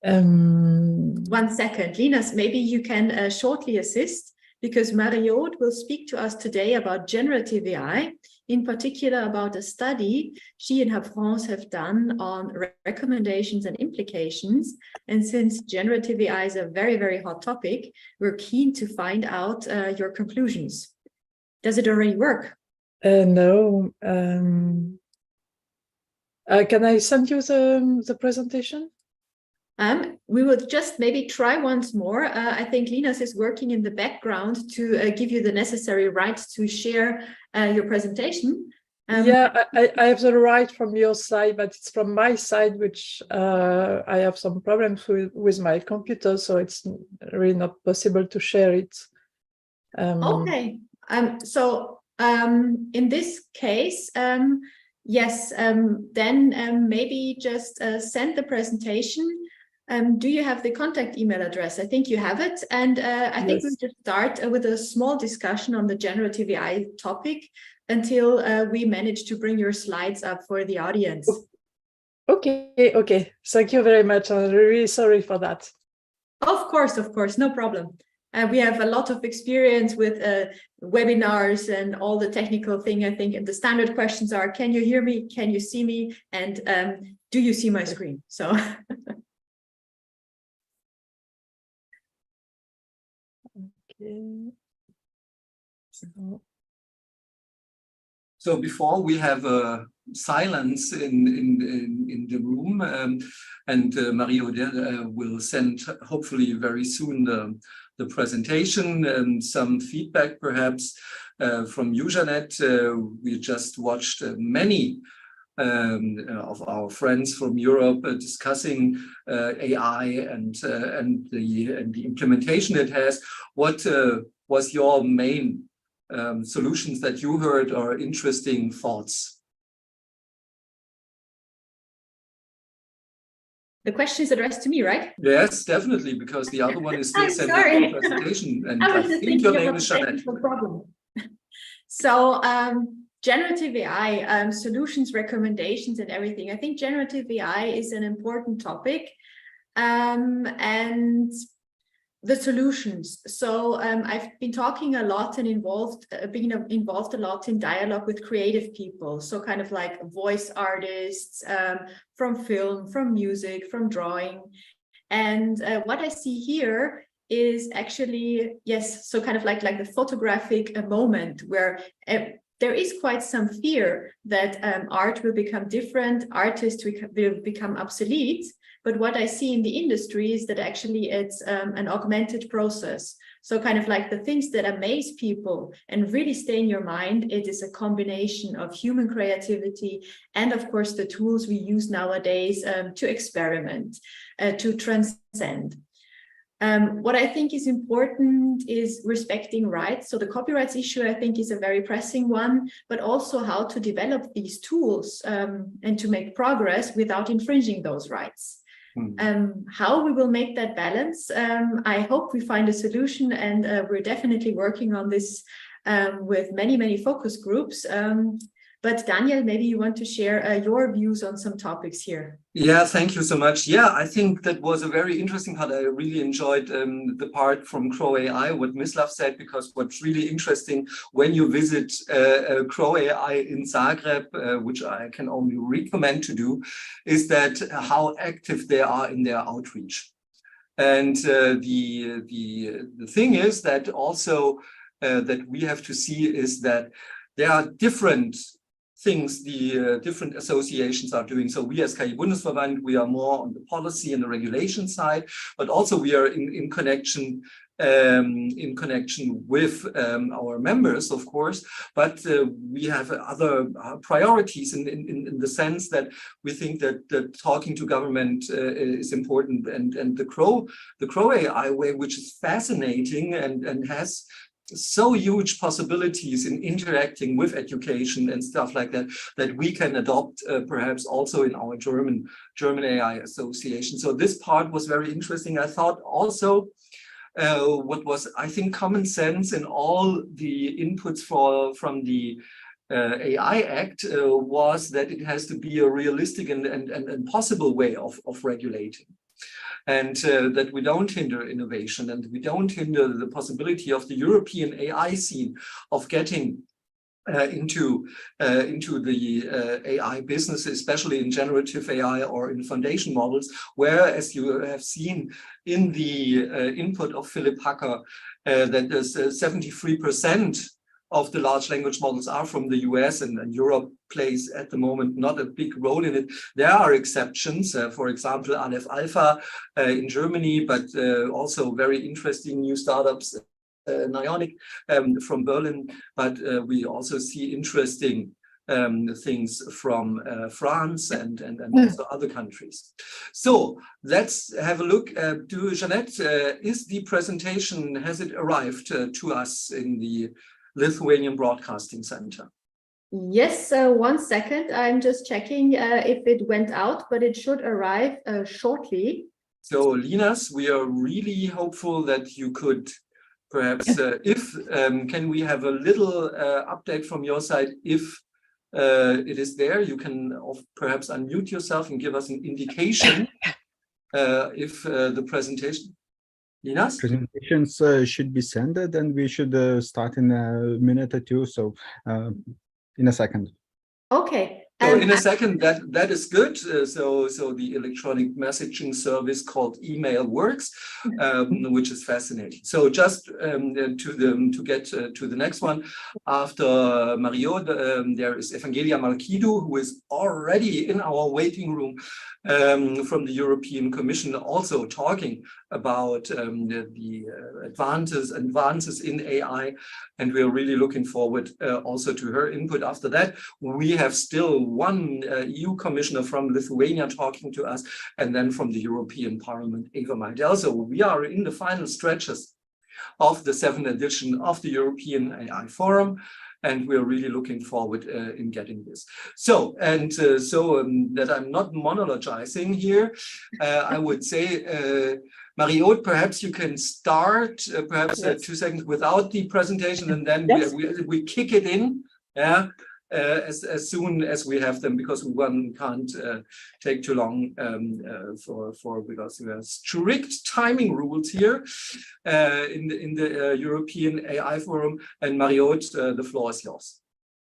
1 second, Linus, maybe you can shortly assist, because Marie-Aude will speak to us today about generative AI, in particular about a study she and Huub have done on recommendations and implications. And since generative AI is a very, very hot topic, we're keen to find out your conclusions. Does it already work? No. Can I send you the presentation? We will just maybe try once more. I think Linus is working in the background to give you the necessary rights to share your presentation. Yeah, I have the right from your side, but it's from my side, which I have some problems with my computer, so it's really not possible to share it. Okay. In this case, yes, then maybe just send the presentation. Do you have the contact email address? I think you have it. And I think we'll just start with a small discussion on the generative AI topic until we manage to bring your slides up for the audience. Okay. Thank you very much. I'm really sorry for that. Of course, no problem. We have a lot of experience with webinars and all the technical thing, I think, and the standard questions are, can you hear me? Can you see me? And do you see my screen? So. Okay. So before we have a silence in the room, and Marie-Aude will send hopefully very soon the presentation and some feedback perhaps from you, Jeannette. We just watched many of our friends from Europe discussing AI and the implementation it has. What was your main solutions that you heard or interesting thoughts? The question is addressed to me, right? Yes, definitely, because the other one is still sending the presentation, and I think your name is Jeannette. So, generative AI, solutions, recommendations, and everything. I think generative AI is an important topic, and the solutions. So I've been talking a lot and being involved a lot in dialogue with creative people. So kind of like voice artists, from film, from music, from drawing. And what I see here is actually, yes, so kind of like the photographic moment where there is quite some fear that art will become different, artists will become obsolete. But what I see in the industry is that actually it's an augmented process. So kind of like the things that amaze people and really stay in your mind, it is a combination of human creativity and of course the tools we use nowadays to experiment, to transcend. What I think is important is respecting rights. So the copyrights issue, I think, is a very pressing one, but also how to develop these tools and to make progress without infringing those rights. How we will make that balance, I hope we find a solution, and we're definitely working on this with many focus groups. But Daniel, maybe you want to share your views on some topics here. Yeah, thank you so much. Yeah, I think that was a very interesting part. I really enjoyed the part from Crow AI, what Mislav said, because what's really interesting when you visit Crow AI in Zagreb, which I can only recommend to do, is that how active they are in their outreach. And the thing is that also that we have to see is that there are different things the different associations are doing. So we as KI Bundesverband, we are more on the policy and the regulation side, but also we are in connection with our members, of course, but we have other priorities in the sense that we think that talking to government is important, and the Crow AI way, which is fascinating and has so huge possibilities in interacting with education and stuff like that, that we can adopt perhaps also in our German AI association. So this part was very interesting. I thought also what was, I think, common sense in all the inputs from the AI Act was that it has to be a realistic and possible way of regulating. And that we don't hinder innovation, and we don't hinder the possibility of the European AI scene of getting into the AI business, especially in generative AI or in foundation models, where, as you have seen in the input of Philipp Hacker, that there's 73% of the large language models are from the US, and Europe plays at the moment not a big role in it. There are exceptions, for example, Aleph Alpha in Germany, but also very interesting new startups, Nionic from Berlin, but we also see interesting things from France and also other countries. So let's have a look to Jeannette. Is the presentation, has it arrived to us in the Lithuanian Broadcasting Center? Yes, 1 second. I'm just checking if it went out, but it should arrive shortly. So Linas, we are really hopeful that you could perhaps, can we have a little update from your side? If it is there, you can perhaps unmute yourself and give us an indication if the presentation. Linas? Presentations should be sent, and we should start in a minute or two. So in a second. Okay. So in a second, that is good. So the electronic messaging service called email works, which is fascinating. So just to get to the next one, after Marie-Aude, there is Evangelia Markidou, who is already in our waiting room from the European Commission, also talking about the advances in AI, and we are really looking forward also to her input. After that, we have still one EU commissioner from Lithuania talking to us, and then from the European Parliament, Eva Meidel. So we are in the final stretches of the 7th edition of the European AI Forum, and we're really looking forward in getting this. So, that I'm not monologizing here, I would say, Marie-Aude, perhaps you can start, perhaps 2 seconds without the presentation, and then we kick it in, as soon as we have them, because one can't take too long because we have strict timing rules here in the European AI Forum. And Marie-Aude, the floor is yours.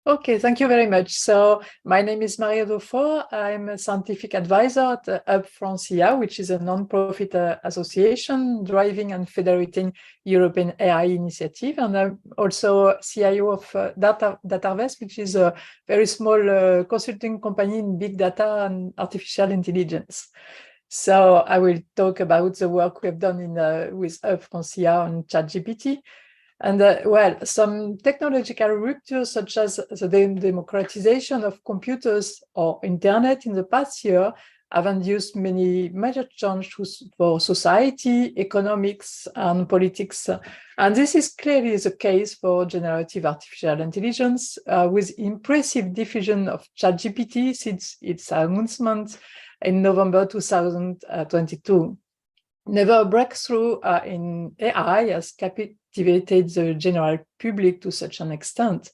Okay, thank you very much. So my name is Marie-Aude. I'm a scientific advisor at Huub Francia, which is a non-profit association driving and federating European AI initiative. And I'm also CIO of DataVest, which is a very small consulting company in big data and artificial intelligence. So I will talk about the work we've done with Huub Francia on ChatGPT. And some technological ruptures, such as the democratization of computers or internet in the past year, have induced many major changes for society, economics, and politics. And this is clearly the case for generative artificial intelligence, with impressive diffusion of ChatGPT since its announcement in November 2022. Never a breakthrough in AI has captivated the general public to such an extent.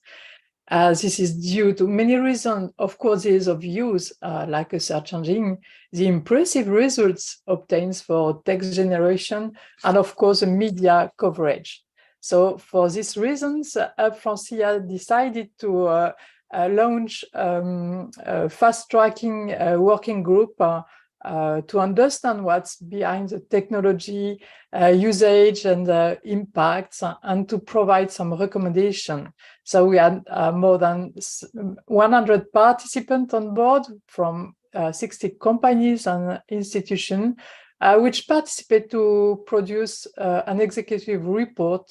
This is due to many reasons, of course, ease of use, like a search engine, the impressive results obtained for text generation, and of course, the media coverage. So for these reasons, Huub Francia decided to launch a fast-tracking working group to understand what's behind the technology usage and impacts, and to provide some recommendation. So we had more than 100 participants on board from 60 companies and institutions, which participate to produce an executive report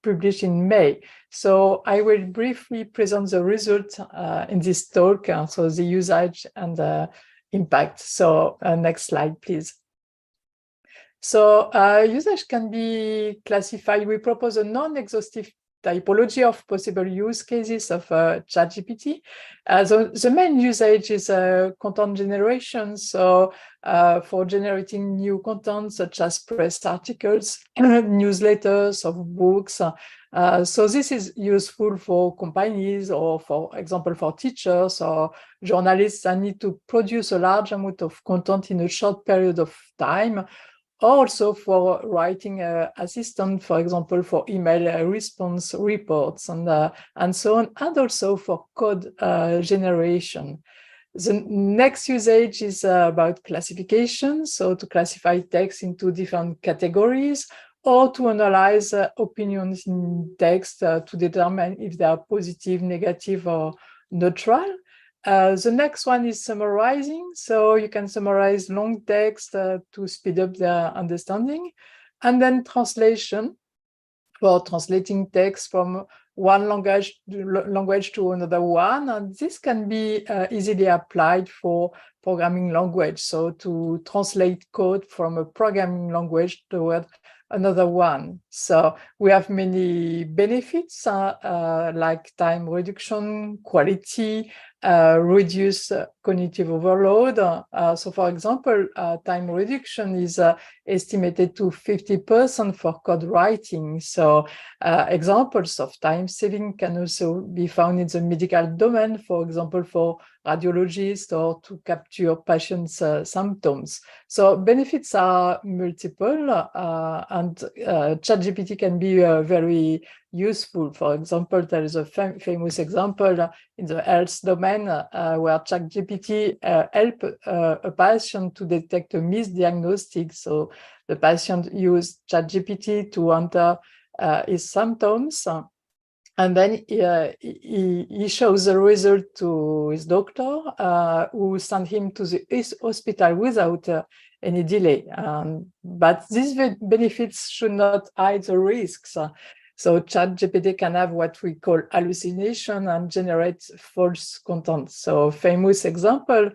published in May. So I will briefly present the result in this talk, so the usage and the impact. So next slide, please. So usage can be classified. We propose a non-exhaustive typology of possible use cases of ChatGPT. The main usage is content generation. So for generating new content, such as press articles, newsletters, of books. So this is useful for companies, or for example, for teachers or journalists that need to produce a large amount of content in a short period of time. Also for writing assistant, for example, for email response reports and so on, and also for code generation. The next usage is about classification, so to classify text into different categories, or to analyze opinions in text to determine if they are positive, negative, or neutral. The next one is summarizing. So you can summarize long text to speed up their understanding. And then translation, for translating text from one language to another one. And this can be easily applied for programming language. So to translate code from a programming language toward another one. So we have many benefits like time reduction, quality, reduce cognitive overload. So for example, time reduction is estimated to 50% for code writing. So examples of time saving can also be found in the medical domain, for example, for radiologists, or to capture patients' symptoms. So benefits are multiple, and ChatGPT can be very useful. For example, there is a famous example in the health domain where ChatGPT helped a patient to detect a misdiagnosis. So the patient used ChatGPT to enter his symptoms, and then he shows the result to his doctor, who sent him to his hospital without any delay. But these benefits should not hide the risks. So ChatGPT can have what we call hallucination and generate false content. So famous example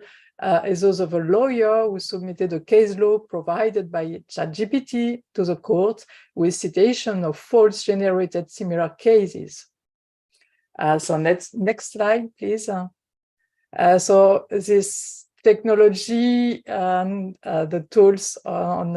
is those of a lawyer who submitted a case law provided by ChatGPT to the court with citation of false generated similar cases. So next slide, please. So this technology and the tools on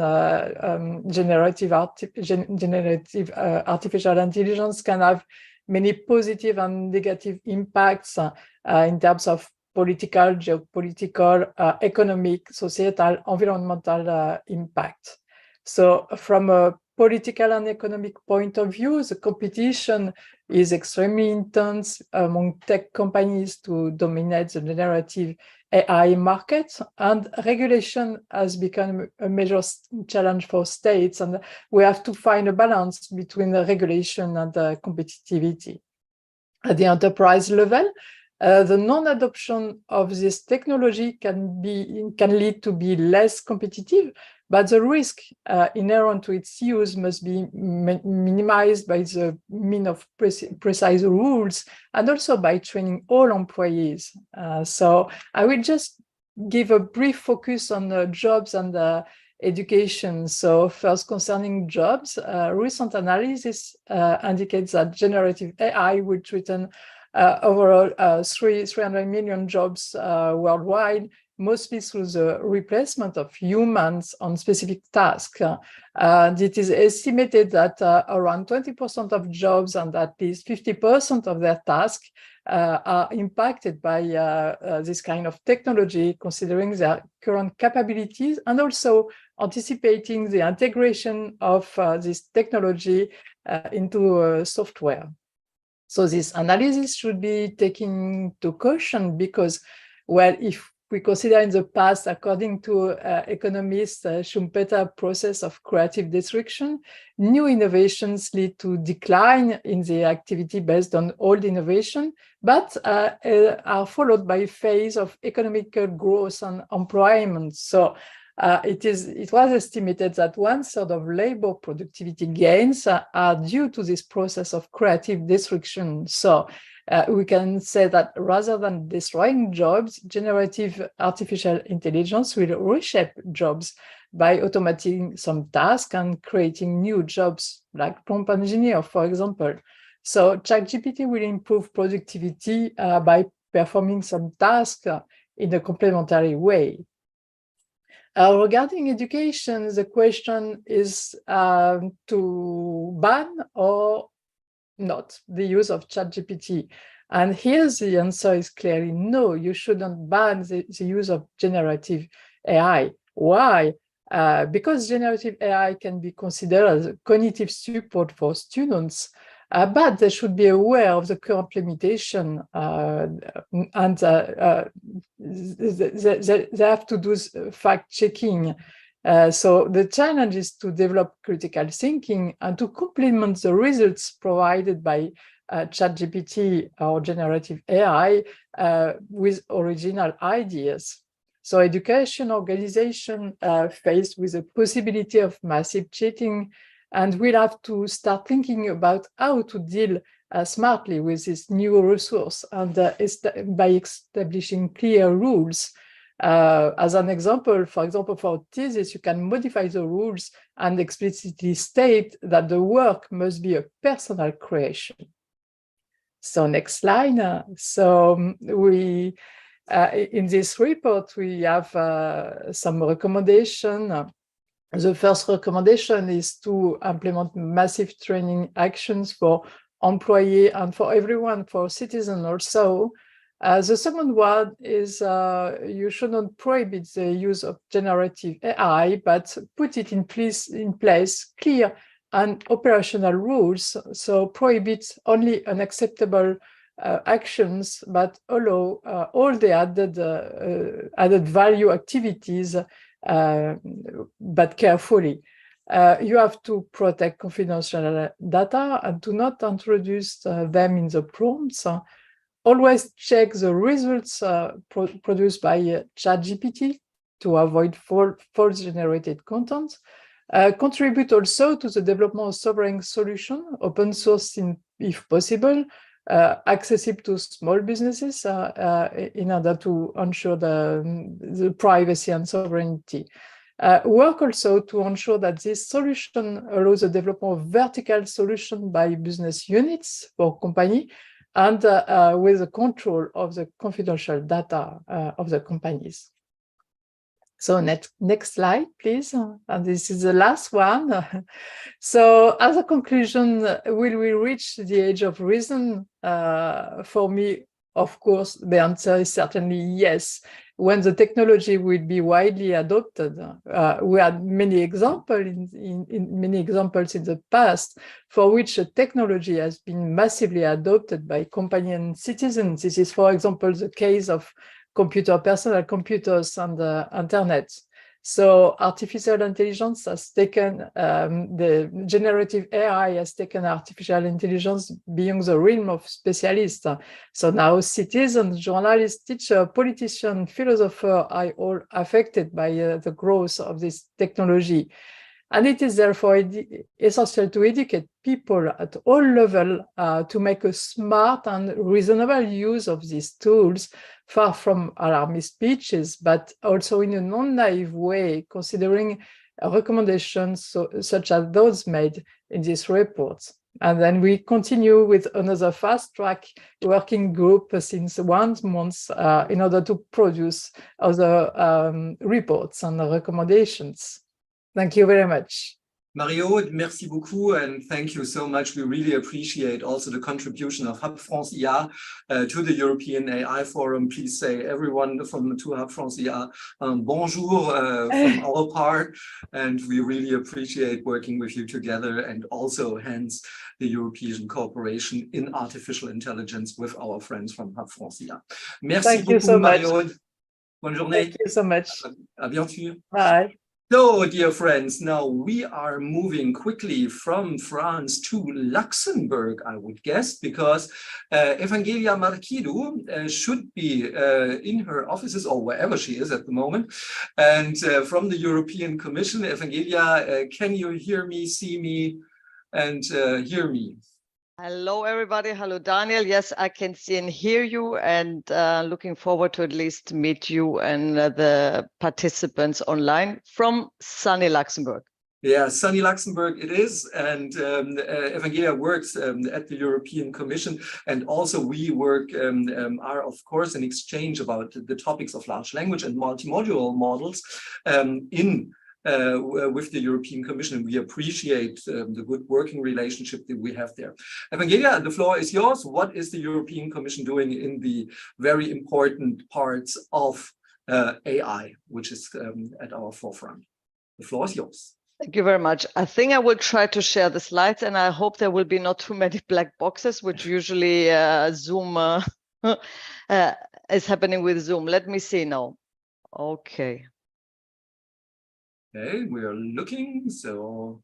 generative artificial intelligence can have many positive and negative impacts in terms of political, geopolitical, economic, societal, environmental impact. So from a political and economic point of view, the competition is extremely intense among tech companies to dominate the generative AI market, and regulation has become a major challenge for states, and we have to find a balance between the regulation and the competitivity. At the enterprise level, the non-adoption of this technology can lead to be less competitive, but the risk inherent to its use must be minimized by the means of precise rules, and also by training all employees. So I will just give a brief focus on jobs and education. So first, concerning jobs, recent analysis indicates that generative AI will threaten overall 300 million jobs worldwide, mostly through the replacement of humans on specific tasks. It is estimated that around 20% of jobs and at least 50% of their tasks are impacted by this kind of technology, considering their current capabilities and also anticipating the integration of this technology into software. So this analysis should be taken into caution because, well, if we consider in the past, according to economist Schumpeter process of creative destruction, new innovations lead to decline in the activity based on old innovation, but are followed by a phase of economical growth and employment. So it was estimated that 1/3 of labor productivity gains are due to this process of creative destruction. So we can say that rather than destroying jobs, generative artificial intelligence will reshape jobs by automating some tasks and creating new jobs, like prompt engineer, for example. So ChatGPT will improve productivity by performing some tasks in a complementary way. Regarding education, the question is to ban or not the use of ChatGPT. And here the answer is clearly no, you shouldn't ban the use of generative AI. Why? Because generative AI can be considered as a cognitive support for students, but they should be aware of the current limitation and they have to do fact-checking. So the challenge is to develop critical thinking and to complement the results provided by ChatGPT or generative AI with original ideas. So education organization faced with the possibility of massive cheating, and we'll have to start thinking about how to deal smartly with this new resource and by establishing clear rules. As an example, for example, for thesis, you can modify the rules and explicitly state that the work must be a personal creation. So next slide. So we, in this report, we have some recommendation. The first recommendation is to implement massive training actions for employees and for everyone, for citizens also. The second one is you shouldn't prohibit the use of generative AI, but put it in place clear and operational rules. So prohibit only unacceptable actions, but allow all the added value activities, but carefully. You have to protect confidential data and do not introduce them in the prompts. Always check the results produced by ChatGPT to avoid false generated content. Contribute also to the development of sovereign solution, open source if possible, accessible to small businesses in order to ensure the privacy and sovereignty. Work also to ensure that this solution allows the development of vertical solution by business units for company, and with the control of the confidential data of the companies. So next slide, please. And this is the last one. So as a conclusion, will we reach the age of reason? For me, of course, the answer is certainly yes. When the technology will be widely adopted, we had many examples in the past for which a technology has been massively adopted by companies and citizens. This is, for example, the case of personal computers and the internet. So artificial intelligence has taken, the generative AI has taken artificial intelligence beyond the realm of specialists. So now citizens, journalists, teachers, politicians, philosophers are all affected by the growth of this technology. And it is therefore essential to educate people at all levels to make a smart and reasonable use of these tools, far from alarmist speeches, but also in a non-naive way, considering recommendations such as those made in this report. And then we continue with another fast-track working group since 1 month in order to produce other reports and recommendations. Thank you very much. Marie-Aude, merci beaucoup, and thank you so much. We really appreciate also the contribution of Hub France IA to the European AI Forum. Please say everyone to Hub France IA, bonjour from our part, and we really appreciate working with you together, and also hence the European cooperation in artificial intelligence with our friends from Hub France IA. Merci Thank beaucoup, you so much. Marie-Aude. Bonne journée. Thank you so much. À bientôt. Bye. So, dear friends, now we are moving quickly from France to Luxembourg, I would guess, because Evangelia Marquidou should be in her offices or wherever she is at the moment. And from the European Commission, Evangelia, can you hear me, see me, and hear me? Hello, everybody. Hello, Daniel. Yes, I can see and hear you, and looking forward to at least meet you and the participants online from sunny Luxembourg. Yeah, sunny Luxembourg it is, and Evangelia works at the European Commission, and also we work are of course in exchange about the topics of large language and multimodal models with the European Commission. We appreciate the good working relationship that we have there. Evangelia, the floor is yours. What is the European Commission doing in the very important parts of AI, which is at our forefront? The floor is yours. Thank you very much. I think I will try to share the slides, and I hope there will be not too many black boxes, which usually Zoom is happening with Zoom. Let me see now. Okay. Okay, we are looking, so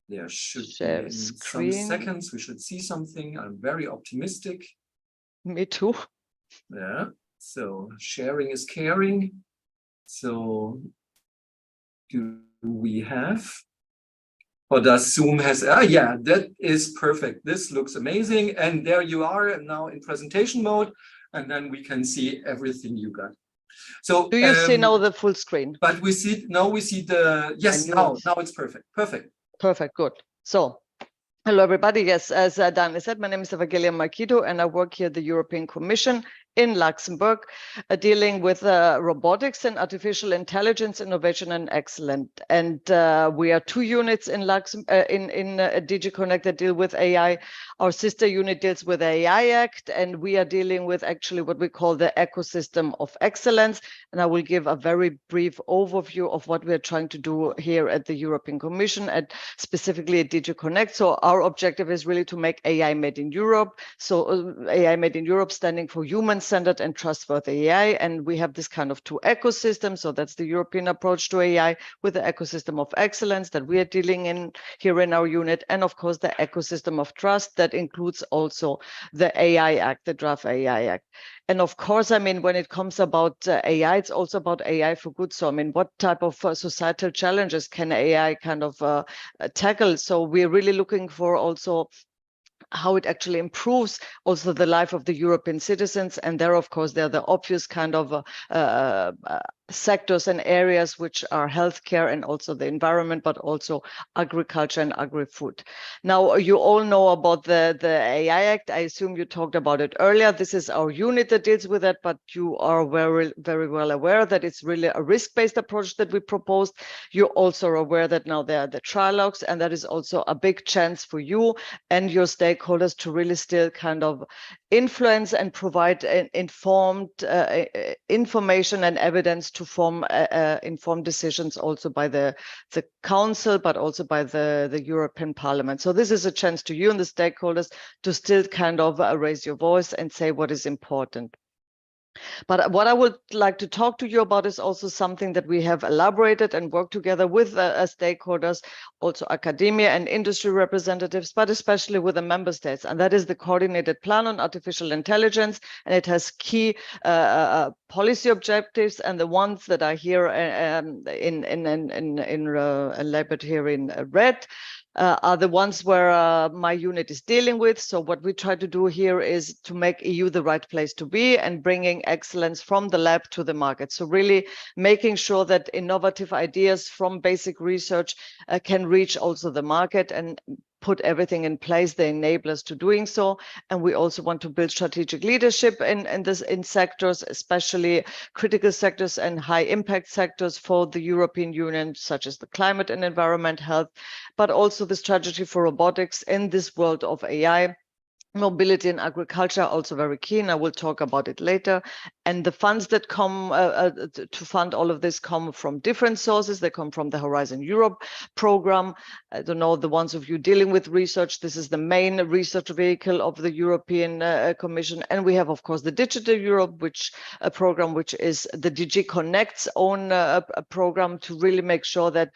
there should be in some seconds we should see something. I'm very optimistic. Me too. Yeah, so sharing is caring. So do we have, or does Zoom has, yeah, that is perfect. This looks amazing. And there you are now in presentation mode, and then we can see everything you got. So do you see now the full screen? But we see now we see the now it's perfect. Perfect, good. So hello everybody. Yes, as Daniel said, my name is Evangelia Marquidou, and I work here at the European Commission in Luxembourg, dealing with robotics and artificial intelligence, innovation and excellence. And we are two units in DG Connect that deal with AI. Our sister unit deals with the AI Act, and we are dealing with actually what we call the ecosystem of excellence. And I will give a very brief overview of what we're trying to do here at the European Commission, and specifically at DG Connect. So our objective is really to make AI made in Europe. So AI made in Europe standing for human-centered and trustworthy AI. And we have this kind of two ecosystems. So that's the European approach to AI with the ecosystem of excellence that we are dealing in here in our unit. And of course, the ecosystem of trust that includes also the AI Act, the Draft AI Act. And of course, I mean, when it comes about AI, it's also about AI for good. So, I mean, what type of societal challenges can AI kind of tackle? So we're really looking for also how it actually improves also the life of the European citizens. And there, of course, there are the obvious kind of sectors and areas which are healthcare and also the environment, but also agriculture and agri-food. Now, you all know about the AI Act. I assume you talked about it earlier. This is our unit that deals with it, but you are very, very well aware that it's really a risk-based approach that we proposed. You're also aware that now there are the trilogues, and that is also a big chance for you and your stakeholders to really still kind of influence and provide informed information and evidence to form informed decisions also by the Council, but also by the European Parliament. So this is a chance to you and the stakeholders to still kind of raise your voice and say what is important. But what I would like to talk to you about is also something that we have elaborated and worked together with stakeholders, also academia and industry representatives, but especially with the member states. And that is the coordinated plan on artificial intelligence. And it has key policy objectives. And the ones that are here labeled here in red are the ones where my unit is dealing with. So what we try to do here is to make EU the right place to be and bringing excellence from the lab to the market. So really making sure that innovative ideas from basic research can reach also the market and put everything in place, the enablers to doing so. And we also want to build strategic leadership in sectors, especially critical sectors and high impact sectors for the European Union, such as the climate and environment, health, but also the strategy for robotics in this world of AI. Mobility and agriculture are also very keen. I will talk about it later. And the funds that come to fund all of this come from different sources. They come from the Horizon Europe program. I don't know, the ones of you dealing with research, this is the main research vehicle of the European Commission. And we have, of course, the Digital Europe, program, which is the DG Connect's own program to really make sure that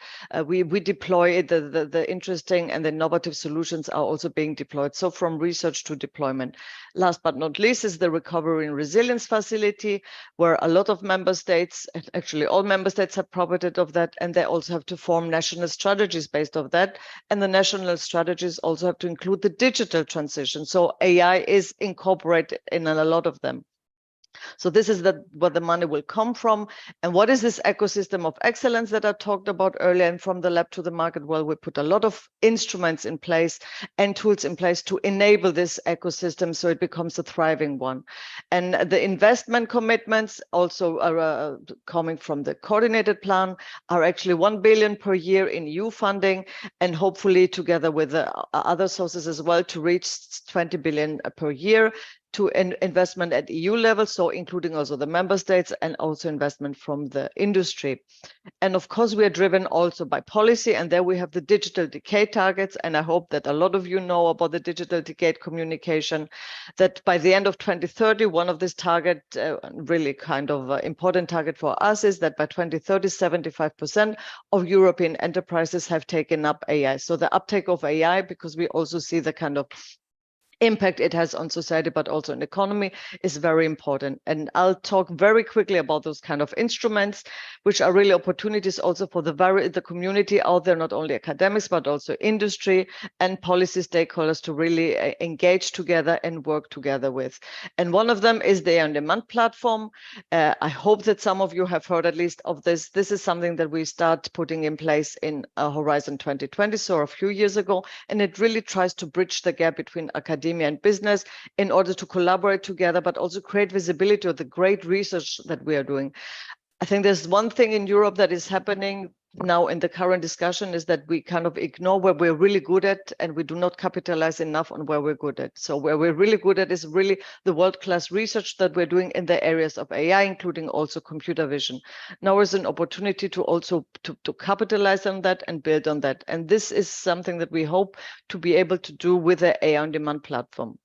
we deploy the interesting and the innovative solutions are also being deployed. So from research to deployment. Last but not least is the Recovery and Resilience Facility, where a lot of member states, actually all member states have profited of that, and they also have to form national strategies based on that. And the national strategies also have to include the digital transition. So AI is incorporated in a lot of them. So this is where the money will come from. And what is this ecosystem of excellence that I talked about earlier? And from the lab to the market, well, we put a lot of instruments in place and tools in place to enable this ecosystem so it becomes a thriving one. And the investment commitments also are coming from the coordinated plan are actually 1 billion per year in EU funding, and hopefully together with other sources as well to reach 20 billion per year to investment at EU level, so including also the member states and also investment from the industry. And of course, we are driven also by policy, and there we have the digital decade targets. And I hope that a lot of you know about the digital decade communication, that by the end of 2030, one of this target, really kind of important target for us is that by 2030, 75% of European enterprises have taken up AI. So the uptake of AI, because we also see the kind of impact it has on society, but also on economy, is very important. And I'll talk very quickly about those kind of instruments, which are really opportunities also for the community out there, not only academics, but also industry and policy stakeholders to really engage together and work together with. And one of them is the on-demand platform. I hope that some of you have heard at least of this. This is something that we start putting in place in Horizon 2020, so a few years ago, and it really tries to bridge the gap between academia and business in order to collaborate together, but also create visibility of the great research that we are doing. I think there's one thing in Europe that is happening now in the current discussion is that we kind of ignore where we're really good at, and we do not capitalize enough on where we're good at. So where we're really good at is really the world-class research that we're doing in the areas of AI, including also computer vision. Now is an opportunity to also to capitalize on that and build on that. And this is something that we hope to be able to do with the AI on demand platform.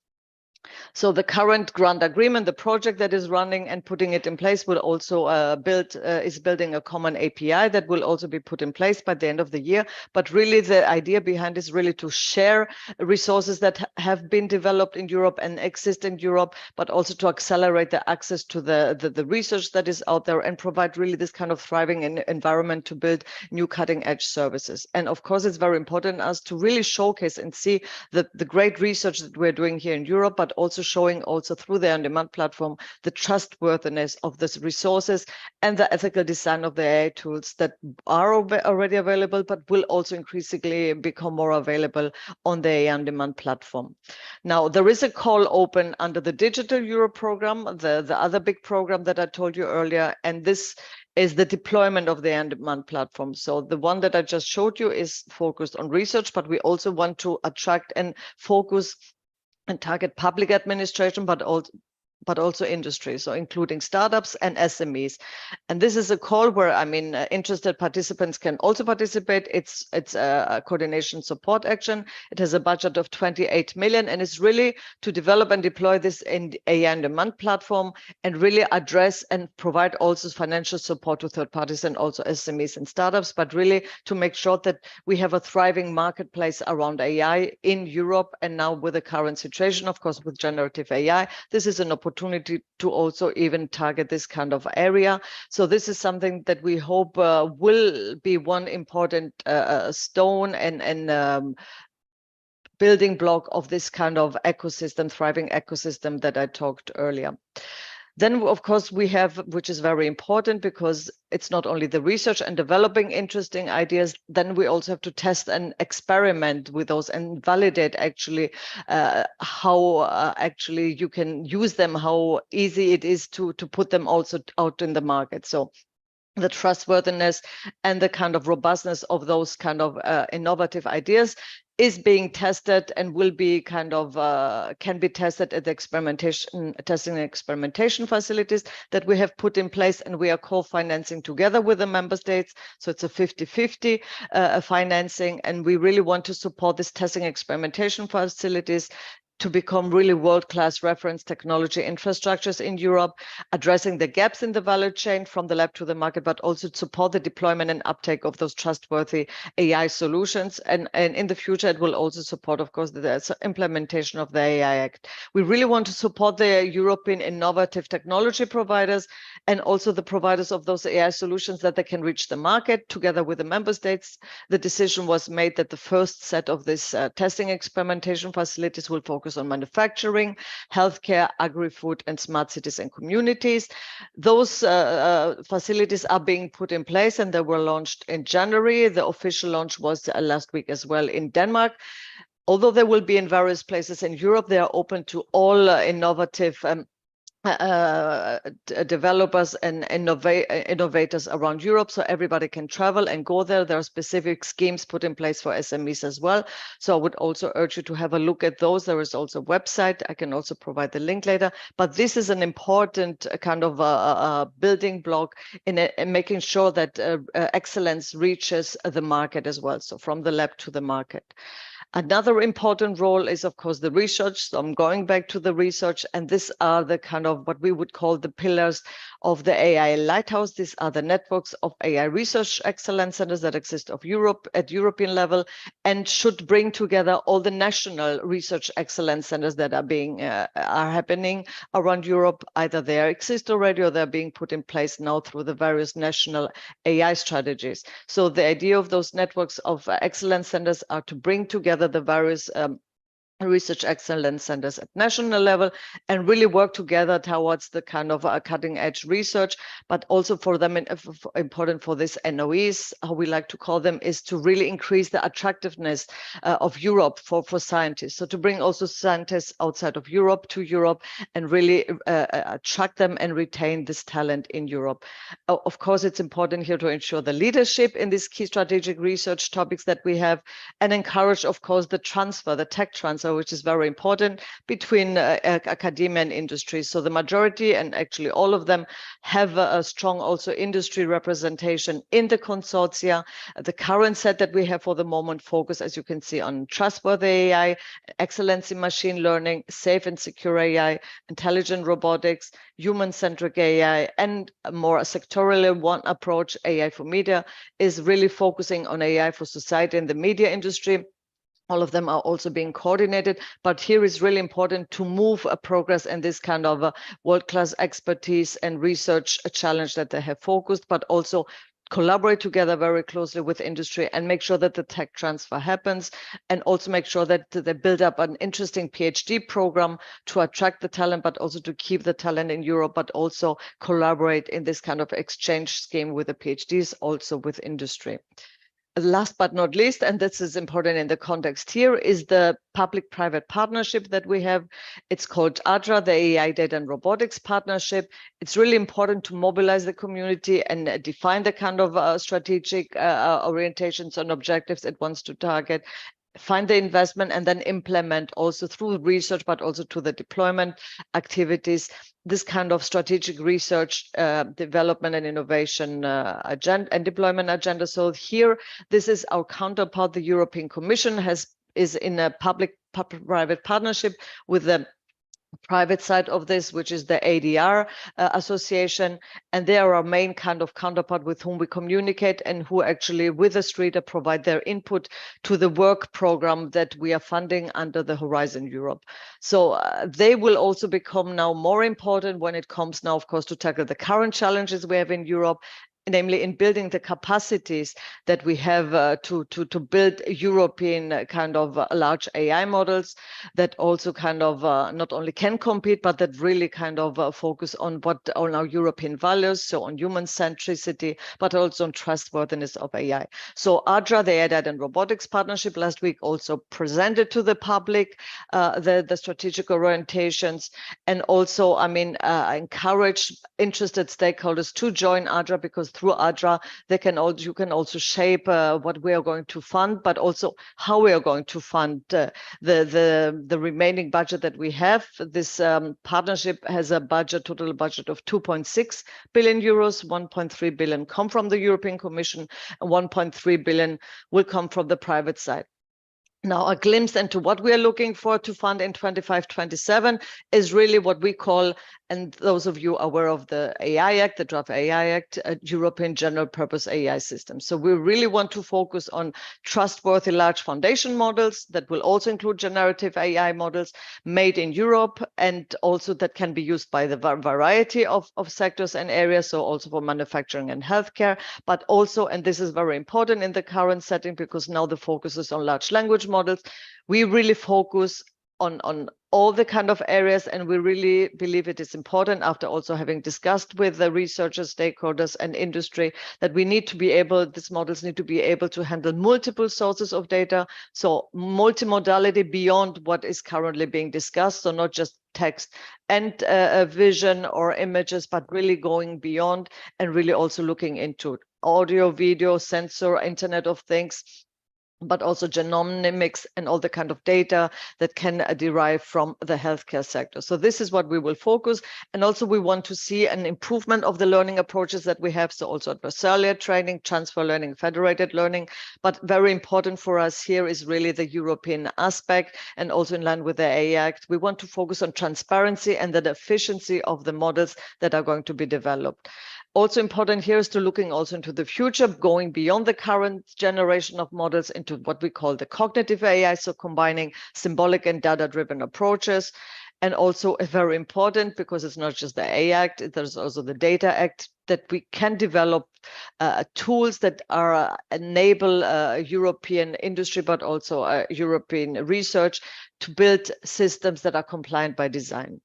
So the current grant agreement, the project that is running and putting it in place will also is building a common API that will also be put in place by the end of the year. But really the idea behind is really to share resources that have been developed in Europe and exist in Europe, but also to accelerate the access to the research that is out there and provide really this kind of thriving environment to build new cutting edge services. And of course, it's very important us to really showcase and see the great research that we're doing here in Europe, but also showing also through the on-demand platform the trustworthiness of these resources and the ethical design of the AI tools that are already available, but will also increasingly become more available on the AI on-demand platform. Now, there is a call open under the Digital Europe program, the other big program that I told you earlier, and this is the deployment of the on-demand platform. So the one that I just showed you is focused on research, but we also want to attract and focus and target public administration, but also industry, so including startups and SMEs. And this is a call where, I mean, interested participants can also participate. It's a coordination support action. It has a budget of 28 million, and it's really to develop and deploy this in AI on-demand platform and really address and provide also financial support to third parties and also SMEs and startups, but really to make sure that we have a thriving marketplace around AI in Europe. And now with the current situation, of course, with generative AI, this is an opportunity to also even target this kind of area. So this is something that we hope will be one important stone and building block of this kind of ecosystem, thriving ecosystem that I talked earlier. Then, of course, we have, which is very important because it's not only the research and developing interesting ideas, then we also have to test and experiment with those and validate actually how actually you can use them, how easy it is to put them also out in the market. So the trustworthiness and the kind of robustness of those kind of innovative ideas is being tested and will be kind of can be tested at the testing and experimentation facilities that we have put in place, and we are co-financing together with the member states. So it's a 50-50 financing, and we really want to support this testing experimentation facilities to become really world-class reference technology infrastructures in Europe, addressing the gaps in the value chain from the lab to the market, but also to support the deployment and uptake of those trustworthy AI solutions. And in the future, it will also support, of course, the implementation of the AI Act. We really want to support the European innovative technology providers and also the providers of those AI solutions that they can reach the market together with the member states. The decision was made that the first set of this testing experimentation facilities will focus on manufacturing, healthcare, agri-food, and smart cities and communities. Those facilities are being put in place, and they were launched in January. The official launch was last week as well in Denmark. Although they will be in various places in Europe, they are open to all innovative developers and innovators around Europe, so everybody can travel and go there. There are specific schemes put in place for SMEs as well. So I would also urge you to have a look at those. There is also a website. I can also provide the link later. But this is an important kind of building block in making sure that excellence reaches the market as well. So from the lab to the market. Another important role is, of course, the research. So I'm going back to the research, and these are the kind of what we would call the pillars of the AI Lighthouse. These are the networks of AI research excellence centers that exist of Europe at European level and should bring together all the national research excellence centers that are happening around Europe. Either they exist already or they're being put in place now through the various national AI strategies. So the idea of those networks of excellence centers are to bring together the various research excellence centers at national level and really work together towards the kind of cutting edge research, but also for them important for this NOEs, how we like to call them, is to really increase the attractiveness of Europe for scientists. So to bring also scientists outside of Europe to Europe and really attract them and retain this talent in Europe. Of course, it's important here to ensure the leadership in these key strategic research topics that we have and encourage, of course, the transfer, the tech transfer, which is very important between academia and industry. So the majority, and actually all of them, have a strong also industry representation in the consortia. The current set that we have for the moment focus, as you can see, on trustworthy AI, excellence in machine learning, safe and secure AI, intelligent robotics, human-centric AI, and a more sectorially one approach, AI for media, is really focusing on AI for society and the media industry. All of them are also being coordinated, but here is really important to move a progress in this kind of world-class expertise and research challenge that they have focused, but also collaborate together very closely with industry and make sure that the tech transfer happens, and also make sure that they build up an interesting PhD program to attract the talent, but also to keep the talent in Europe, but also collaborate in this kind of exchange scheme with the PhDs, also with industry. Last but not least, and this is important in the context here, is the public-private partnership that we have. It's called ADRA, the AI Data and Robotics Partnership. It's really important to mobilize the community and define the kind of strategic orientations and objectives it wants to target, find the investment, and then implement also through research, but also to the deployment activities, this kind of strategic research, development and innovation agenda and deployment agenda. So here, this is our counterpart. The European Commission is in a public-private partnership with the private side of this, which is the ADRA association, and they are our main kind of counterpart with whom we communicate and who actually with the street provide their input to the work program that we are funding under the Horizon Europe. So they will also become now more important when it comes now, of course, to tackle the current challenges we have in Europe, namely in building the capacities that we have to build European kind of large AI models that also kind of not only can compete, but that really kind of focus on our European values, so on human centricity, but also on trustworthiness of AI. So ADRA, the AI Data and Robotics Partnership, last week also presented to the public the strategic orientations, and also, I mean, encourage interested stakeholders to join ADRA, because through ADRA, you can also shape what we are going to fund, but also how we are going to fund the remaining budget that we have. This partnership has a total budget of 2.6 billion euros, 1.3 billion come from the European Commission, and 1.3 billion will come from the private side. Now, a glimpse into what we are looking for to fund in 25-27 is really what we call, and those of you aware of the AI Act, the Draft AI Act, a European General Purpose AI System. So we really want to focus on trustworthy large foundation models that will also include generative AI models made in Europe, and also that can be used by the variety of sectors and areas, so also for manufacturing and healthcare, but also, and this is very important in the current setting because now the focus is on large language models, we really focus on all the kind of areas, and we really believe it is important, after also having discussed with the researchers, stakeholders and industry, that we need to be able, these models need to be able to handle multiple sources of data, so multimodality beyond what is currently being discussed, so not just text and vision or images, but really going beyond and really also looking into audio, video, sensor, Internet of Things, but also genomics and all the kind of data that can derive from the healthcare sector. So this is what we will focus. And also we want to see an improvement of the learning approaches that we have. So also adversarial training, transfer learning, federated learning. But very important for us here is really the European aspect, and also in line with the AI Act, we want to focus on transparency and the efficiency of the models that are going to be developed. Also important here is to looking also into the future, going beyond the current generation of models into what we call the cognitive AI, so combining symbolic and data-driven approaches. And also very important, because it's not just the AI Act, there's also the Data Act, that we can develop tools that enable European industry, but also European research to build systems that are compliant by design.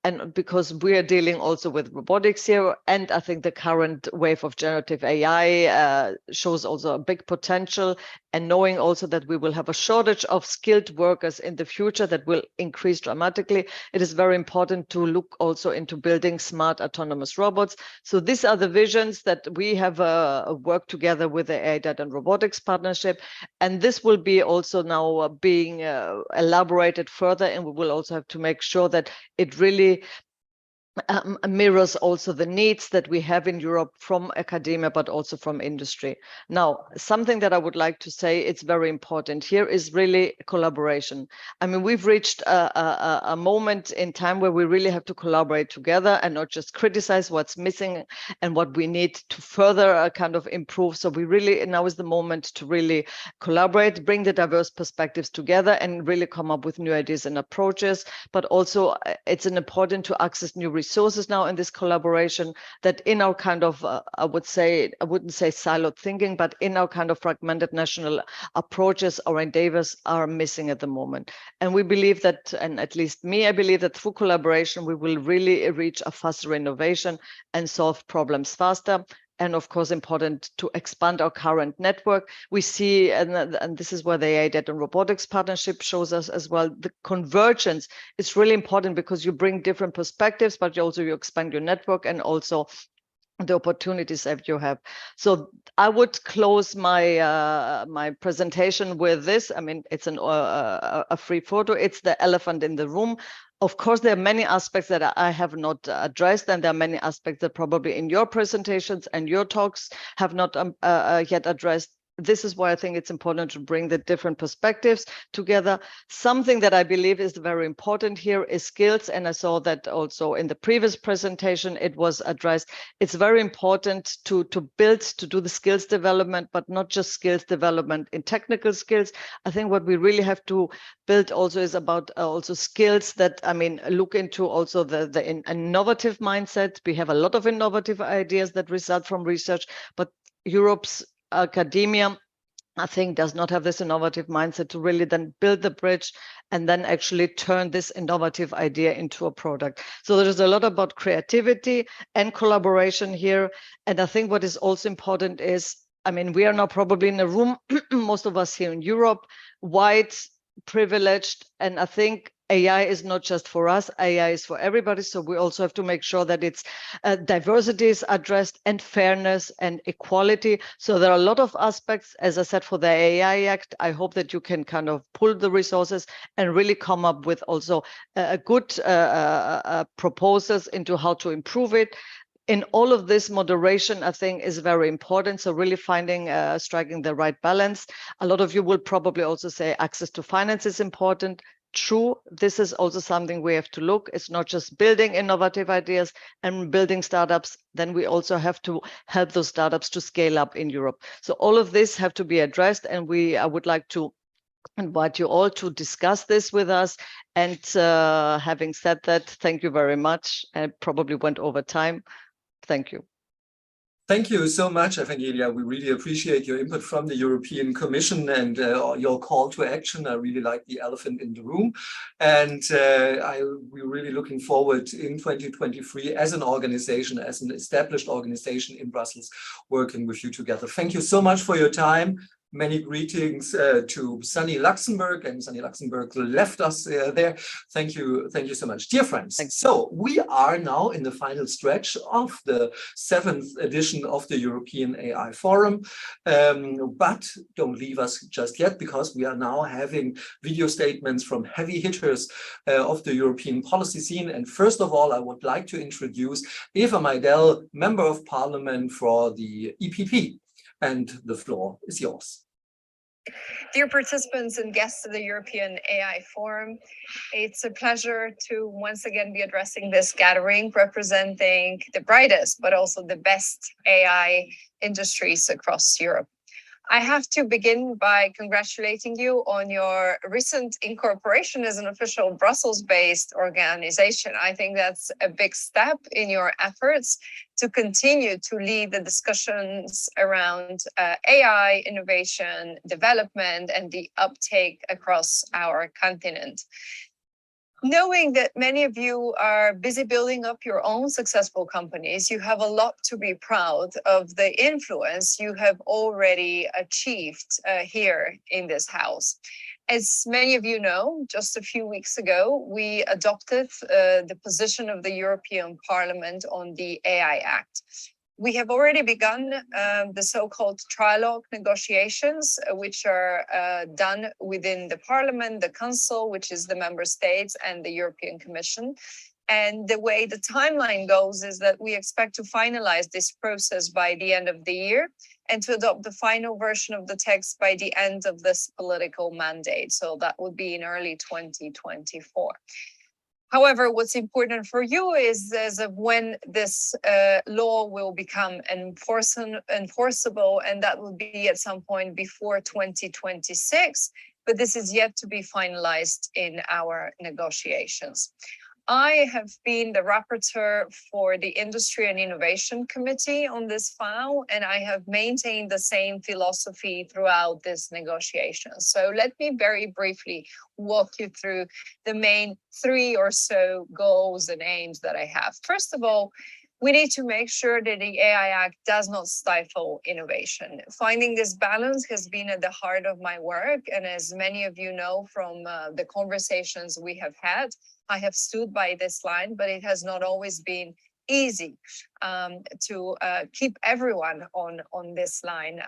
And because we are dealing also with robotics here, and I think the current wave of generative AI shows also a big potential, and knowing also that we will have a shortage of skilled workers in the future that will increase dramatically, it is very important to look also into building smart autonomous robots. So these are the visions that we have worked together with the AI Data and Robotics Partnership, and this will be also now being elaborated further, and we will also have to make sure that it really mirrors also the needs that we have in Europe from academia, but also from industry. Now, something that I would like to say, it's very important here, is really collaboration. I mean, we've reached a moment in time where we really have to collaborate together and not just criticize what's missing and what we need to further kind of improve. So we really, now is the moment to really collaborate, bring the diverse perspectives together and really come up with new ideas and approaches. But also it's important to access new resources now in this collaboration, that in our kind of, I wouldn't say siloed thinking, but in our kind of fragmented national approaches, our endeavors are missing at the moment. And we believe that, and at least me, I believe that through collaboration, we will really reach a faster innovation and solve problems faster. And of course, important to expand our current network. We see, and this is where the AI Data and Robotics Partnership shows us as well, the convergence is really important, because you bring different perspectives, but you expand your network and also the opportunities that you have. So I would close my my presentation with this. I mean, it's a free photo. It's the elephant in the room. Of course, there are many aspects that I have not addressed, and there are many aspects that probably in your presentations and your talks have not yet addressed. This is why I think it's important to bring the different perspectives together. Something that I believe is very important here is skills, and I saw that also in the previous presentation it was addressed. It's very important to do the skills development, but not just skills development in technical skills. I think what we really have to build also is about also skills that, I mean, look into also the innovative mindset. We have a lot of innovative ideas that result from research, but Europe's academia, I think, does not have this innovative mindset to really then build the bridge and then actually turn this innovative idea into a product. So there is a lot about creativity and collaboration here. And I think what is also important is, I mean, we are now probably in a room, most of us here in Europe, white, privileged, and I think AI is not just for us, AI is for everybody. So we also have to make sure that it's diversity is addressed and fairness and equality. So there are a lot of aspects, as I said, for the AI Act. I hope that you can kind of pull the resources and really come up with also good proposals into how to improve it. In all of this, moderation, I think, is very important. So really finding, striking the right balance. A lot of you will probably also say access to finance is important. True, this is also something we have to look. It's not just building innovative ideas and building startups. Then we also have to help those startups to scale up in Europe. So all of this have to be addressed. And I would like to invite you all to discuss this with us. And having said that, thank you very much. I probably went over time. Thank you. Thank you so much, Evangelia. We really appreciate your input from the European Commission and your call to action. I really like the elephant in the room. And we're really looking forward in 2023 as an organization, as an established organization in Brussels, working with you together. Thank you so much for your time. Many greetings to sunny Luxembourg, and sunny Luxembourg left us there. Thank you so much. Dear friends, so we are now in the final stretch of the 7th edition of the European AI Forum, but don't leave us just yet, because we are now having video statements from heavy hitters of the European policy scene. And first of all, I would like to introduce Eva Meidel, Member of Parliament for the EPP. And the floor is yours. Dear participants and guests of the European AI Forum, it's a pleasure to once again be addressing this gathering representing the brightest, but also the best AI industries across Europe. I have to begin by congratulating you on your recent incorporation as an official Brussels-based organization. I think that's a big step in your efforts to continue to lead the discussions around AI, innovation, development, and the uptake across our continent. Knowing that many of you are busy building up your own successful companies, you have a lot to be proud of the influence you have already achieved here in this house. As many of you know, just a few weeks ago, we adopted the position of the European Parliament on the AI Act. We have already begun the so-called trilogue negotiations, which are done within the Parliament, the Council, which is the Member States, and the European Commission. And the way the timeline goes is that we expect to finalize this process by the end of the year and to adopt the final version of the text by the end of this political mandate. So that would be in early 2024. However, what's important for you is as of when this law will become enforceable, and that will be at some point before 2026, but this is yet to be finalized in our negotiations. I have been the rapporteur for the Industry and Innovation Committee on this file, and I have maintained the same philosophy throughout this negotiation. So let me very briefly walk you through the main 3 or so goals and aims that I have. First of all, we need to make sure that the AI Act does not stifle innovation. Finding this balance has been at the heart of my work. And as many of you know from the conversations we have had, I have stood by this line, but it has not always been easy to keep everyone on this line.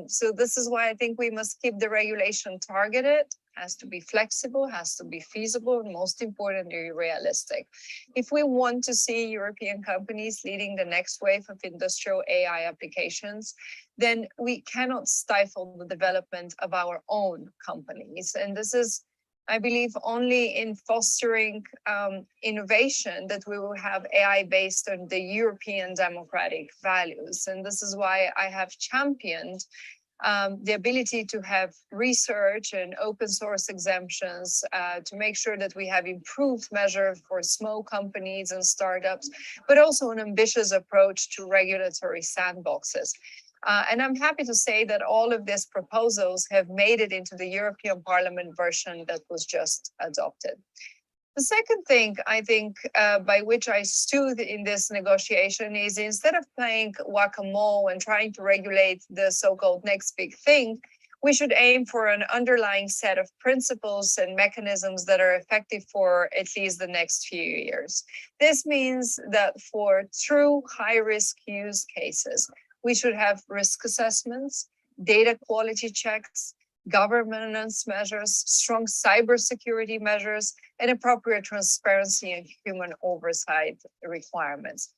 So this is why I think we must keep the regulation targeted, has to be flexible, has to be feasible, and most importantly, realistic. If we want to see European companies leading the next wave of industrial AI applications, then we cannot stifle the development of our own companies. And this is, I believe, only in fostering innovation that we will have AI based on the European democratic values. And this is why I have championed the ability to have research and open source exemptions to make sure that we have improved measure for small companies and startups, but also an ambitious approach to regulatory sandboxes. And I'm happy to say that all of these proposals have made it into the European Parliament version that was just adopted. The second thing, I think, by which I stood in this negotiation is instead of playing whack-a-mole and trying to regulate the so-called next big thing, We should aim for an underlying set of principles and mechanisms that are effective for at least the next few years. This means that for true high-risk use cases, we should have risk assessments, data quality checks, governance measures, strong cybersecurity measures, and appropriate transparency and human oversight requirements.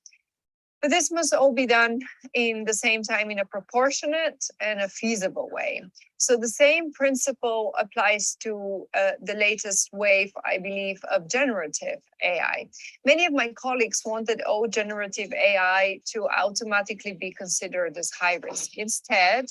But this must all be done in the same time in a proportionate and a feasible way. So the same principle applies to the latest wave, I believe, of generative AI. Many of my colleagues wanted all generative AI to automatically be considered as high risk. Instead,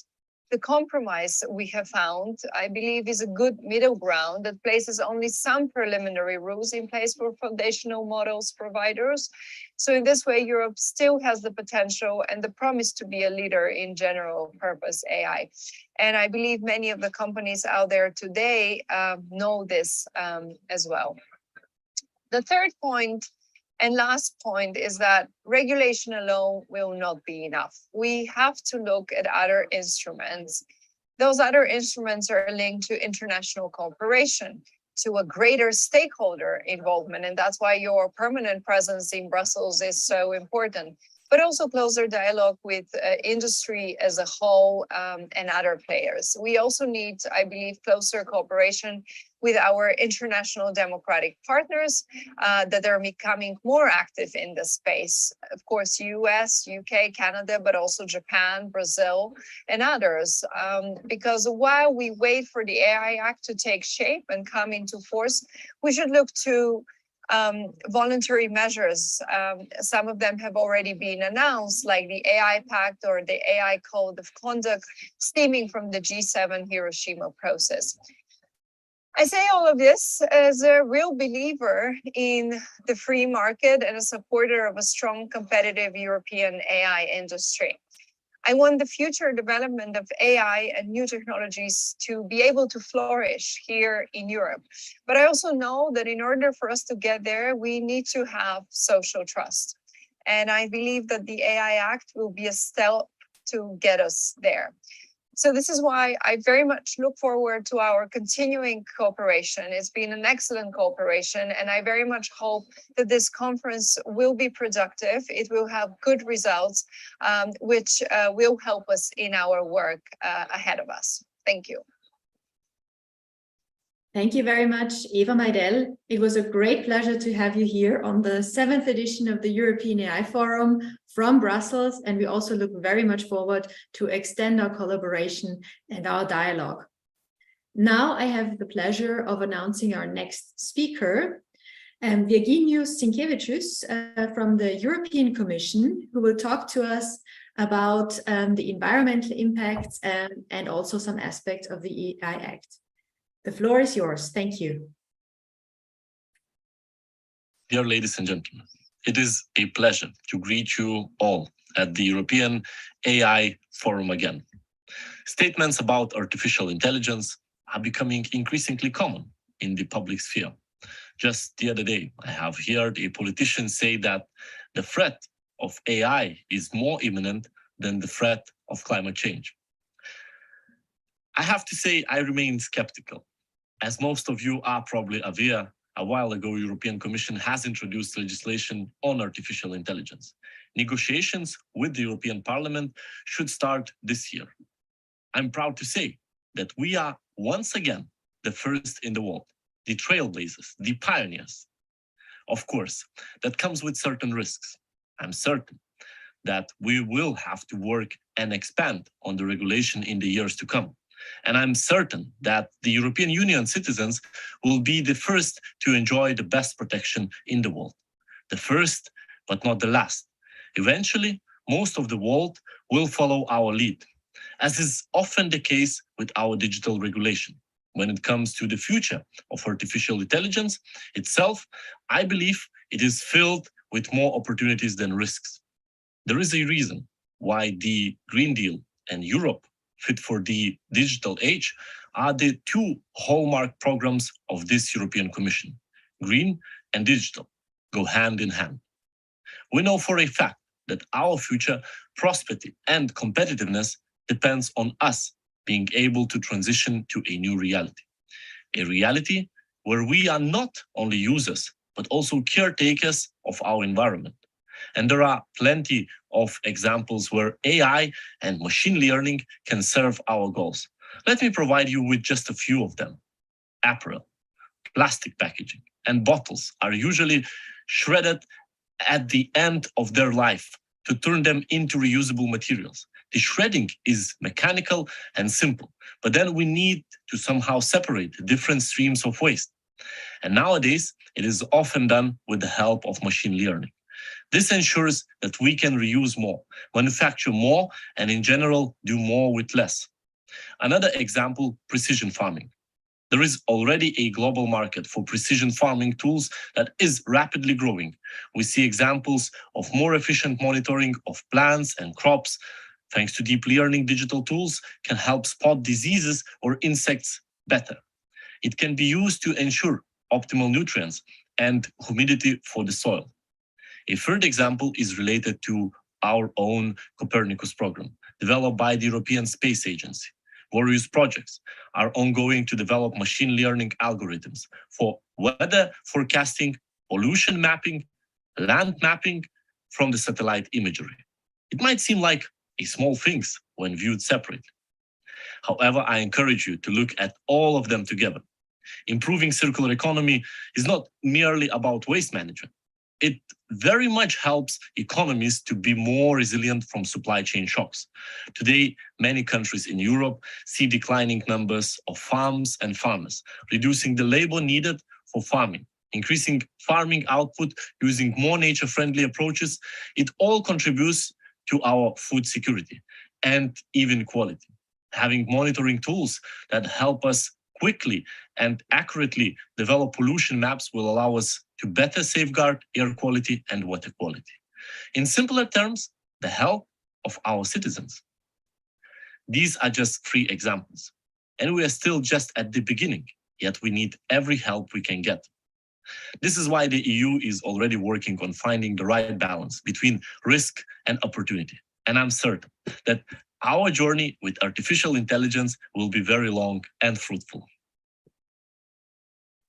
the compromise we have found, I believe, is a good middle ground that places only some preliminary rules in place for foundational models providers. So in this way, Europe still has the potential and the promise to be a leader in general purpose AI. And I believe many of the companies out there today know this as well. The third point and last point is that regulation alone will not be enough. We have to look at other instruments. Those other instruments are linked to international cooperation, to a greater stakeholder involvement, and that's why your permanent presence in Brussels is so important, but also closer dialogue with industry as a whole and other players. We also need, I believe, closer cooperation with our international democratic partners that are becoming more active in this space. Of course, US, UK, Canada, but also Japan, Brazil, and others. Because while we wait for the AI Act to take shape and come into force, we should look to voluntary measures. Some of them have already been announced, like the AI Pact or the AI Code of Conduct, stemming from the G7 Hiroshima process. I say all of this as a real believer in the free market and a supporter of a strong, competitive European AI industry. I want the future development of AI and new technologies to be able to flourish here in Europe. But I also know that in order for us to get there, we need to have social trust. And I believe that the AI Act will be a step to get us there. So this is why I very much look forward to our continuing cooperation. It's been an excellent cooperation, and I very much hope that this conference will be productive. It will have good results, which will help us in our work ahead of us. Thank you. Thank you very much, Eva Meidel. It was a great pleasure to have you here on the 7th edition of the European AI Forum from Brussels, and we also look very much forward to extend our collaboration and our dialogue. Now I have the pleasure of announcing our next speaker, Virginijus Sinkevičius from the European Commission, who will talk to us about the environmental impacts and also some aspects of the AI Act. The floor is yours. Thank you. Dear ladies and gentlemen, it is a pleasure to greet you all at the European AI Forum again. Statements about artificial intelligence are becoming increasingly common in the public sphere. Just the other day, I have heard a politician say that the threat of AI is more imminent than the threat of climate change. I have to say I remain skeptical. As most of you are probably aware, a while ago, the European Commission has introduced legislation on artificial intelligence. Negotiations with the European Parliament should start this year. I'm proud to say that we are once again the first in the world, the trailblazers, the pioneers. Of course, that comes with certain risks. I'm certain that we will have to work and expand on the regulation in the years to come. And I'm certain that the European Union citizens will be the first to enjoy the best protection in the world. The first, but not the last. Eventually, most of the world will follow our lead, as is often the case with our digital regulation. When it comes to the future of artificial intelligence itself, I believe it is filled with more opportunities than risks. There is a reason why the Green Deal and Europe Fit for the Digital Age are the two hallmark programs of this European Commission. Green and digital go hand in hand. We know for a fact that our future prosperity and competitiveness depends on us being able to transition to a new reality. A reality where we are not only users, but also caretakers of our environment. And there are plenty of examples where AI and machine learning can serve our goals. Let me provide you with just a few of them. Apparel, plastic packaging, and bottles are usually shredded at the end of their life to turn them into reusable materials. The shredding is mechanical and simple, but then we need to somehow separate different streams of waste. And nowadays, it is often done with the help of machine learning. This ensures that we can reuse more, manufacture more, and in general, do more with less. Another example, precision farming. There is already a global market for precision farming tools that is rapidly growing. We see examples of more efficient monitoring of plants and crops, thanks to deep learning digital tools, can help spot diseases or insects better. It can be used to ensure optimal nutrients and humidity for the soil. A third example is related to our own Copernicus program, developed by the European Space Agency. Various projects are ongoing to develop machine learning algorithms for weather forecasting, pollution mapping, land mapping from the satellite imagery. It might seem like a small things when viewed separately. However, I encourage you to look at all of them together. Improving circular economy is not merely about waste management. It very much helps economies to be more resilient from supply chain shocks. Today, many countries in Europe see declining numbers of farms and farmers, reducing the labor needed for farming, increasing farming output, using more nature-friendly approaches. It all contributes to our food security and even quality. Having monitoring tools that help us quickly and accurately develop pollution maps will allow us to better safeguard air quality and water quality. In simpler terms, the health of our citizens. These are just 3 examples, and we are still just at the beginning, yet we need every help we can get. This is why the EU is already working on finding the right balance between risk and opportunity. And I'm certain that our journey with artificial intelligence will be very long and fruitful.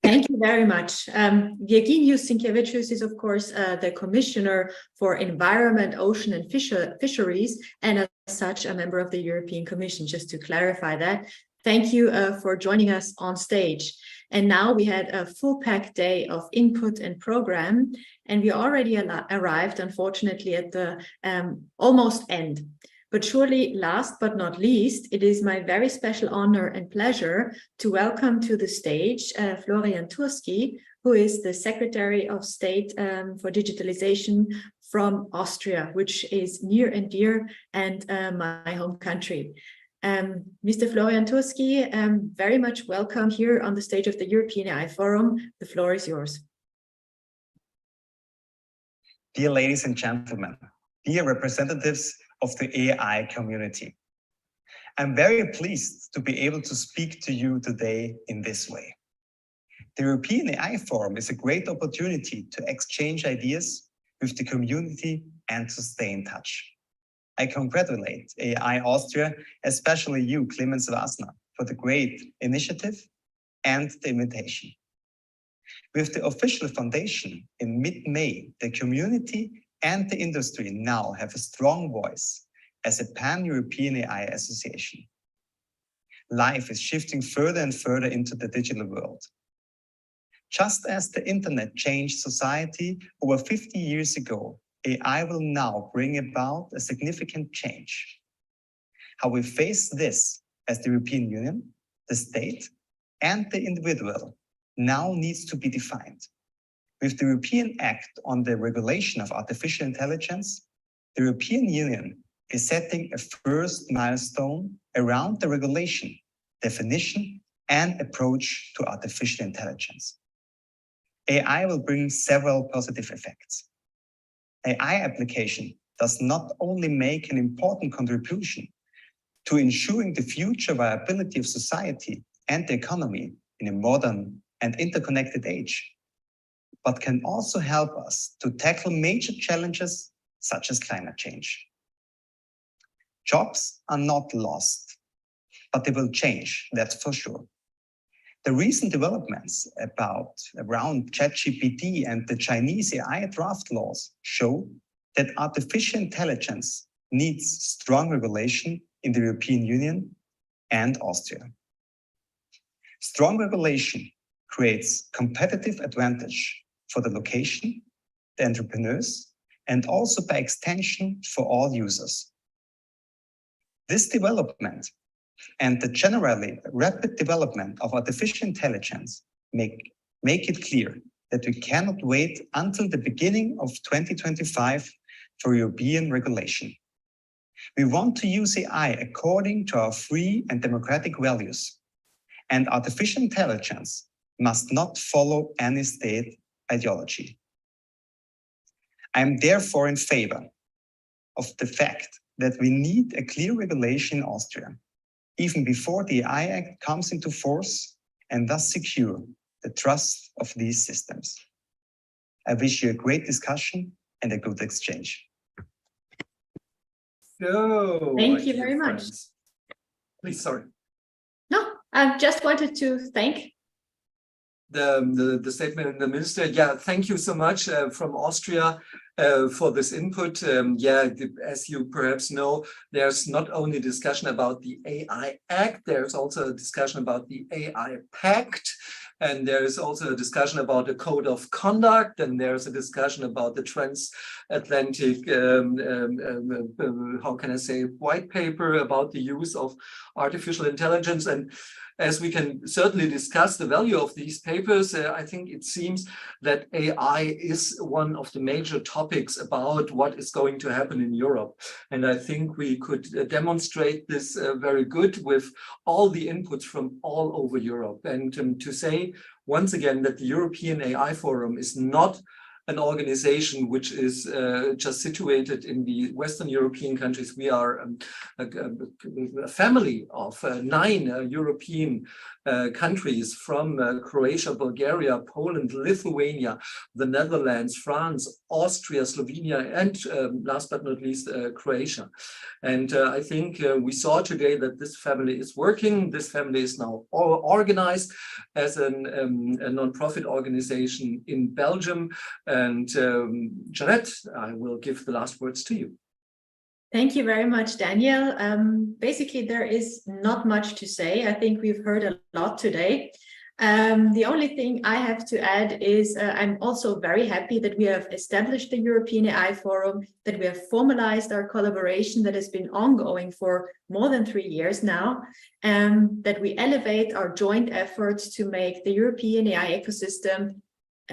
Thank you very much. Virginijus Sinkevičius is, of course, the Commissioner for Environment, Ocean and Fisheries, and as such, a member of the European Commission, just to clarify that. Thank you for joining us on stage. And now we had a full-packed day of input and program, and we already arrived, unfortunately, at the almost end. But surely, last but not least, it is my very special honor and pleasure to welcome to the stage Florian Turski, who is the Secretary of State for Digitalization from Austria, which is near and dear and my home country. Mr. Florian Turski, very much welcome here on the stage of the European AI Forum. The floor is yours. Dear ladies and gentlemen, dear representatives of the AI community, I'm very pleased to be able to speak to you today in this way. The European AI Forum is a great opportunity to exchange ideas with the community and to stay in touch. I congratulate AI Austria, especially you, Clemens Wasner, for the great initiative and the invitation. With the official foundation in mid-May, the community and the industry now have a strong voice as a pan-European AI association. Life is shifting further and further into the digital world. Just as the internet changed society over 50 years ago, AI will now bring about a significant change. How we face this as the European Union, the state, and the individual now needs to be defined. With the European Act on the Regulation of Artificial Intelligence, the European Union is setting a first milestone around the regulation, definition, and approach to artificial intelligence. AI will bring several positive effects. AI application does not only make an important contribution to ensuring the future viability of society and the economy in a modern and interconnected age, but can also help us to tackle major challenges such as climate change. Jobs are not lost. but they will change, that's for sure. The recent developments around ChatGPT and the Chinese AI draft laws show that artificial intelligence needs strong regulation in the European Union and Austria. Strong regulation creates competitive advantage for the location, the entrepreneurs, and also by extension for all users. This development and the generally rapid development of artificial intelligence make it clear that we cannot wait until the beginning of 2025 for European regulation. We want to use AI according to our free and democratic values, and artificial intelligence must not follow any state ideology. I am therefore in favor of the fact that we need a clear regulation in Austria, even before the AI Act comes into force, and thus secure the trust of these systems. I wish you a great discussion and a good exchange. No, thank you very much. Please, sorry. No, I just wanted to thank the statement of the minister. Yeah, thank you so much from Austria for this input. As you perhaps know, there's not only discussion about the AI Act, there's also a discussion about the AI Pact, and there is also a discussion about the code of conduct, and there's a discussion about the transatlantic, how can I say, white paper about the use of artificial intelligence. And as we can certainly discuss the value of these papers, I think it seems that AI is one of the major topics about what is going to happen in Europe. And I think we could demonstrate this very good with all the inputs from all over Europe. And to say once again that the European AI Forum is not an organization which is just situated in the Western European countries. We are a family of 9 European countries, from Croatia, Bulgaria, Poland, Lithuania, the Netherlands, France, Austria, Slovenia, and last but not least, Croatia. And I think we saw today that this family is working. This family is now organized as a non-profit organization in Belgium. And Jeannette, I will give the last words to you. Thank you very much, Daniel. Basically, there is not much to say. I think we've heard a lot today. The only thing I have to add is I'm also very happy that we have established the European AI Forum, that we have formalized our collaboration that has been ongoing for more than 3 years now, and that we elevate our joint efforts to make the European AI ecosystem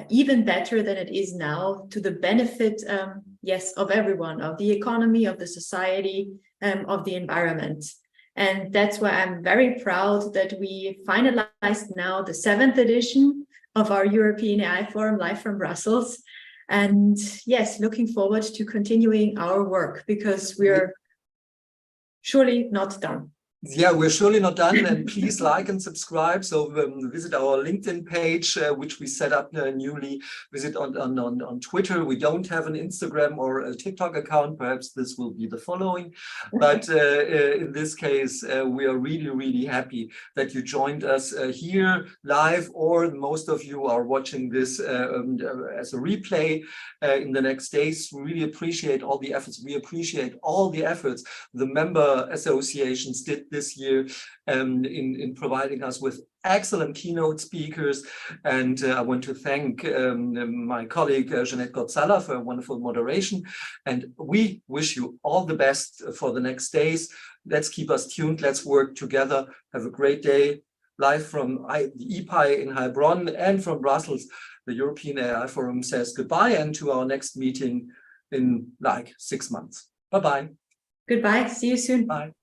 even better than it is now, to the benefit, yes, of everyone, of the economy, of the society, of the environment. And that's why I'm very proud that we finalized now the 7th edition of our European AI Forum live from Brussels. And yes, looking forward to continuing our work, because we're surely not done. Yeah, we're surely not done, and please like and subscribe. So visit our LinkedIn page, which we set up newly. Visit on Twitter. We don't have an Instagram or a TikTok account. Perhaps this will be the following. But in this case, we are really, really happy that you joined us here live, or most of you are watching this as a replay in the next days. We really appreciate all the efforts. We appreciate all the efforts the member associations did this year in providing us with excellent keynote speakers. And I want to thank my colleague Jeannette Gorzala for a wonderful moderation. And we wish you all the best for the next days. Let's keep us tuned. Let's work together. Have a great day. Live from the IPAI in Heilbronn and from Brussels, the European AI Forum says goodbye, and to our next meeting in like 6 months. Bye-bye. Goodbye. See you soon. Bye.